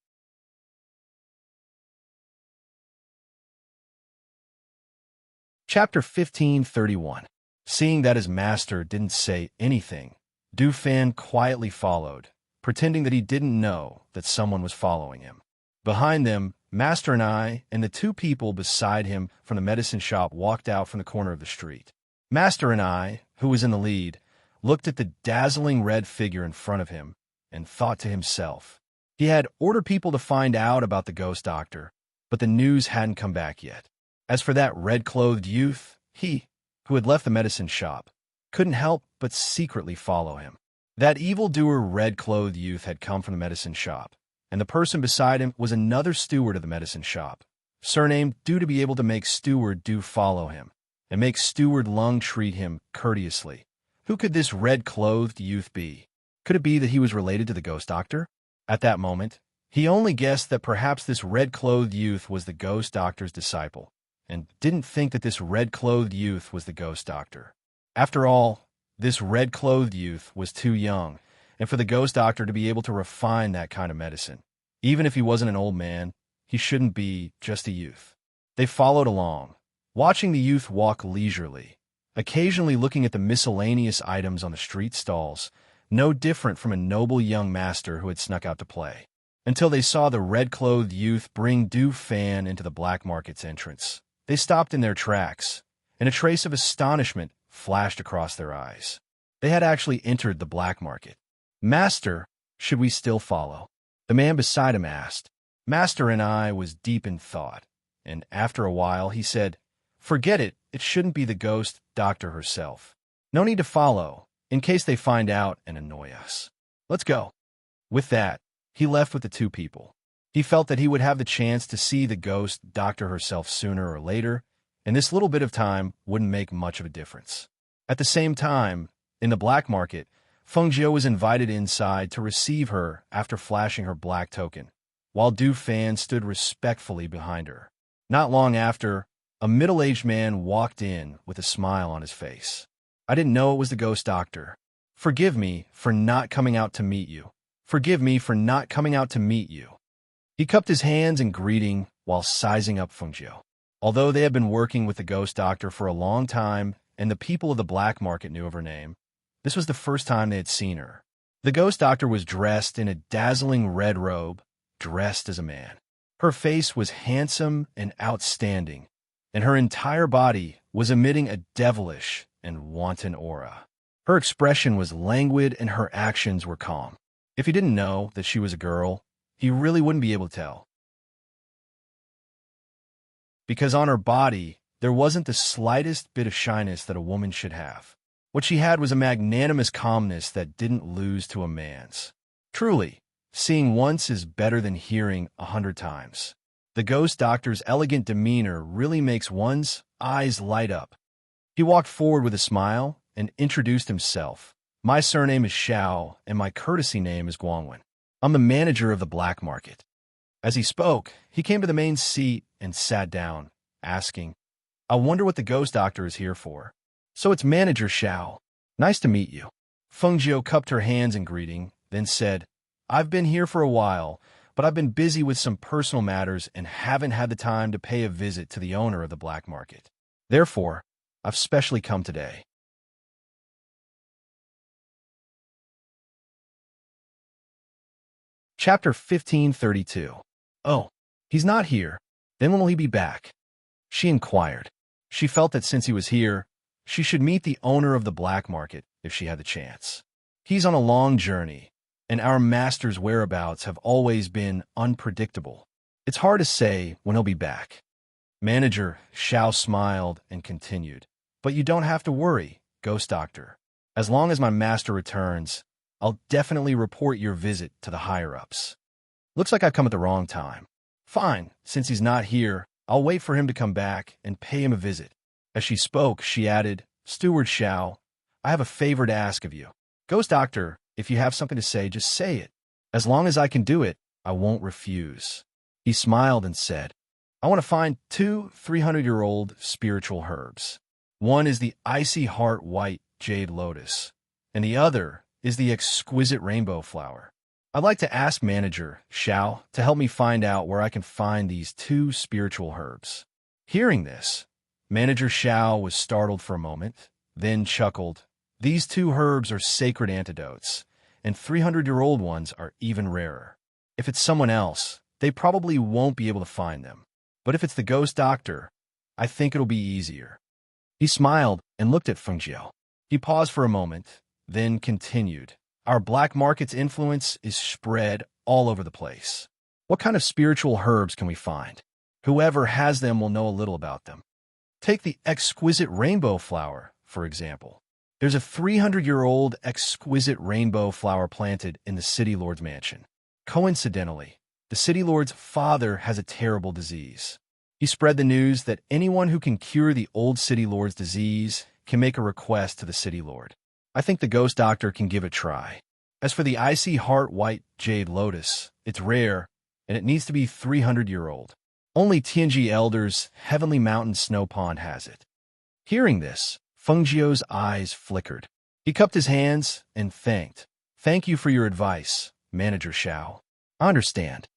Speaker 1: Chapter 1531. Seeing that his master didn't say anything, Du Fan quietly followed, pretending that he didn't know that someone was following him. Behind them, Master and I and the 2 people beside him from the medicine shop walked out from the corner of the street. Master and I, who was in the lead, looked at the dazzling red figure in front of him and thought to himself. He had ordered people to find out about the Ghost Doctor, but the news hadn't come back yet. As for that red-clothed youth, he, who had left the medicine shop, couldn't help but secretly follow him. That evildoer red-clothed youth had come from the medicine shop, and the person beside him was another steward of the medicine shop, surnamed due to be able to make Steward Do follow him. and make Steward Lung treat him courteously. Who could this red-clothed youth be? Could it be that he was related to the ghost doctor? At that moment, he only guessed that perhaps this red-clothed youth was the ghost doctor's disciple, and didn't think that this red-clothed youth was the ghost doctor. After all, this red-clothed youth was too young, and for the ghost doctor to be able to refine that kind of medicine. Even if he wasn't an old man, he shouldn't be just a youth. They followed along, watching the youth walk leisurely, occasionally looking at the miscellaneous items on the street stalls, no different from a noble young master who had snuck out to play, until they saw the red-clothed youth bring Du Fan into the black market's entrance. They stopped in their tracks, and a trace of astonishment flashed across their eyes. They had actually entered the black market. "Master, should we still follow?" The man beside him asked. Master and I was deep in thought, and after a while he said, "Forget it, it shouldn't be the ghost doctor herself. No need to follow, in case they find out and annoy us. Let's go." With that, he left with the two people. He felt that he would have the chance to see the ghost doctor herself sooner or later, and this little bit of time wouldn't make much of a difference. At the same time, in the black market, Feng Jiu was invited inside to receive her after flashing her black token, while Du Fan stood respectfully behind her. Not long after, a middle-aged man walked in with a smile on his face. "I didn't know it was the ghost doctor. Forgive me for not coming out to meet you. Forgive me for not coming out to meet you." He cupped his hands in greeting while sizing up Feng Jiu. Although they had been working with the ghost doctor for a long time and the people of the black market knew of her name, this was the first time they had seen her. The ghost doctor was dressed in a dazzling red robe, dressed as a man. Her face was handsome and outstanding, and her entire body was emitting a devilish and wanton aura. Her expression was languid and her actions were calm. If he didn't know that she was a girl, he really wouldn't be able to tell. Because on her body, there wasn't the slightest bit of shyness that a woman should have. What she had was a magnanimous calmness that didn't lose to a man's. Truly, seeing once is better than hearing 100 times. The ghost doctor's elegant demeanor really makes one's eyes light up. He walked forward with a smile and introduced himself. "My surname is Xiao, and my courtesy name is Guangwen. I'm the manager of the black market." As he spoke, he came to the main seat and sat down, asking, "I wonder what the ghost doctor is here for." "So it's Manager Xiao. Nice to meet you." Feng Jiu cupped her hands in greeting, then said, "I've been here for a while, but I've been busy with some personal matters and haven't had the time to pay a visit to the owner of the black market. Therefore, I've specially come today." Chapter 1532. "Oh, he's not here. Then when will he be back?" she inquired. She felt that since he was here, she should meet the owner of the black market if she had the chance. He's on a long journey, and our master's whereabouts have always been unpredictable. It's hard to say when he'll be back. Manager Xiao smiled and continued, "But you don't have to worry, ghost doctor. As long as my master returns, I'll definitely report your visit to the higher-ups." "Looks like I've come at the wrong time." "Fine, since he's not here, I'll wait for him to come back and pay him a visit." As she spoke, she added, "Steward Xiao, I have a favor to ask of you." "Ghost doctor, if you have something to say, just say it. As long as I can do it, I won't refuse." He smiled and said, "I want to find 2 300-year-old spiritual herbs. One is the icy heart white jade lotus, and the other is the exquisite rainbow flower. I'd like to ask Manager Xiao to help me find out where I can find these 2 spiritual herbs." Hearing this, Manager Xiao was startled for a moment, then chuckled. "These 2 herbs are sacred antidotes, and 300-year-old ones are even rarer. If it's someone else, they probably won't be able to find them. But if it's the ghost doctor, I think it'll be easier." He smiled and looked at Feng Jiu. He paused for a moment, then continued, "Our black market's influence is spread all over the place. What kind of spiritual herbs can we find? Whoever has them will know a little about them. Take the exquisite rainbow flower, for example. There's a 300-year-old exquisite rainbow flower planted in the city lord's mansion. Coincidentally, the city lord's father has a terrible disease. He spread the news that anyone who can cure the old city lord's disease can make a request to the city lord. I think the ghost doctor can give it a try. As for the icy heart white jade lotus, it's rare, and it needs to be 300-year-old. Only Tianji Elder's Heavenly Mountain Snow Pond has it. Hearing this, Fengjiu's eyes flickered. He cupped his hands and thanked. Thank you for your advice, Manager Xiao. I understand.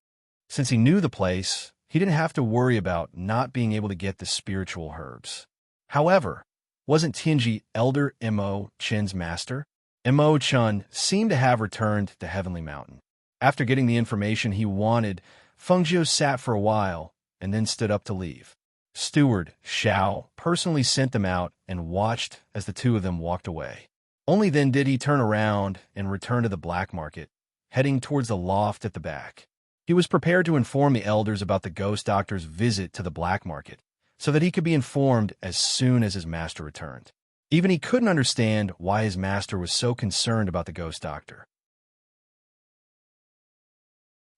Speaker 1: Since he knew the place, he didn't have to worry about not being able to get the spiritual herbs. However, wasn't Tianji Elder Mo Chen's master? Mo Chen seemed to have returned to Heavenly Mountain. After getting the information he wanted, Fengjiu sat for a while and then stood up to leave. Steward Xiao personally sent them out and watched as the two of them walked away. Only then did he turn around and return to the black market, heading towards the loft at the back. He was prepared to inform the elders about the ghost doctor's visit to the black market, so that he could be informed as soon as his master returned. Even he couldn't understand why his master was so concerned about the ghost doctor.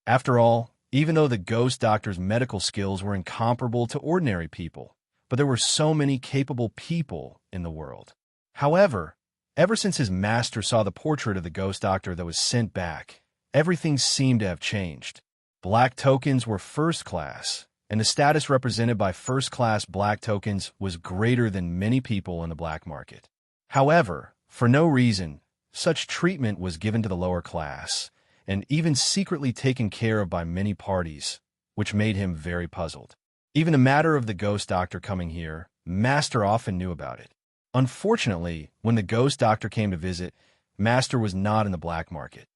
Speaker 1: After all, even though the ghost doctor's medical skills were incomparable to ordinary people, but there were so many capable people in the world. However, ever since his master saw the portrait of the ghost doctor that was sent back, everything seemed to have changed. Black tokens were first class, and the status represented by first-class black tokens was greater than many people in the black market. However, for no reason, such treatment was given to the lower class, and even secretly taken care of by many parties, which made him very puzzled. Even the matter of the ghost doctor coming here, Master often knew about it. Unfortunately, when the ghost doctor came to visit, Master was not in the black market.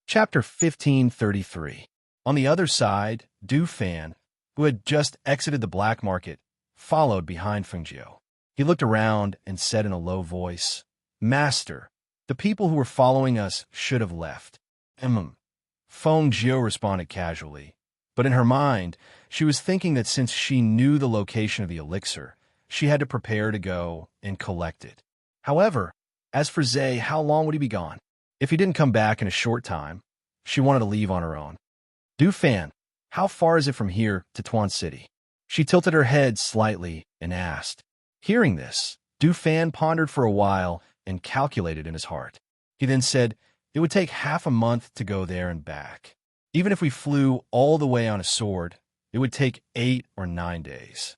Speaker 1: Chapter 1533. On the other side, Du Fan, who had just exited the black market, followed behind Fengjiu. He looked around and said in a low voice, Master, the people who were following us should have left. Fengjiu responded casually, but in her mind, she was thinking that since she knew the location of the elixir, she had to prepare to go and collect it. However, as for Zhe, how long would he be gone? If he didn't come back in a short time, she wanted to leave on her own. Du Fan, how far is it from here to Tuan City? She tilted her head slightly and asked. Hearing this, Du Fan pondered for a while and calculated in his heart. He then said, it would take half a month to go there and back. Even if we flew all the way on a sword, it would take 8 or 9 days.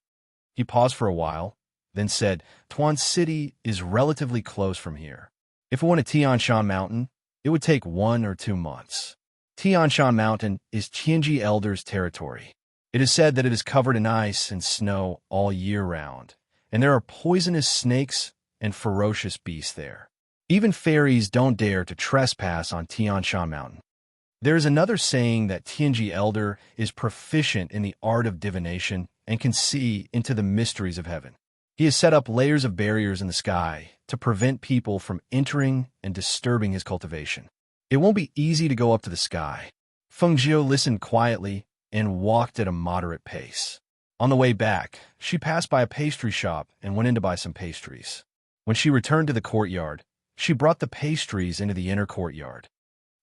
Speaker 1: He paused for a while, then said, Tuan City is relatively close from here. If we went to Tianshan Mountain, it would take 1 or 2 months. Tianshan Mountain is Tianji Elder's territory. It is said that it is covered in ice and snow all year round, and there are poisonous snakes and ferocious beasts there. Even fairies don't dare to trespass on Tianshan Mountain. There is another saying that Tianji Elder is proficient in the art of divination and can see into the mysteries of heaven. He has set up layers of barriers in the sky to prevent people from entering and disturbing his cultivation. It won't be easy to go up to the sky. Fengjiu listened quietly and walked at a moderate pace. On the way back, she passed by a pastry shop and went in to buy some pastries. When she returned to the courtyard, she brought the pastries into the inner courtyard.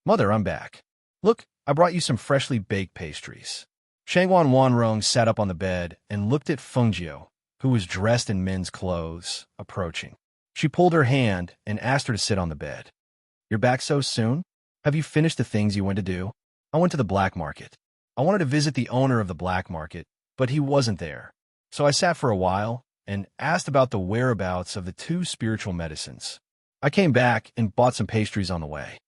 Speaker 1: Mother, I'm back. Look, I brought you some freshly baked pastries. Shangwan Wanrong sat up on the bed and looked at Fengjiu, who was dressed in men's clothes, approaching. She pulled her hand and asked her to sit on the bed. You're back so soon? Have you finished the things you went to do? I went to the black market. I wanted to visit the owner of the black market, but he wasn't there. So I sat for a while and asked about the whereabouts of the 2 spiritual medicines. I came back and bought some pastries on the way.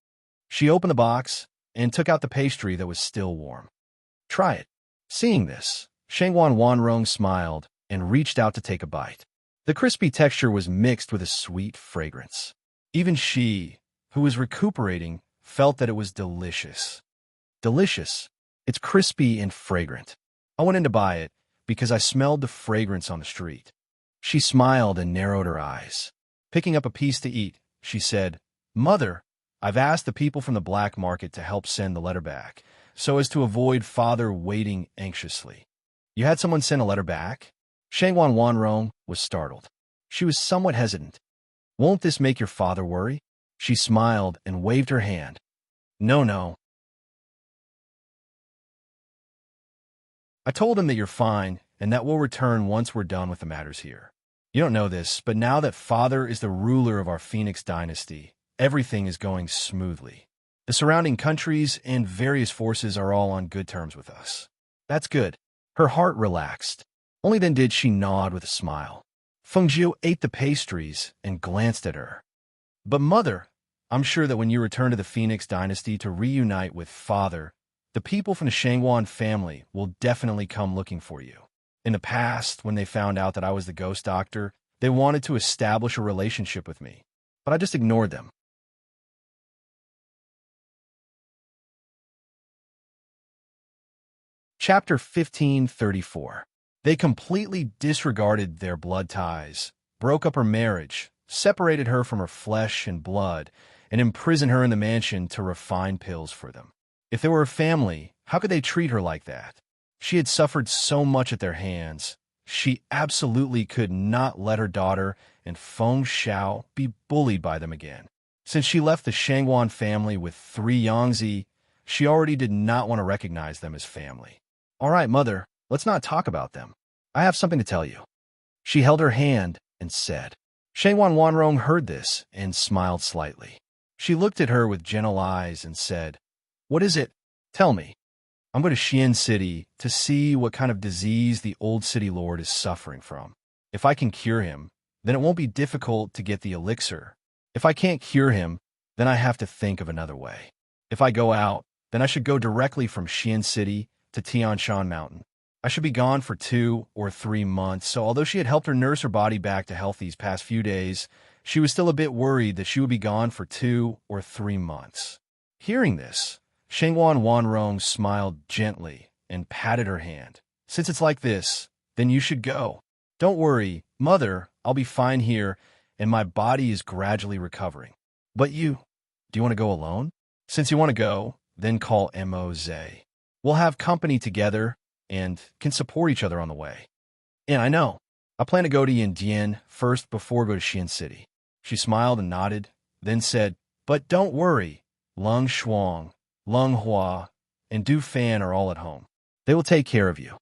Speaker 1: She opened the box and took out the pastry that was still warm. Try it. Seeing this, Shangwan Wanrong smiled and reached out to take a bite. The crispy texture was mixed with a sweet fragrance. Even she, who was recuperating, felt that it was delicious. Delicious. It's crispy and fragrant. I went in to buy it because I smelled the fragrance on the street. She smiled and narrowed her eyes. Picking up a piece to eat, she said, Mother, I've asked the people from the black market to help send the letter back, so as to avoid Father waiting anxiously. You had someone send a letter back? Shangwan Wanrong was startled. She was somewhat hesitant. Won't this make your father worry? She smiled and waved her hand. No, no. I told him that you're fine and that we'll return once we're done with the matters here. You don't know this, but now that Father is the ruler of our Phoenix dynasty, everything is going smoothly. The surrounding countries and various forces are all on good terms with us. That's good. Her heart relaxed. Only then did she nod with a smile. Fengjiu ate the pastries and glanced at her. But mother, I'm sure that when you return to the Phoenix dynasty to reunite with Father, the people from the Shangguan family will definitely come looking for you. In the past, when they found out that I was the ghost doctor, they wanted to establish a relationship with me, but I just ignored them. Chapter 1534. They completely disregarded their blood ties, broke up her marriage, separated her from her flesh and blood, and imprisoned her in the mansion to refine pills for them. If they were a family, how could they treat her like that? She had suffered so much at their hands. She absolutely could not let her daughter and Feng Xiao be bullied by them again. Since she left the Shangguan family with 3 Yangtze, she already did not want to recognize them as family. All right, mother, let's not talk about them. I have something to tell you. She held her hand and said. Shangguan Wanrong heard this and smiled slightly. She looked at her with gentle eyes and said, What is it? Tell me. I'm going to Xian City to see what kind of disease the old city lord is suffering from. If I can cure him, then it won't be difficult to get the elixir. If I can't cure him, then I have to think of another way. If I go out, then I should go directly from Xian City to Tian Shan Mountain. I should be gone for 2 or 3 months, so although she had helped her nurse her body back to health these past few days, she was still a bit worried that she would be gone for 2 or 3 months. Hearing this, Shangguan Wanrong smiled gently and patted her hand. Since it's like this, then you should go. Don't worry, mother, I'll be fine here, and my body is gradually recovering. But do you want to go alone? Since you want to go, then call Mo.Z. We'll have company together and can support each other on the way. And I know. I plan to go to Yandian first before I go to Xian City. She smiled and nodded, then said, But don't worry. Lung Shuang, Lung Hua, and Du Fan are all at home. They will take care of you.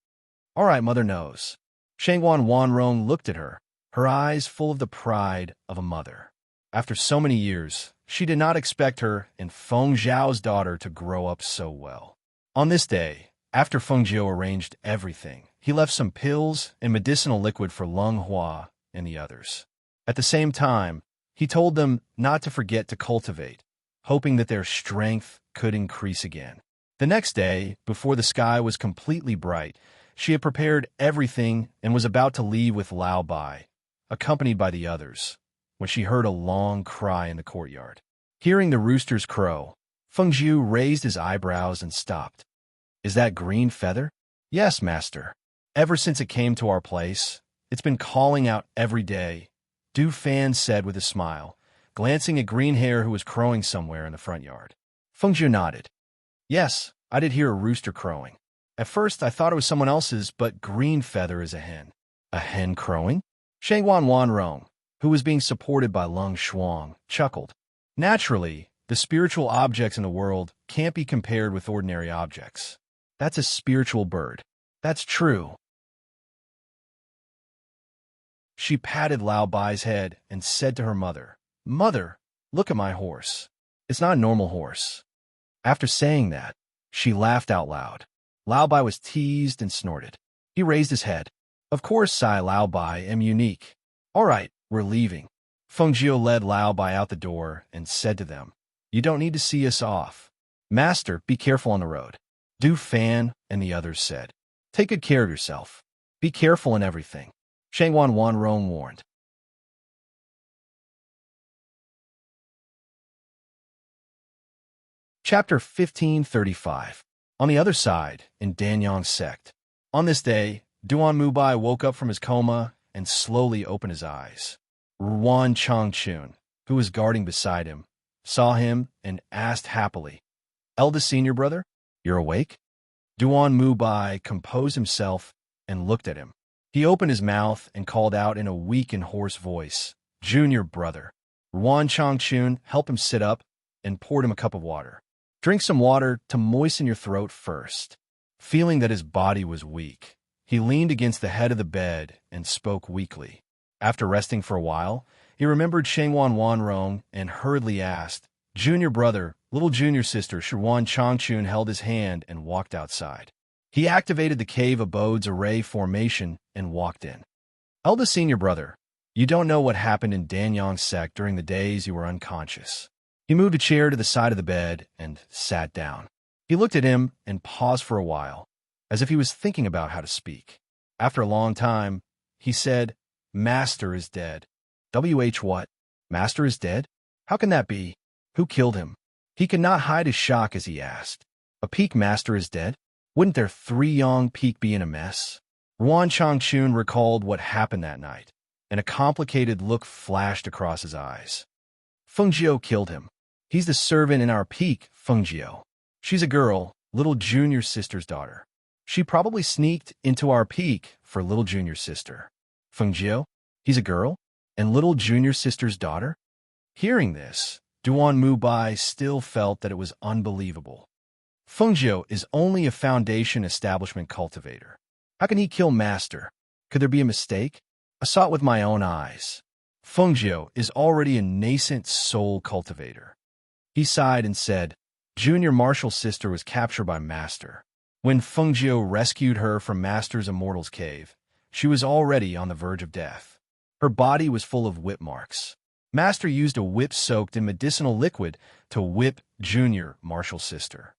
Speaker 1: All right, mother knows. Shangguan Wanrong looked at her, her eyes full of the pride of a mother. After so many years, she did not expect her and Feng Zhao's daughter to grow up so well. On this day, after Feng Zhou arranged everything, he left some pills and medicinal liquid for Lung Hua and the others. At the same time, he told them not to forget to cultivate, hoping that their strength could increase again. The next day, before the sky was completely bright, she had prepared everything and was about to leave with Lao Bai, accompanied by the others, when she heard a long cry in the courtyard. Hearing the rooster's crow, Feng Zhu raised his eyebrows and stopped. Is that green feather? Yes, master. Ever since it came to our place, it's been calling out every day, Du Fan said with a smile, glancing at Green Hair who was crowing somewhere in the front yard. Feng Zhu nodded. Yes, I did hear a rooster crowing. At first, I thought it was someone else's, but Green Feather is a hen. A hen crowing? Shangguan Wanrong, who was being supported by Lung Shuang, chuckled. Naturally, the spiritual objects in the world can't be compared with ordinary objects. That's a spiritual bird. That's true. She patted Lao Bai's head and said to her mother, Mother, look at my horse. It's not a normal horse. After saying that, she laughed out loud. Lao Bai was teased and snorted. He raised his head. Of course, I, Lao Bai, am unique. All right, we're leaving. Feng Zhou led Lao Bai out the door and said to them, You don't need to see us off. Master, be careful on the road. Du Fan and the others said, Take good care of yourself. Be careful in everything. Shangguan Wanrong warned. Chapter 1535. On the other side, in Danyang sect. On this day, Duan Mubai woke up from his coma and slowly opened his eyes. Ruan Changchun, who was guarding beside him, saw him and asked happily, Eldest senior brother, you're awake? Duan Mubai composed himself and looked at him. He opened his mouth and called out in a weak and hoarse voice, Junior brother. Ruan Changchun helped him sit up and poured him a cup of water. Drink some water to moisten your throat first. Feeling that his body was weak, he leaned against the head of the bed and spoke weakly. After resting for a while, he remembered Shengwan Wanrong and hurriedly asked, "Junior brother, little junior sister." Shirwan Changchun held his hand and walked outside. He activated the cave abode's array formation and walked in. "Eldest senior brother, you don't know what happened in Danyang's sect during the days you were unconscious." He moved a chair to the side of the bed and sat down. He looked at him and paused for a while, as if he was thinking about how to speak. After a long time, he said, "Master is dead." What? Master is dead? How can that be? Who killed him? He could not hide his shock as he asked. A peak master is dead? Wouldn't their 3 young peak be in a mess? Ruan Changchun recalled what happened that night, and a complicated look flashed across his eyes. Fengjiu killed him. He's the servant in our peak, Fengjiu. She's a girl, little junior sister's daughter. She probably sneaked into our peak for little junior sister. Fengjiu? He's a girl? And little junior sister's daughter? Hearing this, Duan Mubai still felt that it was unbelievable. Fengjiu is only a foundation establishment cultivator. How can he kill master? Could there be a mistake? I saw it with my own eyes. Fengjiu is already a nascent soul cultivator. He sighed and said, "Junior Martial's sister was captured by master. When Fengjiu rescued her from master's immortal's cave, she was already on the verge of death. Her body was full of whip marks. Master used a whip soaked in medicinal liquid to whip Junior Martial's sister.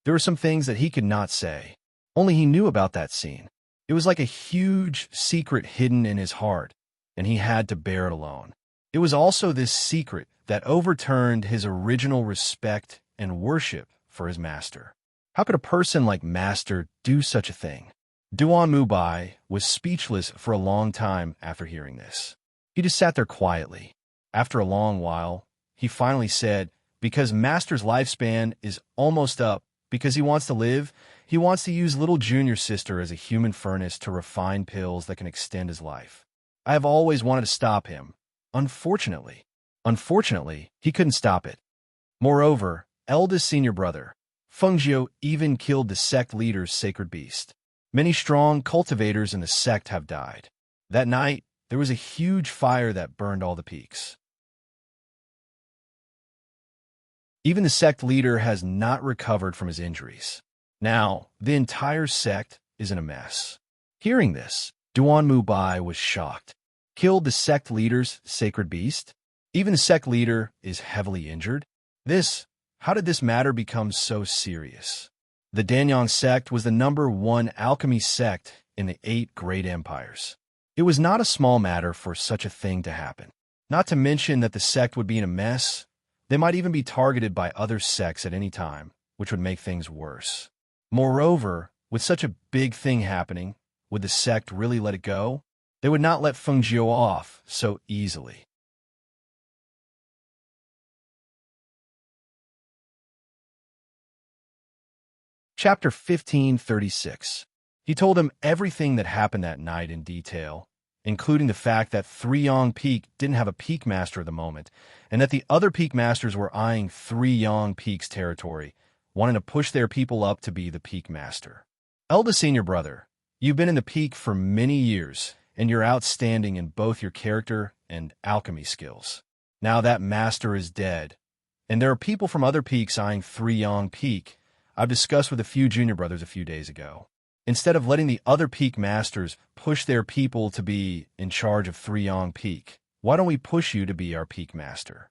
Speaker 1: There were some things that he could not say. Only he knew about that scene. It was like a huge secret hidden in his heart, and he had to bear it alone. It was also this secret that overturned his original respect and worship for his master. How could a person like master do such a thing?" Duan Mubai was speechless for a long time after hearing this. He just sat there quietly. After a long while, he finally said, "Because master's lifespan is almost up, because he wants to live, he wants to use little junior sister as a human furnace to refine pills that can extend his life. I have always wanted to stop him. Unfortunately, he couldn't stop it. Moreover, eldest senior brother, Fengjiu even killed the sect leader's sacred beast. Many strong cultivators in the sect have died. That night, there was a huge fire that burned all the peaks. Even the sect leader has not recovered from his injuries. Now, the entire sect is in a mess." Hearing this, Duan Mubai was shocked. Killed the sect leader's sacred beast? Even the sect leader is heavily injured? How did this matter become so serious? The Danyang sect was the #1 alchemy sect in the 8 great empires. It was not a small matter for such a thing to happen. Not to mention that the sect would be in a mess. They might even be targeted by other sects at any time, which would make things worse. Moreover, with such a big thing happening, would the sect really let it go? They would not let Fengjiu off so easily. Chapter 1536. He told him everything that happened that night in detail, including the fact that 3 Yang Peak didn't have a peak master at the moment, and that the other peak masters were eyeing 3 Yang Peak's territory, wanting to push their people up to be the peak master. "Eldest senior brother, you've been in the peak for many years, and you're outstanding in both your character and alchemy skills. Now that master is dead, and there are people from other peaks eyeing 3 Yang Peak. I've discussed with a few junior brothers a few days ago. Instead of letting the other peak masters push their people to be in charge of 3 Yang Peak, why don't we push you to be our peak master?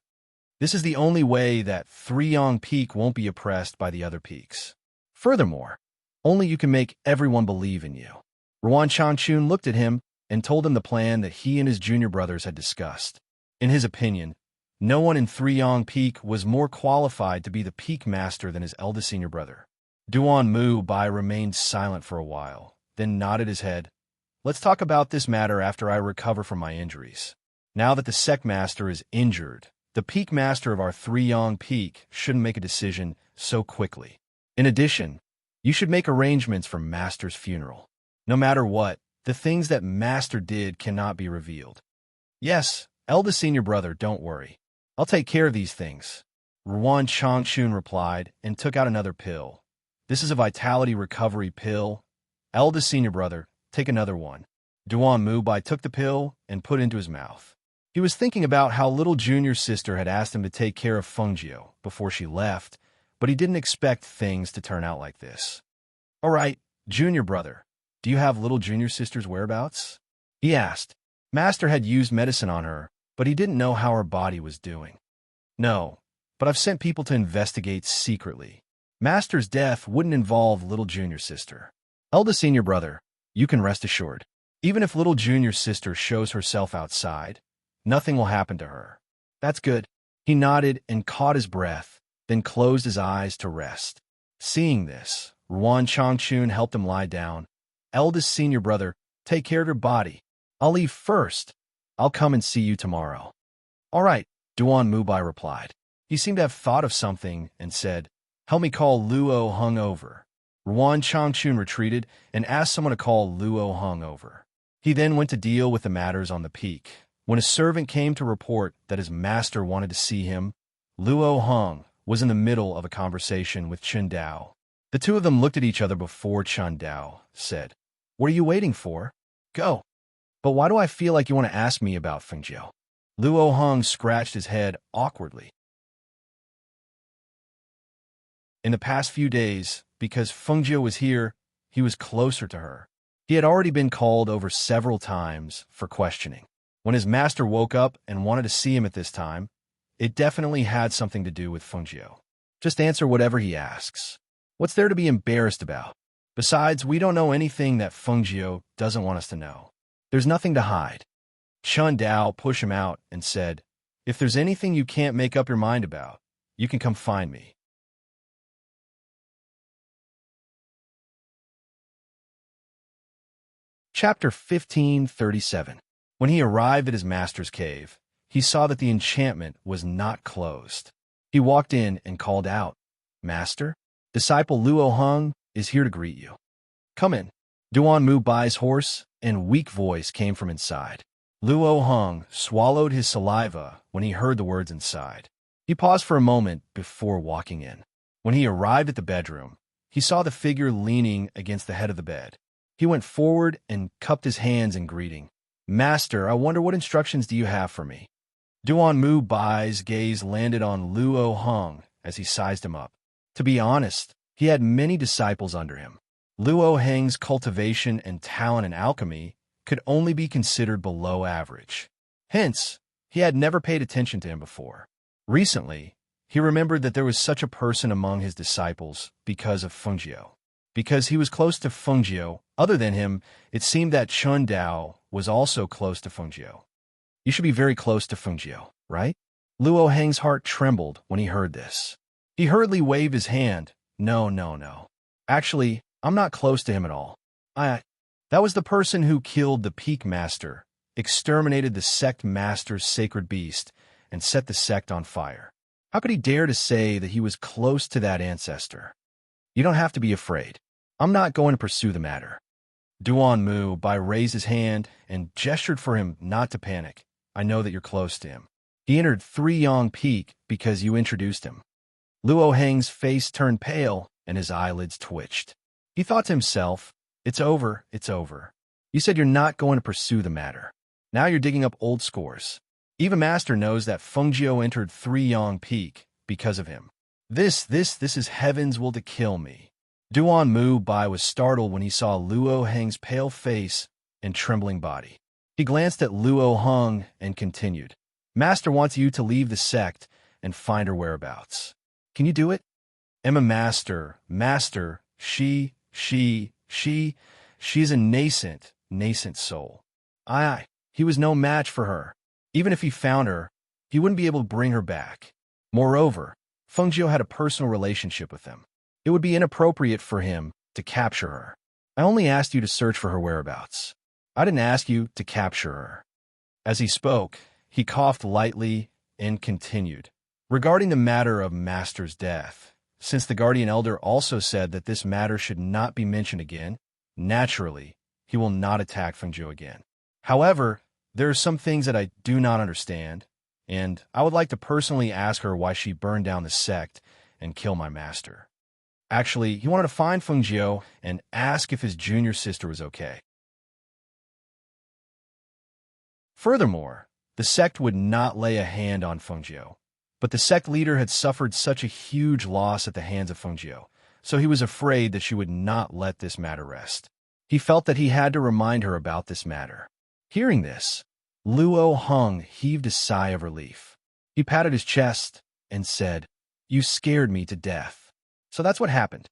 Speaker 1: This is the only way that 3 Yang Peak won't be oppressed by the other peaks. Furthermore, only you can make everyone believe in you." Ruan Changchun looked at him and told him the plan that he and his junior brothers had discussed. In his opinion, no one in 3 Yang Peak was more qualified to be the peak master than his eldest senior brother. Duan Mubai remained silent for a while, then nodded his head. "Let's talk about this matter after I recover from my injuries. Now that the sect master is injured, the peak master of our 3 Yang Peak shouldn't make a decision so quickly. In addition, you should make arrangements for master's funeral. No matter what, the things that master did cannot be revealed." "Yes, eldest senior brother, don't worry. I'll take care of these things. Ruan Changchun replied and took out another pill. This is a vitality recovery pill. Eldest senior brother, take another one. Duan Mubai took the pill and put it into his mouth. He was thinking about how little junior sister had asked him to take care of Fengjiu before she left, but he didn't expect things to turn out like this. All right, junior brother, do you have little junior sister's whereabouts? He asked. Master had used medicine on her, but he didn't know how her body was doing. No, but I've sent people to investigate secretly. Master's death wouldn't involve little junior sister. Eldest senior brother, you can rest assured. Even if little junior sister shows herself outside, nothing will happen to her. That's good. He nodded and caught his breath, then closed his eyes to rest. Seeing this, Ruan Changchun helped him lie down. Eldest senior brother, take care of your body. I'll leave first. I'll come and see you tomorrow. All right, Duan Mubai replied. He seemed to have thought of something and said, help me call Luo Hung over. Ruan Changchun retreated and asked someone to call Luo Hung over. He then went to deal with the matters on the peak. When a servant came to report that his master wanted to see him, Luo Hung was in the middle of a conversation with Chen Dao. The two of them looked at each other before Chen Dao said, what are you waiting for? Go. But why do I feel like you want to ask me about Fengjiu? Luo Hung scratched his head awkwardly. In the past few days, because Fengjiu was here, he was closer to her. He had already been called over several times for questioning. When his master woke up and wanted to see him at this time, it definitely had something to do with Fengjiu. Just answer whatever he asks. What's there to be embarrassed about? Besides, we don't know anything that Fengjiu doesn't want us to know. There's nothing to hide. Chen Dao pushed him out and said, if there's anything you can't make up your mind about, you can come find me. Chapter 1537. When he arrived at his master's cave, he saw that the enchantment was not closed. He walked in and called out, Master, disciple Luo Hung is here to greet you. Come in. Duan Mubai's hoarse and weak voice came from inside. Luo Hung swallowed his saliva when he heard the words inside. He paused for a moment before walking in. When he arrived at the bedroom, he saw the figure leaning against the head of the bed. He went forward and cupped his hands in greeting. Master, I wonder what instructions do you have for me? Duan Mubai's gaze landed on Luo Hung as he sized him up. To be honest, he had many disciples under him. Luo Heng's cultivation and talent in alchemy could only be considered below average. Hence, he had never paid attention to him before. Recently, he remembered that there was such a person among his disciples because of Fengjiu. Because he was close to Fengjiu, other than him, it seemed that Chen Dao was also close to Fengjiu. You should be very close to Fengjiu, right? Luo Heng's heart trembled when he heard this. He hurriedly waved his hand. No. Actually, I'm not close to him at all. That was the person who killed the Peak Master, exterminated the sect master's sacred beast, and set the sect on fire. How could he dare to say that he was close to that ancestor? You don't have to be afraid. I'm not going to pursue the matter. Duan Mubai raised his hand and gestured for him not to panic. I know that you're close to him. He entered 3 Yang Peak because you introduced him. Luo Heng's face turned pale and his eyelids twitched. He thought to himself, it's over. You said you're not going to pursue the matter. Now you're digging up old scores. Even Master knows that Fengjiu entered 3 Yang Peak because of him. This is heaven's will to kill me. Duan Mubai was startled when he saw Luo Heng's pale face and trembling body. He glanced at Luo Hung and continued, Master wants you to leave the sect and find her whereabouts. Can you do it? Emma Master, she's a nascent soul. He was no match for her. Even if he found her, he wouldn't be able to bring her back. Moreover, Fengjiu had a personal relationship with him. It would be inappropriate for him to capture her. I only asked you to search for her whereabouts. I didn't ask you to capture her. As he spoke, he coughed lightly and continued. Regarding the matter of Master's death, since the Guardian Elder also said that this matter should not be mentioned again, naturally, he will not attack Fengjiu again. However, there are some things that I do not understand, and I would like to personally ask her why she burned down the sect and kill my master. Actually, he wanted to find Fengjiu and ask if his junior sister was okay. Furthermore, the sect would not lay a hand on Fengjiu, but the sect leader had suffered such a huge loss at the hands of Fengjiu, so he was afraid that she would not let this matter rest. He felt that he had to remind her about this matter. Hearing this, Luo Heng heaved a sigh of relief. He patted his chest and said, "You scared me to death." So that's what happened.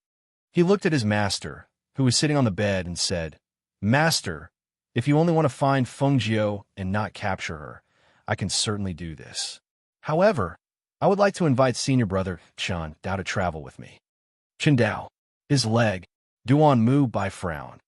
Speaker 1: He looked at his master, who was sitting on the bed, and said, "Master, if you only want to find Fengjiu and not capture her, I can certainly do this. However, I would like to invite senior brother Chen Dao to travel with me." Chen Dao, his leg, Duan Mu by frown.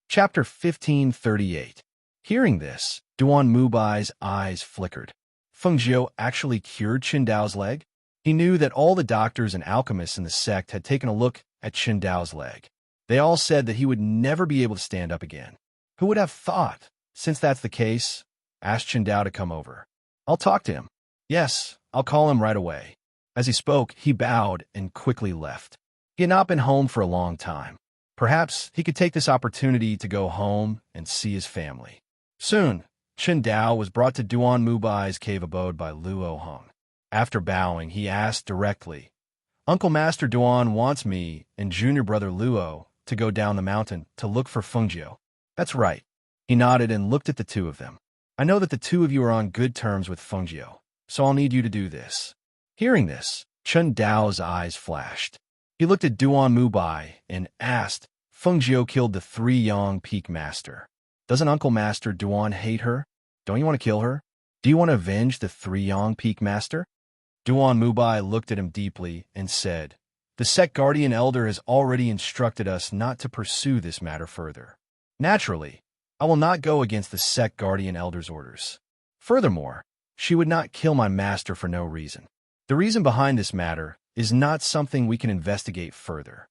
Speaker 1: Chapter 1538. Hearing this, Duan Mubai's eyes flickered. Fengjiu actually cured Chen Dao's leg? He knew that all the doctors and alchemists in the sect had taken a look at Chen Dao's leg. They all said that he would never be able to stand up again. Who would have thought? Since that's the case, ask Chen Dao to come over. I'll talk to him. Yes, I'll call him right away. As he spoke, he bowed and quickly left. He had not been home for a long time. Perhaps he could take this opportunity to go home and see his family. Soon, Chen Dao was brought to Duan Mubai's cave abode by Luo Heng. After bowing, he asked directly, "Uncle Master Duan wants me and junior brother Luo to go down the mountain to look for Fengjiu." "That's right." He nodded and looked at the two of them. "I know that the two of you are on good terms with Fengjiu, so I'll need you to do this." Hearing this, Chen Dao's eyes flashed. He looked at Duan Mubai and asked, "Fengjiu killed the 3-Yang Peak Master. Doesn't Uncle Master Duan hate her? Don't you want to kill her? Do you want to avenge the 3-Yang Peak Master?" Duan Mubai looked at him deeply and said, "The sect guardian elder has already instructed us not to pursue this matter further. Naturally, I will not go against the sect guardian elder's orders. Furthermore, she would not kill my master for no reason. The reason behind this matter is not something we can investigate further.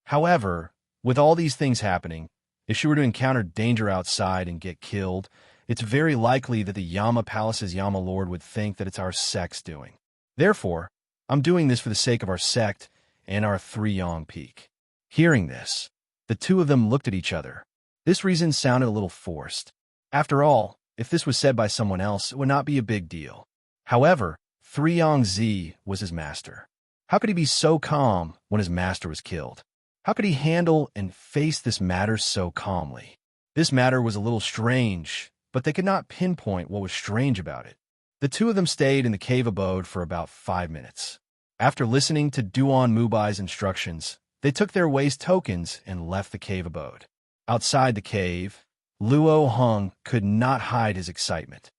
Speaker 1: However, with all these things happening, if she were to encounter danger outside and get killed, it's very likely that the Yama Palace's Yama Lord would think that it's our sect's doing. Therefore, I'm doing this for the sake of our sect and our 3-Yang Peak." Hearing this, the two of them looked at each other. This reason sounded a little forced. After all, if this was said by someone else, it would not be a big deal. However, 3-Yang Zi was his master. How could he be so calm when his master was killed? How could he handle and face this matter so calmly? This matter was a little strange, but they could not pinpoint what was strange about it. The two of them stayed in the cave abode for about 5 minutes. After listening to Duan Mubai's instructions, they took their waste tokens and left the cave abode. Outside the cave, Luo Heng could not hide his excitement.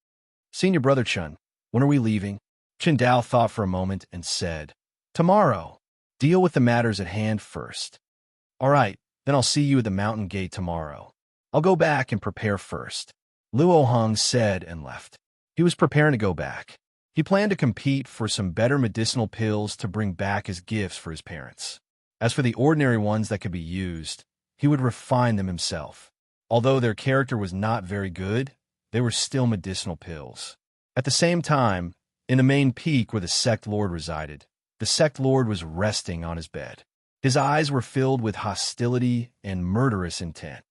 Speaker 1: "Senior brother Chen, when are we leaving?" Chen Dao thought for a moment and said, "Tomorrow. Deal with the matters at hand first." "All right, then I'll see you at the mountain gate tomorrow. I'll go back and prepare first," Luo Heng said and left. He was preparing to go back. He planned to compete for some better medicinal pills to bring back as gifts for his parents. As for the ordinary ones that could be used, he would refine them himself. Although their character was not very good, they were still medicinal pills. At the same time, in the main peak where the sect lord resided, the sect lord was resting on his bed. His eyes were filled with hostility and murderous intent.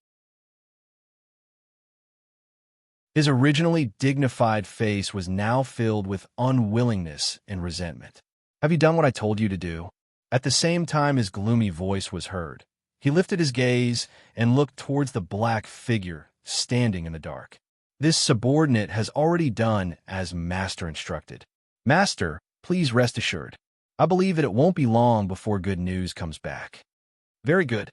Speaker 1: His originally dignified face was now filled with unwillingness and resentment. "Have you done what I told you to do?" At the same time his gloomy voice was heard. He lifted his gaze and looked towards the black figure standing in the dark. This subordinate has already done as Master instructed. "Master, please rest assured. I believe that it won't be long before good news comes back." "Very good."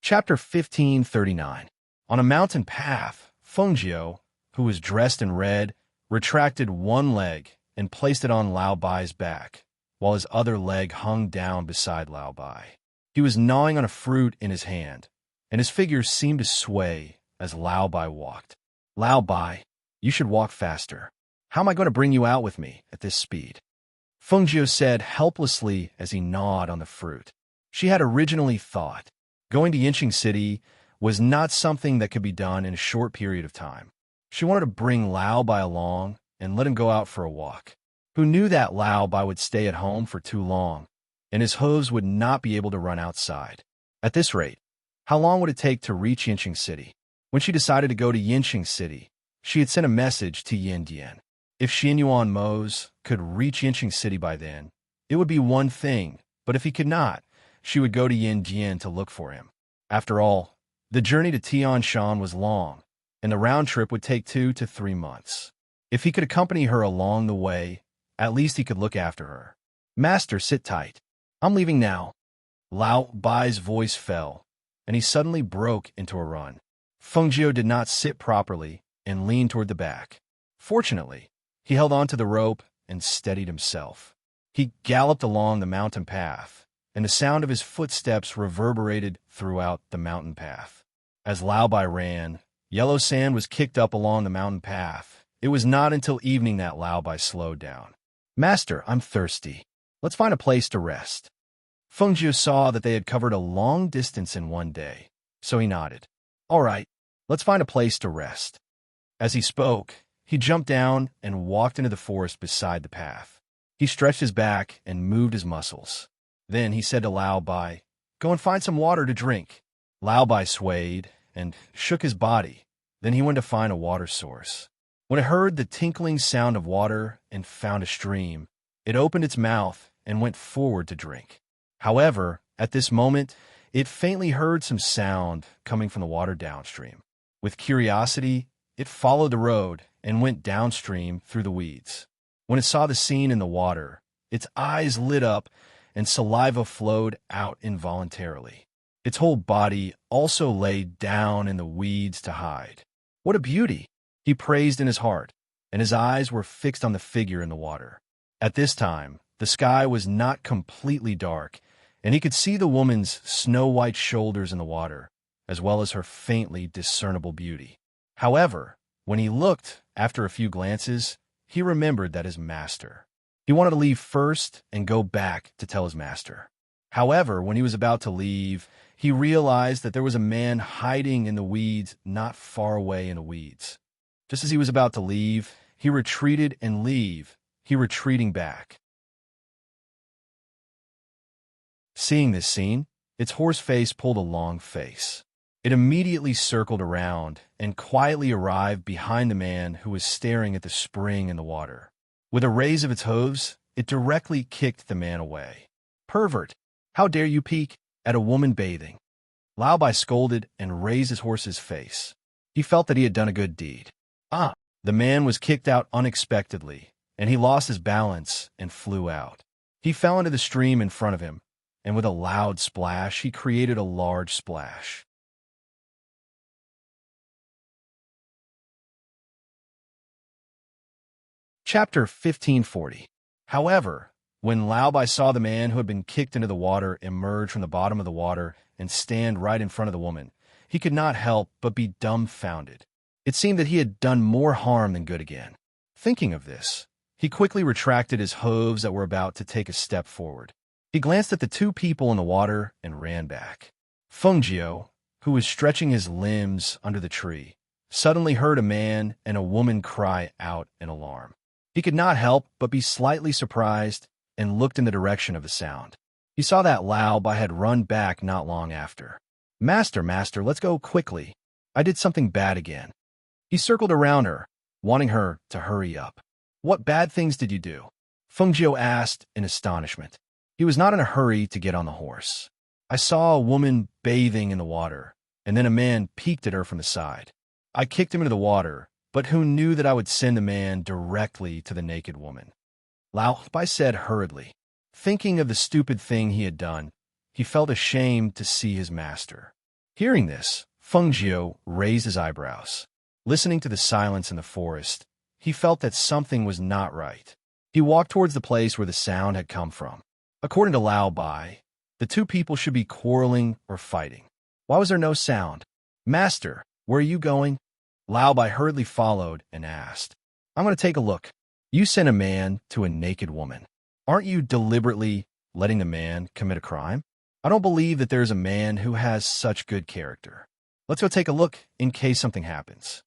Speaker 1: Chapter 1539. On a mountain path, Fengjiu, who was dressed in red, retracted one leg and placed it on Lao Bai's back, while his other leg hung down beside Lao Bai. He was gnawing on a fruit in his hand, and his figure seemed to sway as Lao Bai walked. "Lao Bai, you should walk faster. How am I going to bring you out with me at this speed?" Feng said helplessly as he gnawed on the fruit. She had originally thought going to Yinqing City was not something that could be done in a short period of time. She wanted to bring Lao Bai along and let him go out for a walk. Who knew that Lao Bai would stay at home for too long, and his hooves would not be able to run outside. At this rate, how long would it take to reach Yinqing City? When she decided to go to Yinqing City, she had sent a message to Yin Dian. If Xianyuan Mose could reach Yinqing City by then, it would be one thing, but if he could not, she would go to Yin Dian to look for him. After all, the journey to Tianshan was long, and the round trip would take 2 to 3 months. If he could accompany her along the way, at least he could look after her. Master, sit tight. I'm leaving now. Lao Bai's voice fell, and he suddenly broke into a run. Feng did not sit properly and leaned toward the back. Fortunately, he held on to the rope and steadied himself. He galloped along the mountain path, and the sound of his footsteps reverberated throughout the mountain path. As Lao Bai ran, yellow sand was kicked up along the mountain path. It was not until evening that Lao Bai slowed down. Master, I'm thirsty. Let's find a place to rest. Feng saw that they had covered a long distance in one day, so he nodded. All right, let's find a place to rest. As he spoke, he jumped down and walked into the forest beside the path. He stretched his back and moved his muscles. Then he said to Lao Bai, "Go and find some water to drink." Lao Bai swayed and shook his body. Then he went to find a water source. When it heard the tinkling sound of water and found a stream, it opened its mouth and went forward to drink. However, at this moment, it faintly heard some sound coming from the water downstream. With curiosity, it followed the road and went downstream through the weeds. When it saw the scene in the water, its eyes lit up and saliva flowed out involuntarily. Its whole body also lay down in the weeds to hide. What a beauty! He praised in his heart, and his eyes were fixed on the figure in the water. At this time, the sky was not completely dark, and he could see the woman's snow-white shoulders in the water, as well as her faintly discernible beauty. However, when he looked, after a few glances, he remembered that his master. He wanted to leave first and go back to tell his master. However, when he was about to leave, he realized that there was a man hiding in the weeds not far away in the weeds. Just as he was about to leave, he retreated and leave. He retreating back. Seeing this scene, its horse face pulled a long face. It immediately circled around and quietly arrived behind the man who was staring at the spring in the water. With a raise of its hooves, it directly kicked the man away. "Pervert! How dare you peek at a woman bathing?" Lao Bai scolded and raised his horse's face. He felt that he had done a good deed. The man was kicked out unexpectedly, and he lost his balance and flew out. He fell into the stream in front of him, and with a loud splash, he created a large splash. Chapter 1540. However, when Lao Bai saw the man who had been kicked into the water emerge from the bottom of the water and stand right in front of the woman, he could not help but be dumbfounded. It seemed that he had done more harm than good again. Thinking of this, he quickly retracted his hooves that were about to take a step forward. He glanced at the two people in the water and ran back. Feng Jio, who was stretching his limbs under the tree, suddenly heard a man and a woman cry out in alarm. He could not help but be slightly surprised and looked in the direction of the sound. He saw that Lao Bai had run back not long after. Master, let's go quickly. I did something bad again." He circled around her, wanting her to hurry up. "What bad things did you do?" Feng Jio asked in astonishment. He was not in a hurry to get on the horse. "I saw a woman bathing in the water, and then a man peeked at her from the side. I kicked him into the water, but who knew that I would send the man directly to the naked woman?" Lao Bai said hurriedly. Thinking of the stupid thing he had done, he felt ashamed to see his master. Hearing this, Feng Jio raised his eyebrows. Listening to the silence in the forest, he felt that something was not right. He walked towards the place where the sound had come from. According to Lao Bai, the two people should be quarreling or fighting. Why was there no sound? "Master, where are you going?" Lao Bai hurriedly followed and asked. "I'm going to take a look. You sent a man to a naked woman. Aren't you deliberately letting the man commit a crime? I don't believe that there's a man who has such good character. Let's go take a look in case something happens.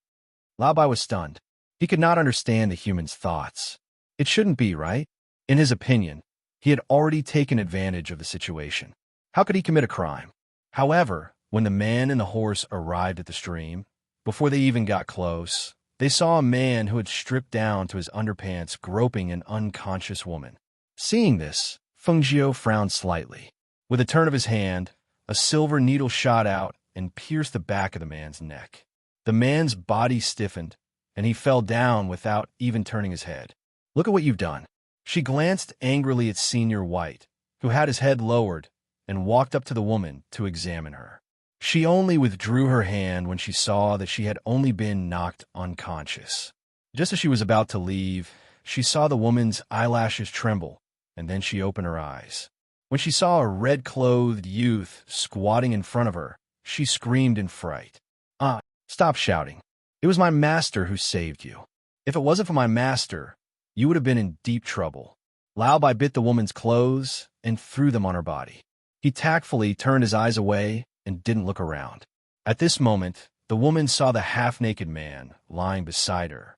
Speaker 1: Lao Bai was stunned. He could not understand the human's thoughts. It shouldn't be, right? In his opinion, he had already taken advantage of the situation. How could he commit a crime? However, when the man and the horse arrived at the stream, before they even got close, they saw a man who had stripped down to his underpants groping an unconscious woman. Seeing this, Feng Jiao frowned slightly. With a turn of his hand, a silver needle shot out and pierced the back of the man's neck. The man's body stiffened, and he fell down without even turning his head. Look at what you've done. She glanced angrily at Senior White, who had his head lowered, and walked up to the woman to examine her. She only withdrew her hand when she saw that she had only been knocked unconscious. Just as she was about to leave, she saw the woman's eyelashes tremble, and then she opened her eyes. When she saw a red-clothed youth squatting in front of her, she screamed in fright. Stop shouting. It was my master who saved you. If it wasn't for my master, you would have been in deep trouble. Lao Bai bit the woman's clothes and threw them on her body. He tactfully turned his eyes away and didn't look around. At this moment, the woman saw the half-naked man lying beside her.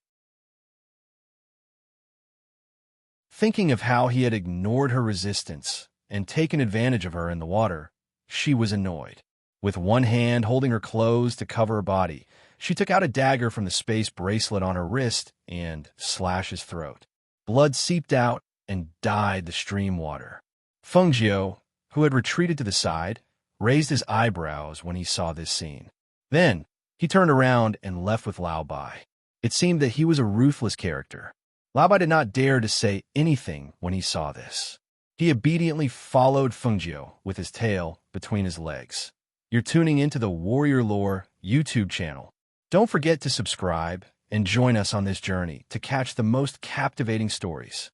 Speaker 1: Thinking of how he had ignored her resistance and taken advantage of her in the water, she was annoyed. With one hand holding her clothes to cover her body, she took out a dagger from the space bracelet on her wrist and slashed his throat. Blood seeped out and dyed the stream water. Feng Jiao, who had retreated to the side, raised his eyebrows when he saw this scene. Then, he turned around and left with Lao Bai. It seemed that he was a ruthless character. Lao Bai did not dare to say anything when he saw this. He obediently followed Feng Jiao with his tail between his legs. You're tuning into the Warrior Lore YouTube channel. Don't forget to subscribe and join us on this journey to catch the most captivating stories.